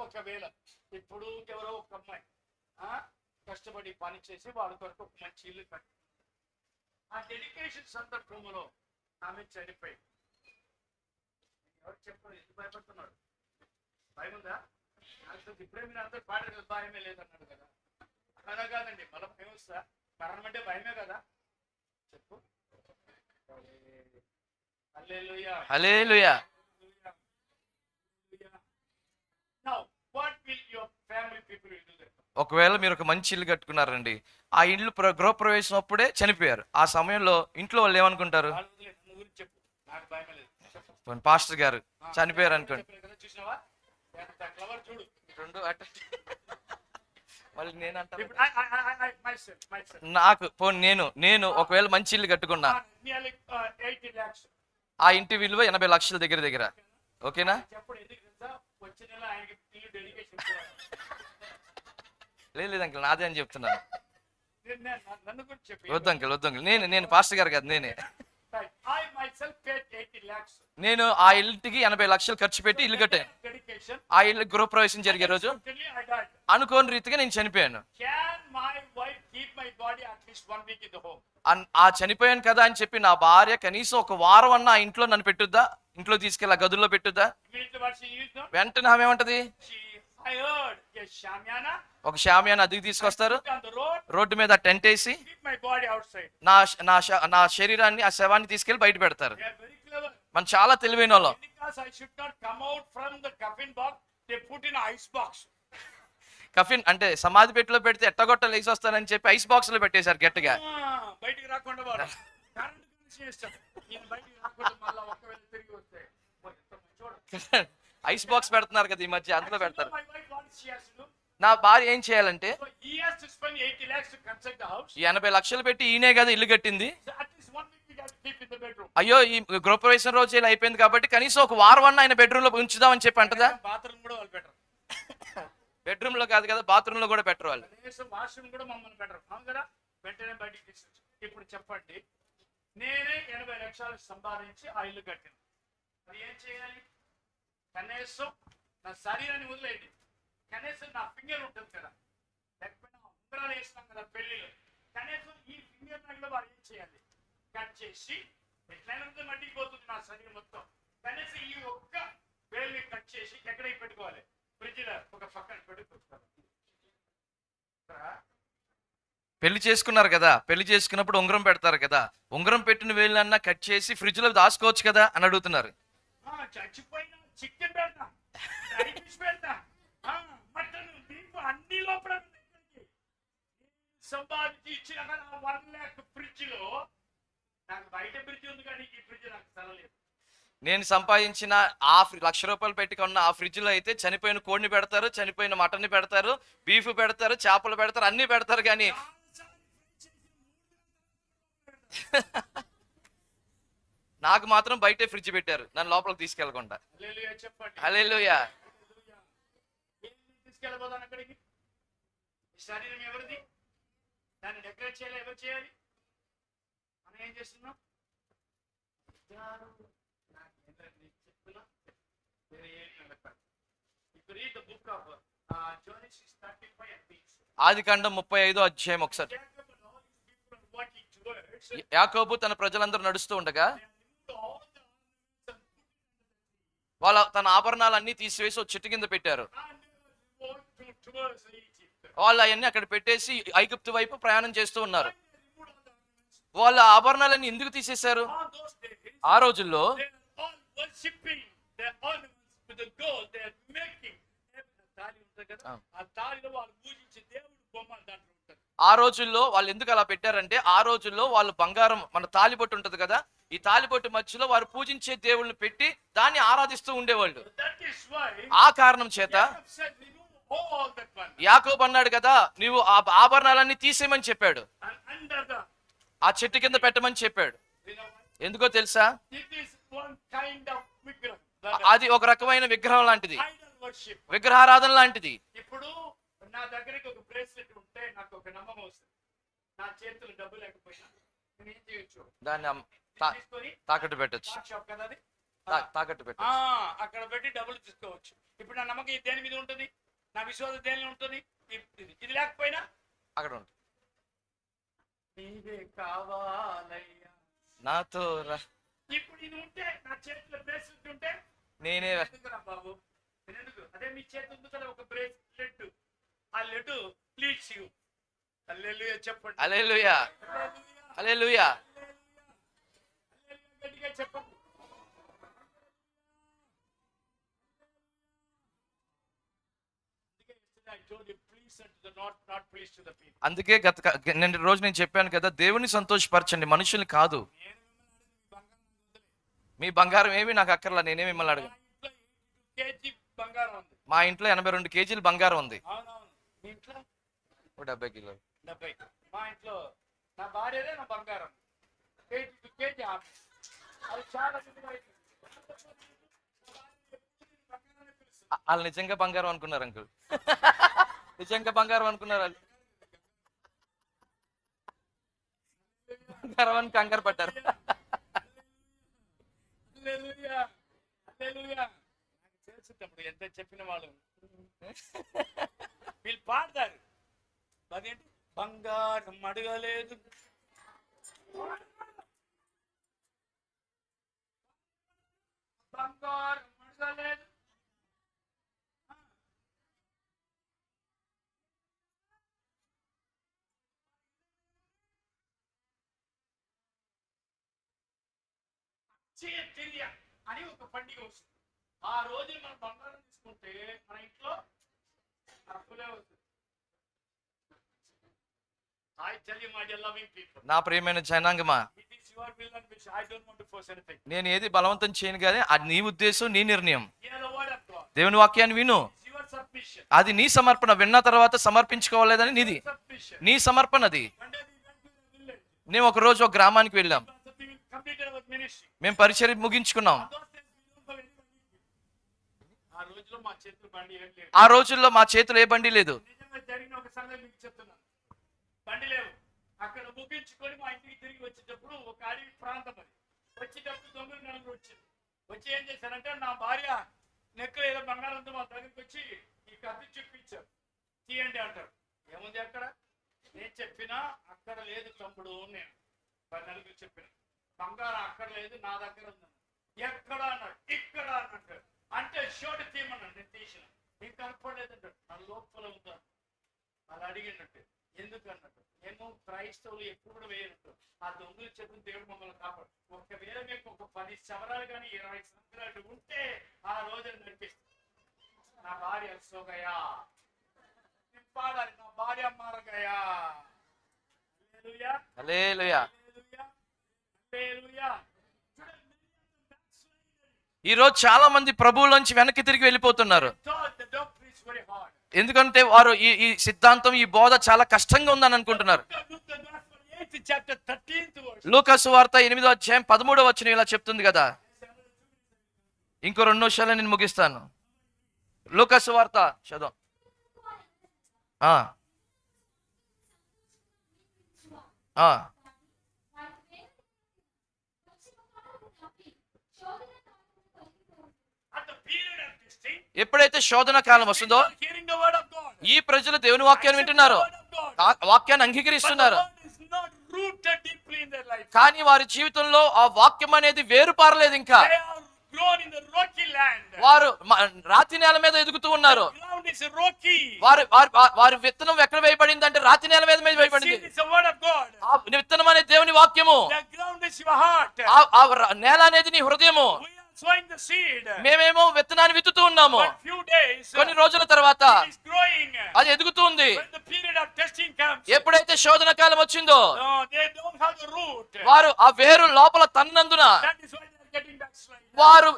ఒకవేళ ఇప్పుడు ఎవరో ఒక అమ్మాయి కష్టపడి పని చేసి వాళ్ళ కొరకు ఒక మంచి ఇల్లు కట్టి ఆ డెడికేషన్ సందర్భంలో ఆమె చనిపోయి ఎవరు చెప్పారు? ఎందుకు భయపడుతున్నాడు? భయం ఉందా? ఇప్పుడే మీరు అందరూ పాడారు కదా, భయమే లేదన్నాడు కదా. అలా కాదండి, మళ్ళీ భయం వస్తా. మరణం అంటే భయమే కదా. చెప్పు. హల్లెలూయా, హల్లెలూయా. Now, what will your family people do then? ఒకవేళ మీరు ఒక మంచి ఇల్లు కట్టుకున్నారండి, ఆ ఇల్లు గృహప్రవేశం అప్పుడే చనిపోయారు. ఆ సమయంలో ఇంట్లో వాళ్ళు ఏమనుకుంటారు? చెప్పు, నాకు భయమే లేదు. పాస్టర్ గారు చనిపోయారు అనుకోండి. చూసినావా ఎంత క్లవర్ చూడు. రెండు అట మళ్ళీ నేను అంటాను ఇప్పుడు myself. నాకు పోనీ నేను ఒకవేళ మంచి ఇల్లు కట్టుకున్నా Nearly 80 lakhs. ఆ ఇంటి విలువ 80 లక్షల దగ్గర ఓకేనా? చెప్పడు ఎందుకు తెలుసా? వచ్చే నెల ఆయనకి ఇల్లు డెడికేషన్ లేదు అంకుల్ నాదే అని చెప్తున్నాను. నన్ను కూడా చెప్పి వద్దు అంకుల్ నేను పాస్టర్ గారు కాదు నేనే. I myself paid 80 lakhs. నేను ఆ ఇంటికి 80 లక్షలు ఖర్చు పెట్టి ఇల్లు కట్టాను. Dedication. ఆ ఇల్లు గృహప్రవేశం జరిగే రోజు Suddenly I died. అనుకోని రీతిగా నేను చనిపోయాను. Can my wife keep my body at least 1 week in the home? ఆ చనిపోయాను కదా అని చెప్పి నా భార్య కనీసం ఒక వారం అన్న ఆ ఇంట్లో నన్ను పెట్టుద్దా? ఇంట్లో తీసుకెళ్ళి ఆ గదుల్లో పెట్టుద్దా? Immediately what she used, no? వెంటనే ఆమె ఏమంటది? She hired a shamiana ఒక షామియానా అద్దెకి తీసుకొస్తారు, on the road, రోడ్డు మీద టెంట్ వేసి keep my body outside. నా శరీరాన్ని ఆ శవాన్ని తీసుకెళ్లి బయట పెడతారు. They are very clever. మనం చాలా తెలివైన వాళ్ళం. Because I should not come out from the coffin box, they put in an ice box. Coffin అంటే సమాధి పెట్టిలో పెడితే ఎట్టగొట్ట లేచి వస్తానని చెప్పి ఐస్ బాక్స్ లో పెట్టేశారు గట్టిగా. బయటికి రాకుండా వాడు కరెంట్ కనెక్షన్ ఇస్తాడు. నేను బయటికి రాకుండా మళ్ళీ ఒకవేళ తిరిగి వస్తే చూడండి. ఐస్ బాక్స్ పెడుతున్నారు కదా ఈ మధ్య, అందులో పెడతారు. My wife wants she has to do. నా భార్య ఏం చేయాలంటే So he has to spend 80 lakhs to construct the house. ఈ 80 లక్షలు పెట్టి ఈయనే కదా ఇల్లు కట్టింది. So at least 1 week we have to keep in the bedroom. అయ్యో ఈ గృహప్రవేశం రోజు ఇలా అయిపోయింది కాబట్టి కనీసం ఒక వారం అన్న ఆయన బెడ్రూమ్ లో ఉంచుదామని చెప్పి అంటదా? బాత్రూమ్ కూడా వాళ్ళు పెట్టరు. బెడ్రూమ్ లో కాదు కదా, బాత్రూమ్ లో కూడా పెట్టరు వాళ్ళు. కనీసం వాష్రూమ్ కూడా మమ్మల్ని పెట్టరు. అవును కదా? వెంటనే బయటికి తీసుకొచ్చు. ఇప్పుడు చెప్పండి, నేనే 80 లక్షలు సంపాదించి ఆ ఇల్లు కట్టాను. మరి ఏం చేయాలి? కనీసం నా శరీరాన్ని వదిలేయండి, కనీసం నా ఫింగర్ ఉంటుంది కదా, లేకపోయినా ఉంగరాలు వేసినాం కదా పెళ్లిలో, కనీసం ఈ ఫింగర్ నగలో వారు ఏం చేయాలి? కట్ చేసి ఎట్లయినా మట్టికి పోతుంది నా శరీరం మొత్తం. కనీసం ఈ ఒక్క వేలు కట్ చేసి ఎక్కడికి పెట్టుకోవాలి? ఫ్రిడ్జ్ లో ఒక పక్కన పెట్టుకోవాలి. పెళ్లి చేసుకున్నారు కదా, పెళ్లి చేసుకున్నప్పుడు ఉంగరం పెడతారు కదా, ఉంగరం పెట్టిన వేళ్ళన్నా కట్ చేసి ఫ్రిడ్జ్ లో దాచుకోవచ్చు కదా అని అడుగుతున్నారు. చచ్చిపోయిన చికెన్ పెడతా, డ్రై ఫిష్ పెడతా, మటన్ బీఫ్ అన్ని లోపల సంపాదించి ఇచ్చిన 1 lakh ఫ్రిడ్జ్ లో. నాకు బయట ఫ్రిడ్జ్ ఉంది కానీ ఈ ఫ్రిడ్జ్ నాకు సరలేదు. నేను సంపాదించిన ఆ ₹1,00,000 పెట్టి కొన్న ఆ ఫ్రిడ్జ్ లో అయితే చనిపోయిన కోడిని పెడతారు, చనిపోయిన మటన్ పెడతారు, బీఫ్ పెడతారు, చేపలు పెడతారు, అన్ని పెడతారు. కానీ నాకు మాత్రం బయటే ఫ్రిడ్జ్ పెట్టారు, నన్ను లోపలికి తీసుకెళ్ళకుండా. హల్లెలూయా చెప్పండి. హల్లెలూయా. తీసుకెళ్ళబోదాను అక్కడికి. ఈ శరీరం ఎవరిది? దాన్ని డెకరేట్ చేయాలి, ఎవరు చేయాలి? మనం ఏం చేస్తున్నాం? ఆదికాండం 35 ఒకసారి. యాకోబు తన ప్రజలందరూ నడుస్తూ ఉండగా వాళ్ళ తన ఆభరణాలన్నీ తీసివేసి ఒక చెట్టు కింద పెట్టారు. వాళ్ళు అవన్నీ అక్కడ పెట్టేసి ఐగుప్తు వైపు ప్రయాణం చేస్తూ ఉన్నారు. వాళ్ళ ఆభరణాలన్నీ ఎందుకు తీసేశారు? ఆ రోజుల్లో ఆ రోజుల్లో వాళ్ళు ఎందుకు అలా పెట్టారంటే, ఆ రోజుల్లో వాళ్ళు బంగారం, మన తాలిబొట్టు ఉంటది కదా, ఈ తాలిబొట్టు మధ్యలో వారు పూజించే దేవుళ్ళని పెట్టి దాన్ని ఆరాధిస్తూ ఉండేవాళ్ళు. ఆ కారణం చేత యాకోబు అన్నాడు కదా, నీవు ఆ ఆభరణాలన్నీ తీసేయమని చెప్పాడు, ఆ చెట్టు కింద పెట్టమని చెప్పాడు. ఎందుకో తెలుసా? అది ఒక రకమైన విగ్రహం లాంటిది, విగ్రహారాధన లాంటిది. ఇప్పుడు నా దగ్గరికి ఒక బ్రేస్లెట్ ఉంటే నాకు ఒక నమ్మకం వస్తుంది. నా చేతులు డబ్బు లేకపోయినా నేను ఏం చేయొచ్చు? దాన్ని తీసుకొని తాకట్టు పెట్టచ్చు, షాప్ కదా అది, తాకట్టు పెట్టు. అక్కడ పెట్టి డబ్బులు తీసుకోవచ్చు. ఇప్పుడు నా నమ్మకం దేని మీద ఉంటుంది? నా విశ్వాసం దేని ఉంటుంది? ఇది లేకపోయినా అక్కడ ఉంటుంది. నీవే కావాలయ్యా నాతో రా. ఇప్పుడు ఇది ఉంటే, నా చేతిలో బ్రేస్లెట్ ఉంటే నేనే ఎందుకురా బాబు, నేను ఎందుకు? అదే మీ చేతి ఉంది కదా ఒక బ్రేస్లెట్, ఆ లెటు ప్లీజ్ యూ. హల్లెలూయా చెప్పండి. హల్లెలూయా, హల్లెలూయా. గట్టిగా చెప్పండి. అందుకే నిన్న రోజు నేను చెప్పాను కదా, దేవుని సంతోషపరచండి, మనుషుల్ని కాదు. మీ బంగారం ఏమి నాకు అక్కర్లా, నేనే మిమ్మల్ని అడగను. కేజీ బంగారం ఉంది. మా ఇంట్లో 82 కేజీలు బంగారం ఉంది. అవునవును. మీ ఇంట్లో ఓ 70 కిలోలు. 70. మా ఇంట్లో నా భార్యదే నా బంగారం 82 కేజీ ఆమె. అది చాలా విలువైనది. వాళ్ళు నిజంగా బంగారం అనుకున్నారు అంకుల్. నిజంగా బంగారం అనుకున్నారు వాళ్ళు. బంగారం అని కంగారు పడ్డారు. హల్లెలూయా, హల్లెలూయా. నాకు తెలుసు తమ్ముడు ఎంత చెప్పిన వాళ్ళు వీళ్ళు పాడతారు. అదేంటి బంగారం అడగలేదు, బంగారం అడగలేదు. తిరియ అని ఒక పండుగ వస్తుంది. ఆ రోజు మనం బంగారం తీసుకుంటే మన ఇంట్లో అప్పులే వస్తుంది. I tell you, my dear loving people, నా ప్రియమైన జనాంగమా, it is your will and wish. I don't want to force anything. నేను ఏది బలవంతం చేయను కానీ అది నీ ఉద్దేశం, నీ నిర్ణయం. Hear the word of God. దేవుని వాక్యాన్ని విను. It's your submission. అది నీ సమర్పణ. విన్న తర్వాత సమర్పించుకోవాలేదని నీది, Submission. నీ సమర్పణ అది. One day we went to the village. మేము ఒక రోజు ఒక గ్రామానికి వెళ్ళాం. We completed our ministry. మేము పరిచర్య ముగించుకున్నాం. Those days we don't have any money. ఆ రోజులో మా చేతులు బండి ఏం లేవు. ఆ రోజుల్లో మా చేతిలో ఏ బండి లేదు. నిజంగా జరిగిన ఒక సంగతి మీకు చెప్తున్నాను. బండి లేవు. అక్కడ ముగించుకొని మా ఇంటికి తిరిగి వచ్చేటప్పుడు ఒక అడవి ప్రాంతం అది. వచ్చేటప్పుడు 9 నెలలు వచ్చింది. వచ్చి ఏం చేశారంటే నా భార్య నెక్కలు ఏదో బంగారంతో మా దగ్గరికి వచ్చి ఈ కత్తి చూపించారు. తీయండి అంటారు. ఏముంది అక్కడ? నేను చెప్పినా అక్కడ లేదు తమ్ముడు. నేను 10 నెలలకు చెప్పిన బంగారం అక్కడ లేదు, నా దగ్గర ఉంది. ఎక్కడ అన్నాడు. ఇక్కడ అన్నట్టు. అంటే షోటి తీయమన్నాడు. నేను తీసిన. నీకు కనపడలేదంటాడు. నా లోపల ఉంటాను. అలా అడిగినట్టు. ఎందుకు అన్నట్టు. మేము క్రైస్తవులు ఎప్పుడు కూడా వేయనట్టు. ఆ దొంగలు చెప్పిన దేవుడు మమ్మల్ని కాపాడు. ఒకవేళ మీకు ఒక 10 సంవత్సరాలు కానీ 20 సంవత్సరాలు ఉంటే ఆ రోజు నడిపిస్తుంది. నా భార్య సోగయా పాడాలి. నా భార్య మారగయా. హల్లెలూయా, హల్లెలూయా. హల్లెలూయా, హల్లెలూయా. ఈ రోజు చాలా మంది ప్రభువులోంచి వెనక్కి తిరిగి వెళ్ళిపోతున్నారు. The doctrine is very hard. ఎందుకంటే వారు ఈ సిద్ధాంతం, ఈ బోధ చాలా కష్టంగా ఉందని అనుకుంటున్నారు. Look at the gospel, 8th chapter 13th verse. లూకా సువార్త 8వ అధ్యాయం 13వ వచనం ఇలా చెప్తుంది కదా. ఇంకో 2 నిమిషాలు నేను ముగిస్తాను. లూకా సువార్త చదువు. At the period of this thing, ఎప్పుడైతే శోధన కాలం వస్తుందో hearing the word of God. ఈ ప్రజలు దేవుని వాక్యాన్ని వింటున్నారు, ఆ వాక్యాన్ని అంగీకరిస్తున్నారు. But the word is not rooted deeply in their life. కానీ వారి జీవితంలో ఆ వాక్యం అనేది వేరు పారలేదు. ఇంకా They are grown in the rocky land. వారు రాతి నేల మీద ఎదుగుతూ ఉన్నారు. The ground is rocky. వారి విత్తనం ఎక్కడ వేయబడింది అంటే రాతి నేల మీద వేయబడింది. Seed is the word of God. ఆ విత్తనం అనేది దేవుని వాక్యము. The ground is your heart. ఆ నేల అనేది నీ హృదయము. We are sowing the seed. మేమేమో విత్తనాన్ని విత్తుతూ ఉన్నాము. But few days కొన్ని రోజుల తర్వాత it is growing. అది ఎదుగుతూ ఉంది. When the period of testing comes, ఎప్పుడైతే శోధన కాలం వచ్చిందో no, they don't have the root. వారు ఆ వేరు లోపల తన్నందున That is why they are getting backslide. వారు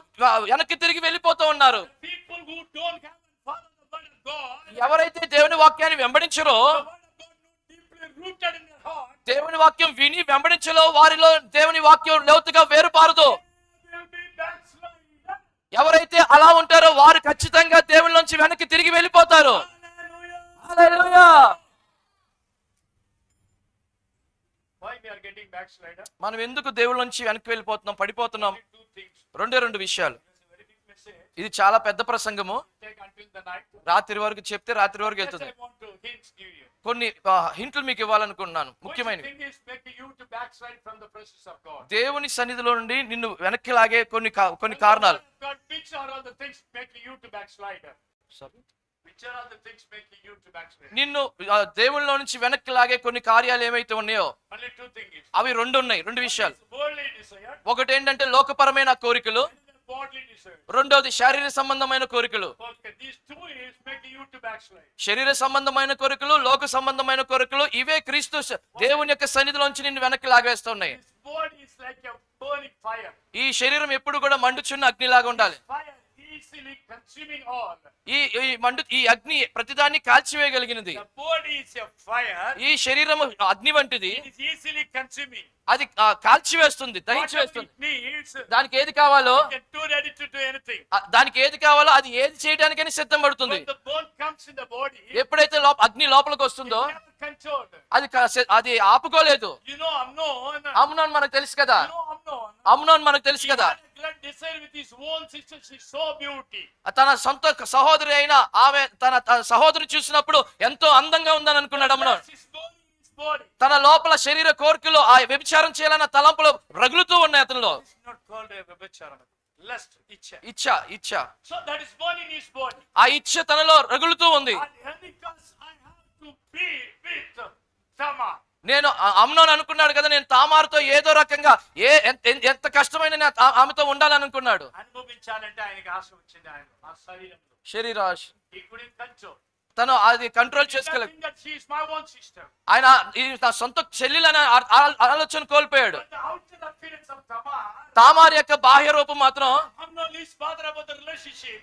వెనక్కి తిరిగి వెళ్ళిపోతూ ఉన్నారు. People who don't have and follow the word of God, ఎవరైతే దేవుని వాక్యాన్ని వెంబడించరో, the word of God not deeply rooted in their heart, దేవుని వాక్యం విని వెంబడించలో వారిలో దేవుని వాక్యం లోతుగా వేరుపారదు. they will be backslide. ఎవరైతే అలా ఉంటారో వారు ఖచ్చితంగా దేవుని నుంచి వెనక్కి తిరిగి వెళ్ళిపోతారు. Hallelujah. Hallelujah. Why we are getting backslider? మనం ఎందుకు దేవుని నుంచి వెనక్కి వెళ్ళిపోతున్నాం, పడిపోతున్నాం? Two things. రెండు విషయాలు. There's a very big message. ఇది చాలా పెద్ద ప్రసంగము. Take until the night. రాత్రి వరకు చెప్తే రాత్రి వరకు Yes, వెళ్తుంది. I want to hints give you. కొన్ని హింట్లు మీకు ఇవ్వాలనుకున్నాను, Which ముఖ్యమైనవి. thing is making you to backslide from the presence of God? దేవుని సన్నిధిలో నుండి నిన్ను వెనక్కి లాగే కొన్ని కారణాలు. God, which are all the things making you to backslide? Which are all the things making you to backslide? నిన్ను దేవునిలో నుంచి వెనక్కి లాగే కొన్ని కార్యాలు ఏమైతే ఉన్నాయో Only two things. అవి రెండు విషయాలు. Worldly desire, ఒకటి ఏంటంటే లోకపరమైన కోరికలు, bodily desire. రెండోది శారీరక సంబంధమైన కోరికలు. Okay, these two is making you to backslide. శరీర సంబంధమైన కోరికలు, లోక సంబంధమైన కోరికలు, ఇవే క్రీస్తు దేవుని యొక్క సన్నిధిలోంచి నిన్ను వెనక్కి లాగేస్తున్నాయి. This body is like a burning fire. ఈ శరీరం ఎప్పుడు కూడా మండుచున్న అగ్నిలాగా ఉండాలి. Fire easily consuming all. ఈ అగ్ని ప్రతిదాన్ని కాల్చివేయగలిగినది. The body is a fire. ఈ శరీరము అగ్ని వంటిది. It is easily consuming. అది కాల్చివేస్తుంది, Whatever దహించివేస్తుంది. it needs, దానికి ఏది కావాలో, it is too ready to do anything. దానికి ఏది కావాలో అది ఏది చేయడానికని సిద్ధం పడుతుంది. When the bone comes in the body, ఎప్పుడైతే అగ్ని లోపలికి వస్తుందో it cannot control. అది ఆపుకోలేదు. You know Amnon. అమ్నోన్ మనకు తెలుసు కదా. You know Amnon. అమ్నోన్ మనకు తెలుసు He కదా. had a great desire with his own sister. She saw beauty. తన సొంత సహోదరి అయిన ఆమె తన సహోదరి చూసినప్పుడు ఎంతో అందంగా ఉందని అనుకున్నాడు Amnon. His bone in his body. తన లోపల శరీర కోరికలు ఆ వ్యభిచారం చేయాలన్న తలంపులు రగులుతూ ఉన్నాయి అతనిలో. It's not called a vyabhacharam. Lust, ichha. ఇచ్చ So that is born in his body. ఆ ఇచ్చ తనలో రగులుతూ ఉంది. And because I have to be with Tamar. నేను అమ్నోన్ అనుకున్నాడు కదా, నేను తామారుతో ఏదో రకంగా ఎంత కష్టమైన ఆమెతో ఉండాలని అనుకున్నాడు. అనుభవించాలంటే ఆయనకి ఆశ వచ్చింది. ఆయన ఆ శరీరంలో శరీరాశ he couldn't control. తను అది కంట్రోల్ చేసుకోలేదు. That she is my own sister. ఆయన నా సొంత చెల్లెలని ఆలోచన కోల్పోయాడు. But the outer appearance of Tamar, తామారు యొక్క బాహ్య రూపం మాత్రం, Amnon is father about the relationship.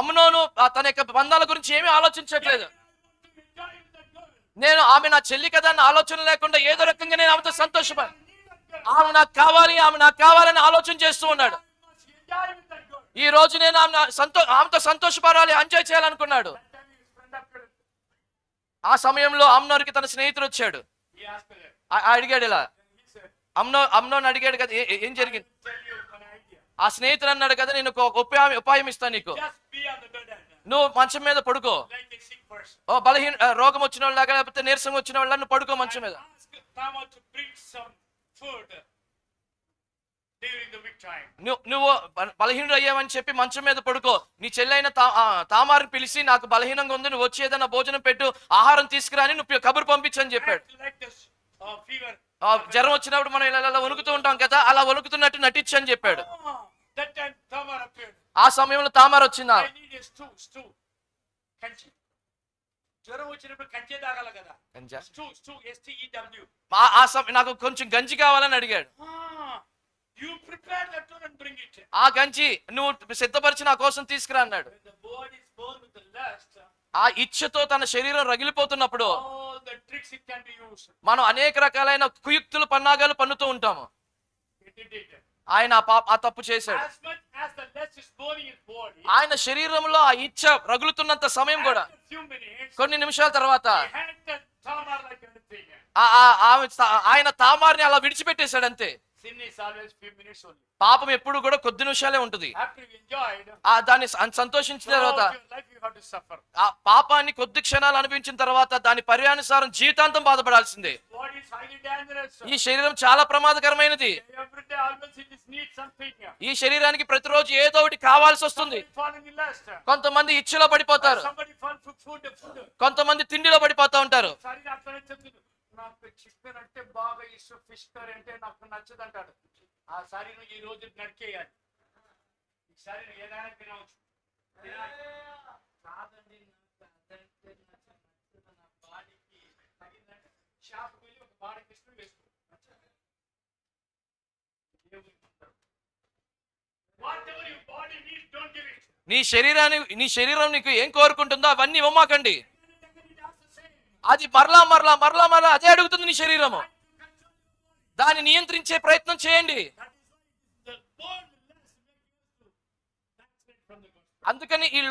అమ్నోను తన యొక్క బంధాల గురించి ఏమీ ఆలోచించట్లేదు. To enjoy with that girl. నేను ఆమె నా చెల్లి కదా అన్న ఆలోచన లేకుండా ఏదో రకంగా నేను ఆమెతో సంతోషపడి, ఆమె నాకు కావాలని ఆలోచన చేస్తూ ఉన్నాడు. Must enjoy with that girl. ఈ రోజు నేను ఆమెతో సంతోషపడాలి, enjoy చేయాలనుకున్నాడు. That time his friend appeared. ఆ సమయంలో అమ్నోనికి తన స్నేహితుడు వచ్చాడు. He asked her. అడిగాడు ఇలా, He said, అమ్నోన్ అడిగాడు కదా ఏం జరిగింది. tell you an idea. ఆ స్నేహితుడు అన్నాడు కదా, నేను ఒక ఉపాయం ఇస్తాను నీకు. Just be on the bed and నువ్వు మంచం మీద పడుకో. like a sick person. రోగం వచ్చిన వాళ్ళగా లేకపోతే నీరసం వచ్చిన వాళ్ళ నువ్వు పడుకో మంచం మీద. Ask Tamar to bring some food during the week time. నువ్వు బలహీనుడు అయ్యావని చెప్పి మంచం మీద పడుకో. నీ చెల్లైన తామారిని పిలిచి నాకు బలహీనంగా ఉంది, నువ్వు వచ్చి ఏదైనా భోజనం పెట్టు, ఆహారం తీసుకురా అని నువ్వు కబురు పంపించని చెప్పాడు. Act like this fever. జ్వరం వచ్చినప్పుడు మనం ఇలా వణుకుతూ ఉంటాం కదా, అలా వణుకుతున్నట్టు నటించని చెప్పాడు. That time Tamar appeared. ఆ సమయంలో తామారు వచ్చిందా. I need a stew. Kanchi. జ్వరం వచ్చినప్పుడు కంచి తాగాలి కదా. Stew, STEW. నాకు కొంచెం గంజి కావాలని అడిగాడు. You prepare that one and bring it. ఆ గంజి నువ్వు సిద్ధపరిచి నా కోసం తీసుకురా అన్నాడు. When the body is born with the lust, ఆ ఇచ్చతో తన శరీరం రగిలిపోతున్నప్పుడు all the tricks it can be used. మనం అనేక రకాలైన కుయుక్తులు పన్నాగాలు పన్నుతూ ఉంటాము. He did it. ఆయన ఆ తప్పు చేశాడు. As much as the lust is born in his body, ఆయన శరీరంలో ఆ ఇచ్చ రగులుతున్నంత సమయం కూడా after a few minutes, కొన్ని నిమిషాల తర్వాత he had that Tamar like anything. ఆయన తామారిని అలా విడిచిపెట్టేశాడు అంతే. Sin is always few minutes only. పాపం ఎప్పుడు కూడా కొద్ది నిమిషాలే ఉంటుంది. After you enjoyed, దాన్ని సంతోషించిన తర్వాత throughout your life you have to suffer. ఆ పాపాన్ని కొద్ది క్షణాలు అనిపించిన తర్వాత దాని పర్యానుసారం జీవితాంతం బాధపడాల్సిందే. Body is highly dangerous. ఈ శరీరం చాలా ప్రమాదకరమైనది. Every day always it needs something. ఈ శరీరానికి ప్రతిరోజు ఏదో ఒకటి కావాల్సి వస్తుంది. Somebody fall in the lust. కొంతమంది ఇచ్చలో పడిపోతారు, Somebody fall for food. కొంతమంది తిండిలో పడిపోతా ఉంటారు. సరే అట్లనే చెప్తుంది. నాకు చికెన్ అంటే బాగా ఇష్టం, ఫిష్ కర్రీ అంటే నాకు నచ్చదు అంటాడు. ఆ సారి నువ్వు ఈ రోజు నడికేయాలి. ఈసారి నువ్వు ఏదైనా తినవచ్చు. కాదండి, నాకు అదంటే నచ్చదు, నా బాడీకి తగినట్టు షాప్కి వెళ్ళి ఒక బాడీకి ఇష్టం వేసుకో. Whatever your body needs, don't give it. నీ శరీరం నీకు ఏం కోరుకుంటుందో అవన్నీ ఇవ్వమాకండి. It has the same. అది మరలా అదే అడుగుతుంది నీ శరీరము. దాన్ని నియంత్రించే ప్రయత్నం చేయండి. That is why the born lust makes you to backslide from the gospel. అందుకని ఈ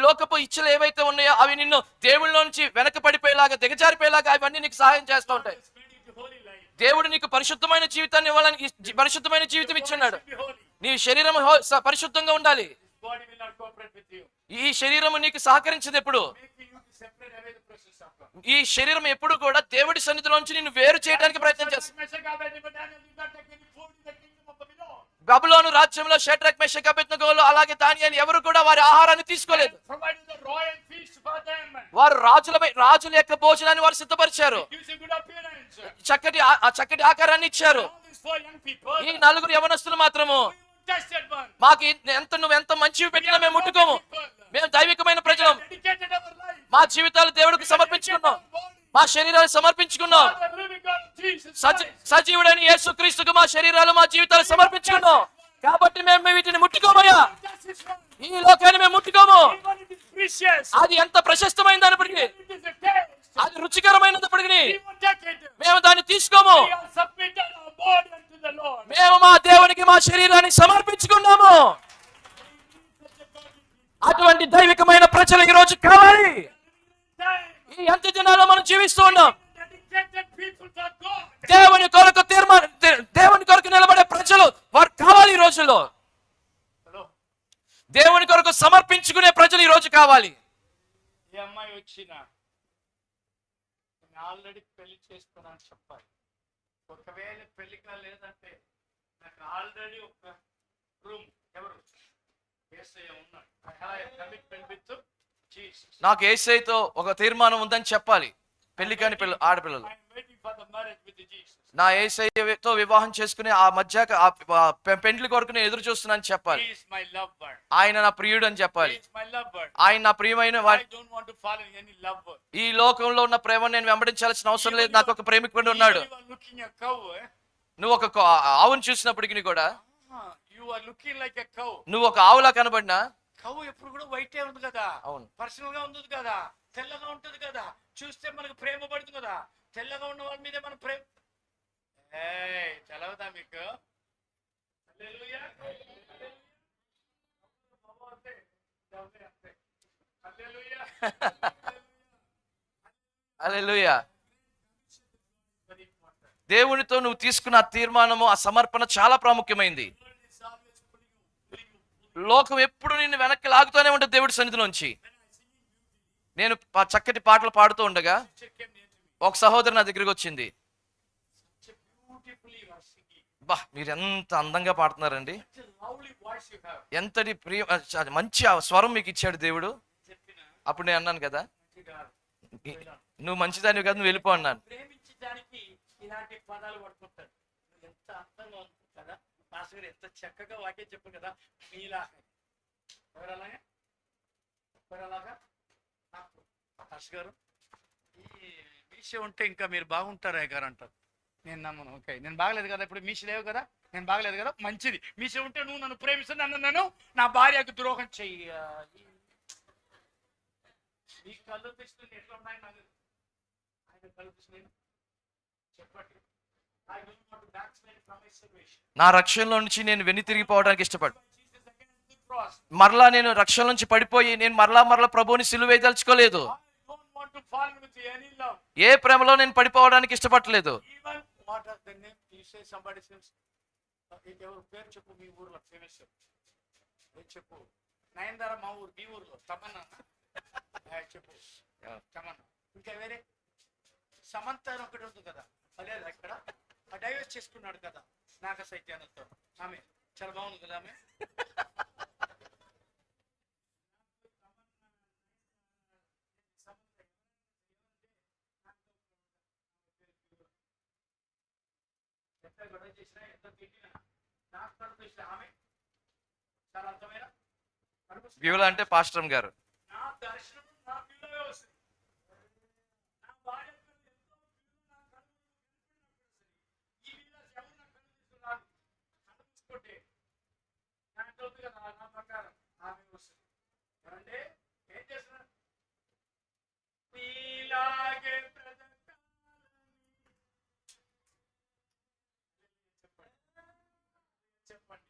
లోకపు ఇచ్చలు ఏవైతే ఉన్నాయో అవి నిన్ను దేవుళ్ళ నుంచి వెనక పడిపోయేలాగా దిగజారిపోయేలాగా అవన్నీ నీకు సహాయం చేస్తూ ఉంటాయి. It's made you to holy life. దేవుడు నీకు పరిశుద్ధమైన జీవితాన్ని ఇవ్వాలని పరిశుద్ధమైన జీవితం ఇచ్చున్నాడు. Be holy. నీ శరీరం పరిశుద్ధంగా ఉండాలి. This body will not cooperate with you. ఈ శరీరము నీకు సహకరించదు ఎప్పుడు. Making you to separate away the presence of God. ఈ శరీరం ఎప్పుడు కూడా దేవుడి సన్నిధిలోంచి నిన్ను వేరు చేయడానికి ప్రయత్నం చేస్తుంది. బబులోను రాజ్యంలో షడ్రక్ మెషక్ అబేద్నెగోలు అలాగే దానియేలు ఎవరు కూడా వారి ఆహారాన్ని తీసుకోలేదు. వారు రాజుల యొక్క భోజనాన్ని వారు సిద్ధపరిచారు. చక్కటి ఆకారాన్ని ఇచ్చారు. ఈ నలుగురు యవనస్తులు మాత్రము మాకు నువ్వు ఎంత మంచివి పెట్టినా మేము ముట్టుకోము, మేము దైవికమైన ప్రజలం, మా జీవితాలు దేవుడికి సమర్పించుకున్నాం, మా శరీరాలు సమర్పించుకున్నాం, సజీవుడైన యేసుక్రీస్తుకు మా శరీరాలు మా జీవితాలు సమర్పించుకున్నాం, కాబట్టి మేము వీటిని ముట్టుకోమయ్యా. this one. ఈ లోకాన్ని మేము ముట్టుకోము. Even it is precious. అది ఎంత ప్రశస్తమైనప్పటికీ, It is a taste. అది రుచికరమైనప్పటికీ We won't take it. మేము దాన్ని తీసుకోము. We have submitted our body unto the Lord. మేము మా దేవునికి మా శరీరాన్ని సమర్పించుకున్నాము. అటువంటి దైవికమైన ప్రజలు ఈ రోజు కావాలి. Time. ఈ అంత్య దినాల్లో మనం జీవిస్తూ ఉన్నాం. Dedicated people for God. దేవుని కొరకు నిలబడే ప్రజలు వారు కావాలి ఈ రోజుల్లో. Hello. దేవుని కొరకు సమర్పించుకునే ప్రజలు ఈ రోజు కావాలి. ఈ అమ్మాయి వచ్చిన నేను ఆల్రెడీ పెళ్లి చేసుకున్నాను చెప్పాలి. ఒకవేళ పెళ్లిగా లేదంటే నాకు ఆల్రెడీ ఒక రూమ్ ఎవరు యేసయ్య ఉన్నాడు. I have a commitment with Jesus. నాకు యేసయ్యతో ఒక తీర్మానం ఉందని చెప్పాలి. పెళ్లి కాని ఆడపిల్లలు, I am waiting for the marriage with Jesus. నా యేసయ్యతో వివాహం చేసుకుని ఆ మధ్య పెండ్లి కొరకు నేను ఎదురు చూస్తున్నాను చెప్పాలి. He is my lover. ఆయన నా ప్రియుడు అని He చెప్పాలి. is my lover. ఆయన నా ప్రియమైన I don't want to fall in any lover. ఈ లోకంలో ఉన్న ప్రేమను నేను వెంబడించాల్సిన అవసరం లేదు. నాకు ఒక ప్రేమికుడు ఉన్నాడు. You are looking a cow. నువ్వు ఒక ఆవును చూసినప్పటికీ కూడా, You are looking like a cow. నువ్వు ఒక ఆవులా కనబడినా, కవ్వు ఎప్పుడు కూడా వైటే ఉంది కదా. అవును. పర్సనల్ గా ఉంటుంది కదా, తెల్లగా ఉంటుంది కదా, చూస్తే మనకు ప్రేమ పడుతుంది కదా. తెల్లగా ఉన్న వాళ్ళ మీదే మన ప్రేమ. తెలవదా మీకు? హల్లెలూయా. హల్లెలూయా. హల్లెలూయా. దేవునితో నువ్వు తీసుకున్న ఆ తీర్మానము, ఆ సమర్పణ చాలా ప్రాముఖ్యమైంది. లోకం ఎప్పుడు నిన్ను వెనక్కి లాగుతూనే ఉంటుంది దేవుడి సన్నిధిలోంచి. నేను చక్కటి పాటలు పాడుతూ ఉండగా ఒక సహోదరు నా దగ్గరికి వచ్చింది. బా, మీరు ఎంత అందంగా పాడుతున్నారండి, ఎంతటి మంచి స్వరం మీకు ఇచ్చాడు దేవుడు. అప్పుడు నేను అన్నాను కదా, నువ్వు మంచిదానివి కదా, నువ్వు వెళ్ళిపో అన్నాను. ప్రేమించడానికి ఇలాంటి పదాలు పడుతుంటారు. ఎంత అందంగా ఉంటుంది కదా, పాస్టర్ గారు ఎంత చక్కగా వాక్యం చెప్పు కదా. మీలా ఎవరలాగా నాకు పాస్టర్ గారు ఈ మీష ఉంటే ఇంకా మీరు బాగుంటారా గారు అంటారు. నేను నమ్మను. ఓకే, నేను బాగలేదు కదా, ఇప్పుడు మీష లేవు కదా, నేను బాగలేదు కదా, మంచిది. మీష ఉంటే నువ్వు నన్ను ప్రేమిస్తుంది, నన్ను నా భార్యకు ద్రోహం చెయ్యాలి. మీ కళ్ళు తెస్తుంది ఎట్లా ఉన్నాయి నాకు ఆయన కళ్ళు తెస్తుంది చెప్పండి. I don't want to backslide from my salvation. నా రక్షణలో నుంచి నేను వెన్ను తిరిగిపోవడానికి ఇష్టపడు. Jesus again on the cross. మరలా నేను రక్షణ నుంచి పడిపోయి నేను మరలా ప్రభువుని సిలువేయదలుచుకోలేదు. I don't want to fall with any love. ఏ ప్రేమలో నేను పడిపోవడానికి ఇష్టపడలేదు. Even what are the name? You say somebody says ఎవరు పేరు చెప్పు మీ ఊర్లో ఫేమస్ చెప్పు. నయనతార మా ఊరు, మీ ఊర్లో తమన్నా చెప్పు. తమన్నా ఇంకా వేరే సమంత అని ఒకటి ఉంది కదా, అదే ఇక్కడ డైవర్స్ చేసుకున్నాడు కదా నాగ సైత్యానంతో. ఆమె చాలా బాగుంది కదా ఆమె. ఎంత గొడవ చేసినా ఎంత తిట్టినా నాకు కడుపు ఆమె చాలా అర్థమైన బ్యూలా అంటే పాస్టర్ గారు. నా దర్శనం నా పిల్లలే వస్తుంది. నా భార్య ఈ పిల్లలు ఎవరు నా కళ్ళు తీసుకున్నారు కళ్ళు తీసుకుంటే నా కదా నా ప్రకారం ఆమె వస్తుంది. అంటే ఏం చేస్తున్నారు? ఇలాగే చెప్పండి.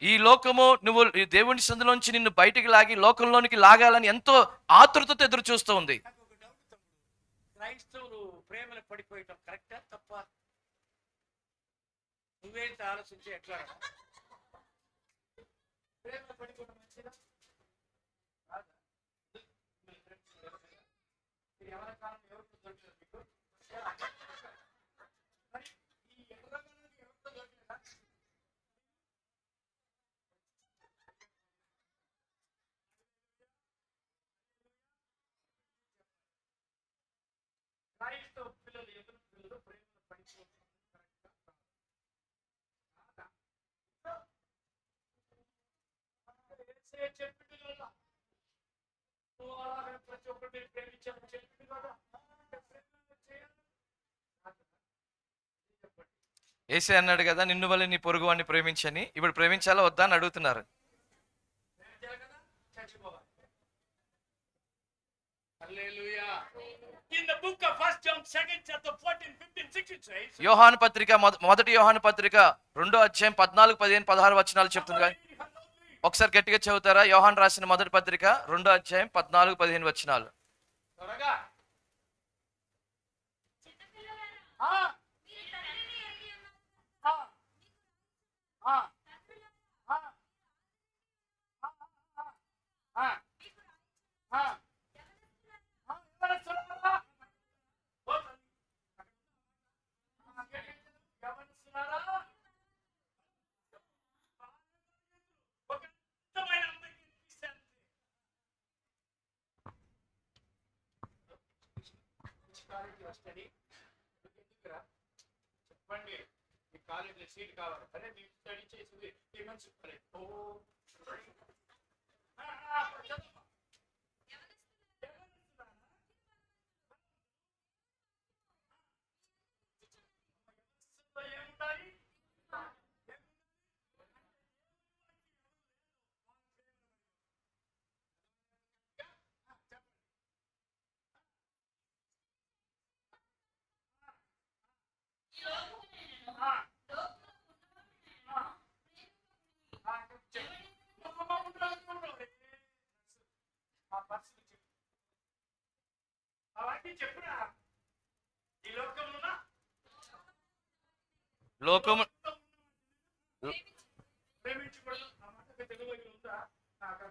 ఈ లోకము నువ్వు దేవుని సందులోంచి నిన్ను బయటికి లాగి లోకంలోనికి లాగాలని ఎంతో ఆతృతతో ఎదురు చూస్తూ ఉంది. నాకు ఒక డౌట్ తమ్ముడు, క్రైస్తవులు ప్రేమలో పడిపోయటం కరెక్టా తప్ప? నువ్వేంత ఆలోచించి ఎట్లా ప్రేమలో పడిపోవడం మంచిదా? ఎవరి కాలం ఎవరికి దొరికిన మీకు మరి ఈ ఎర్రగొండకి ఎవరితో దొరికినా క్రైస్తవ పిల్లలు ఎదురు పిల్లలు ప్రేమలో పడిపోవడం చెప్పింది కదా, నువ్వు అలాగే ప్రతి ఒక్కటి ప్రేమించాలని చెప్పింది కదా, చేయాలి. యేసే అన్నాడు కదా, నిన్ను వల్ల నీ పొరుగు వాడిని ప్రేమించని. ఇప్పుడు ప్రేమించాలా వద్దా అని అడుగుతున్నారు. ప్రేమించాలి కదా, చచ్చిపోవాలి. హల్లెలూయా. In the book of 1 John 2nd chapter 14, 15, 16 says, యోహాను పత్రిక మొదటి యోహాను పత్రిక 2వ అధ్యాయం 14, 15, 16 వచనాలు చెప్తుంది కదా. ఒకసారి గట్టిగా చదువుతారా? యోహాను రాసిన మొదటి పత్రిక 2వ అధ్యాయం 14, 15 వచనాలు. త్వరగా. ఆ. ఆ. ఆ. ఆ. ఆ. ఆ. యవనస్తులారా. యవనస్తులారా. ఒక అందమైన అమ్మాయికి ఇస్తాను. కాలేజీ వస్తుంది ఎందుకురా చెప్పండి, మీ కాలేజీలో సీట్ కావాలి. అరే మీరు స్టడీ చేసి ఈ మంచి కాలేజ్. ఓ చదవమ్మా. ఏముండాలి? అవన్నీ చెప్పురా. ఈ లోకంలో లోకము ప్రేమించకూడదు. ఆ మాట తెలుగులో ఉందా? నాకు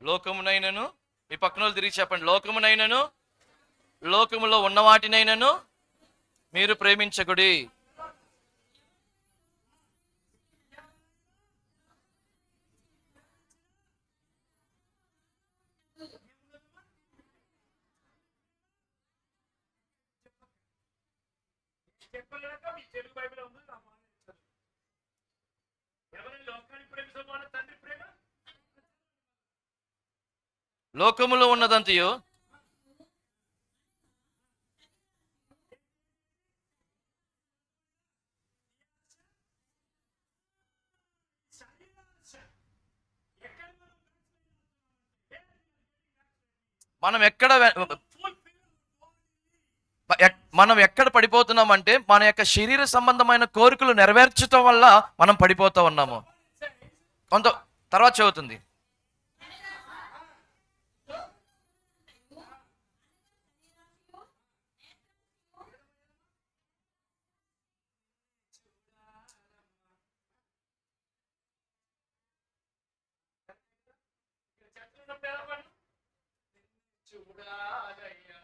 లోకమునైనను, మీ పక్కన వాళ్ళు తిరిగి చెప్పండి, లోకమునైనను లోకములో ఉన్న వాటినైనను మీరు ప్రేమించకుడి. చెప్పలేక మీ తెలుగు బైబిల్ ఉంది. ఆ మాట చదువు. ఎవరైనా లోకాన్ని ప్రేమించే వాళ్ళ తండ్రి ప్రేమ లోకములో ఉన్నదంతయు మనం ఎక్కడ పడిపోతున్నామంటే మన యొక్క శరీర సంబంధమైన కోరికలు నెరవేర్చడం వల్ల మనం పడిపోతూ ఉన్నాము. కొంత తర్వాత చదువుతుంది. చూడాలయ్యా.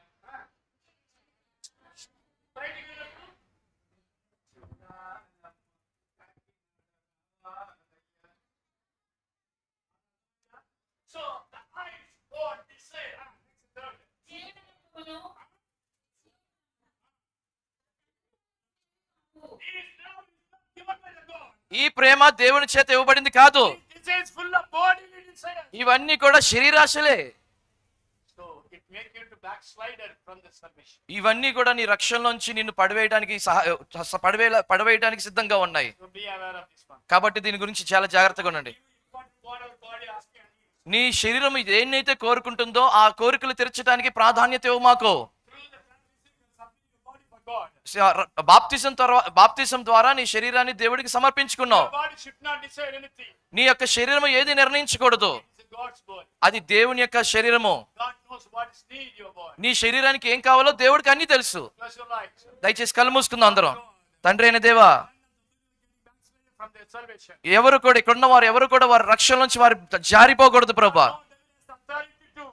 బయటికి వెళ్ళకు. So the eyes or desire. ఈ ప్రేమ దేవుని చేత ఇవ్వబడింది కాదు. Desire is full of bodily desire. ఇవన్నీ కూడా శరీరాశలే. So it make you to backslider from the salvation. ఇవన్నీ కూడా నీ రక్షణలోంచి నిన్ను పడవేయడానికి సిద్ధంగా ఉన్నాయి. So be aware of this one. కాబట్టి దీని గురించి చాలా జాగ్రత్తగా ఉండండి. What our body asking and needs. నీ శరీరం దేన్నైతే కోరుకుంటుందో ఆ కోరికలు తీర్చడానికి ప్రాధాన్యత ఇవ్వు మాకు. Through the baptism, you are submitting your body for God. బాప్తిసం ద్వారా నీ శరీరాన్ని దేవుడికి సమర్పించుకున్నావు. Your body should not decide anything. నీ యొక్క శరీరం ఏది నిర్ణయించకూడదు. It's God's body. అది దేవుని యొక్క శరీరము. God knows what is need your body. నీ శరీరానికి ఏం కావాలో దేవుడికి అన్ని తెలుసు. Close your eyes. దయచేసి కళ్ళు మూసుకుందాం అందరం. తండ్రి అయిన దేవా, From their salvation. ఎవరు కూడా ఇక్కడున్న వారు ఎవరు కూడా వారి రక్షణ నుంచి వారు జారిపోకూడదు ప్రభా. Now there is authority to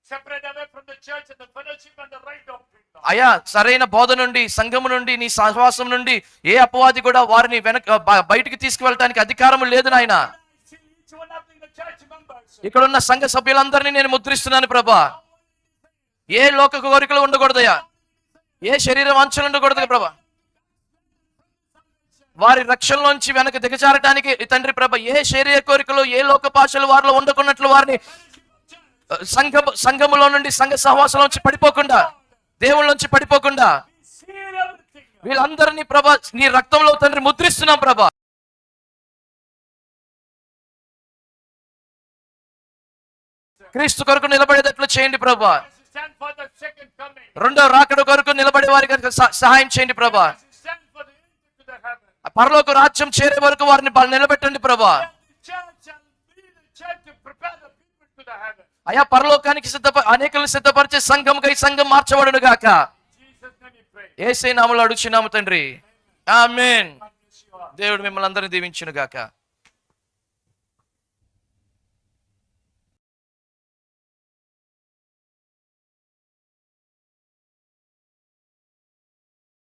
separate away from the church and the fellowship and the right doctrine. అయా, సరైన బోధ నుండి, సంఘము నుండి, నీ సహవాసం నుండి ఏ అపవాది కూడా వారిని బయటికి తీసుకువెళ్ళటానికి అధికారం లేదు నాయన. I see each one of the church members. ఇక్కడున్న సంఘ సభ్యులందరినీ నేను ముద్రిస్తున్నాను ప్రభా. ఏ లోక కోరికలు ఉండకూడదయ్యా, ఏ శరీర వాంఛలు ఉండకూడదు ప్రభా. వారి రక్షణలోంచి వెనక దిగజారటానికి తండ్రి ప్రభ ఏ శరీర కోరికలు ఏ లోక భాషలు వారిలో ఉండకున్నట్లు వారిని సంఘములో నుండి సంఘ సహవాసంలోంచి పడిపోకుండా, దేవుళ్ళ నుంచి పడిపోకుండా Seal everything. వీళ్ళందరినీ ప్రభా నీ రక్తంలో తండ్రి ముద్రిస్తున్నాం ప్రభా. క్రీస్తు కొరకు నిలబడేటట్లు చేయండి ప్రభా. Stand for the second coming. రెండో రాకడ కొరకు నిలబడే వారికి సహాయం చేయండి ప్రభా. Stand for the entry to the heaven. పరలోక రాజ్యం చేరే వరకు వారిని నిలబెట్టండి ప్రభా. The church and be the church to prepare the people to the heaven. అయా పరలోకానికి అనేకులను సిద్ధపరిచే సంఘంగా ఈ సంఘం మార్చబడును గాక. Jesus name we pray. యేసయ్య నామములో అడుగుచున్నాము తండ్రి. ఆమేన్. దేవుడు మిమ్మల్ని అందరినీ దీవించును గాక.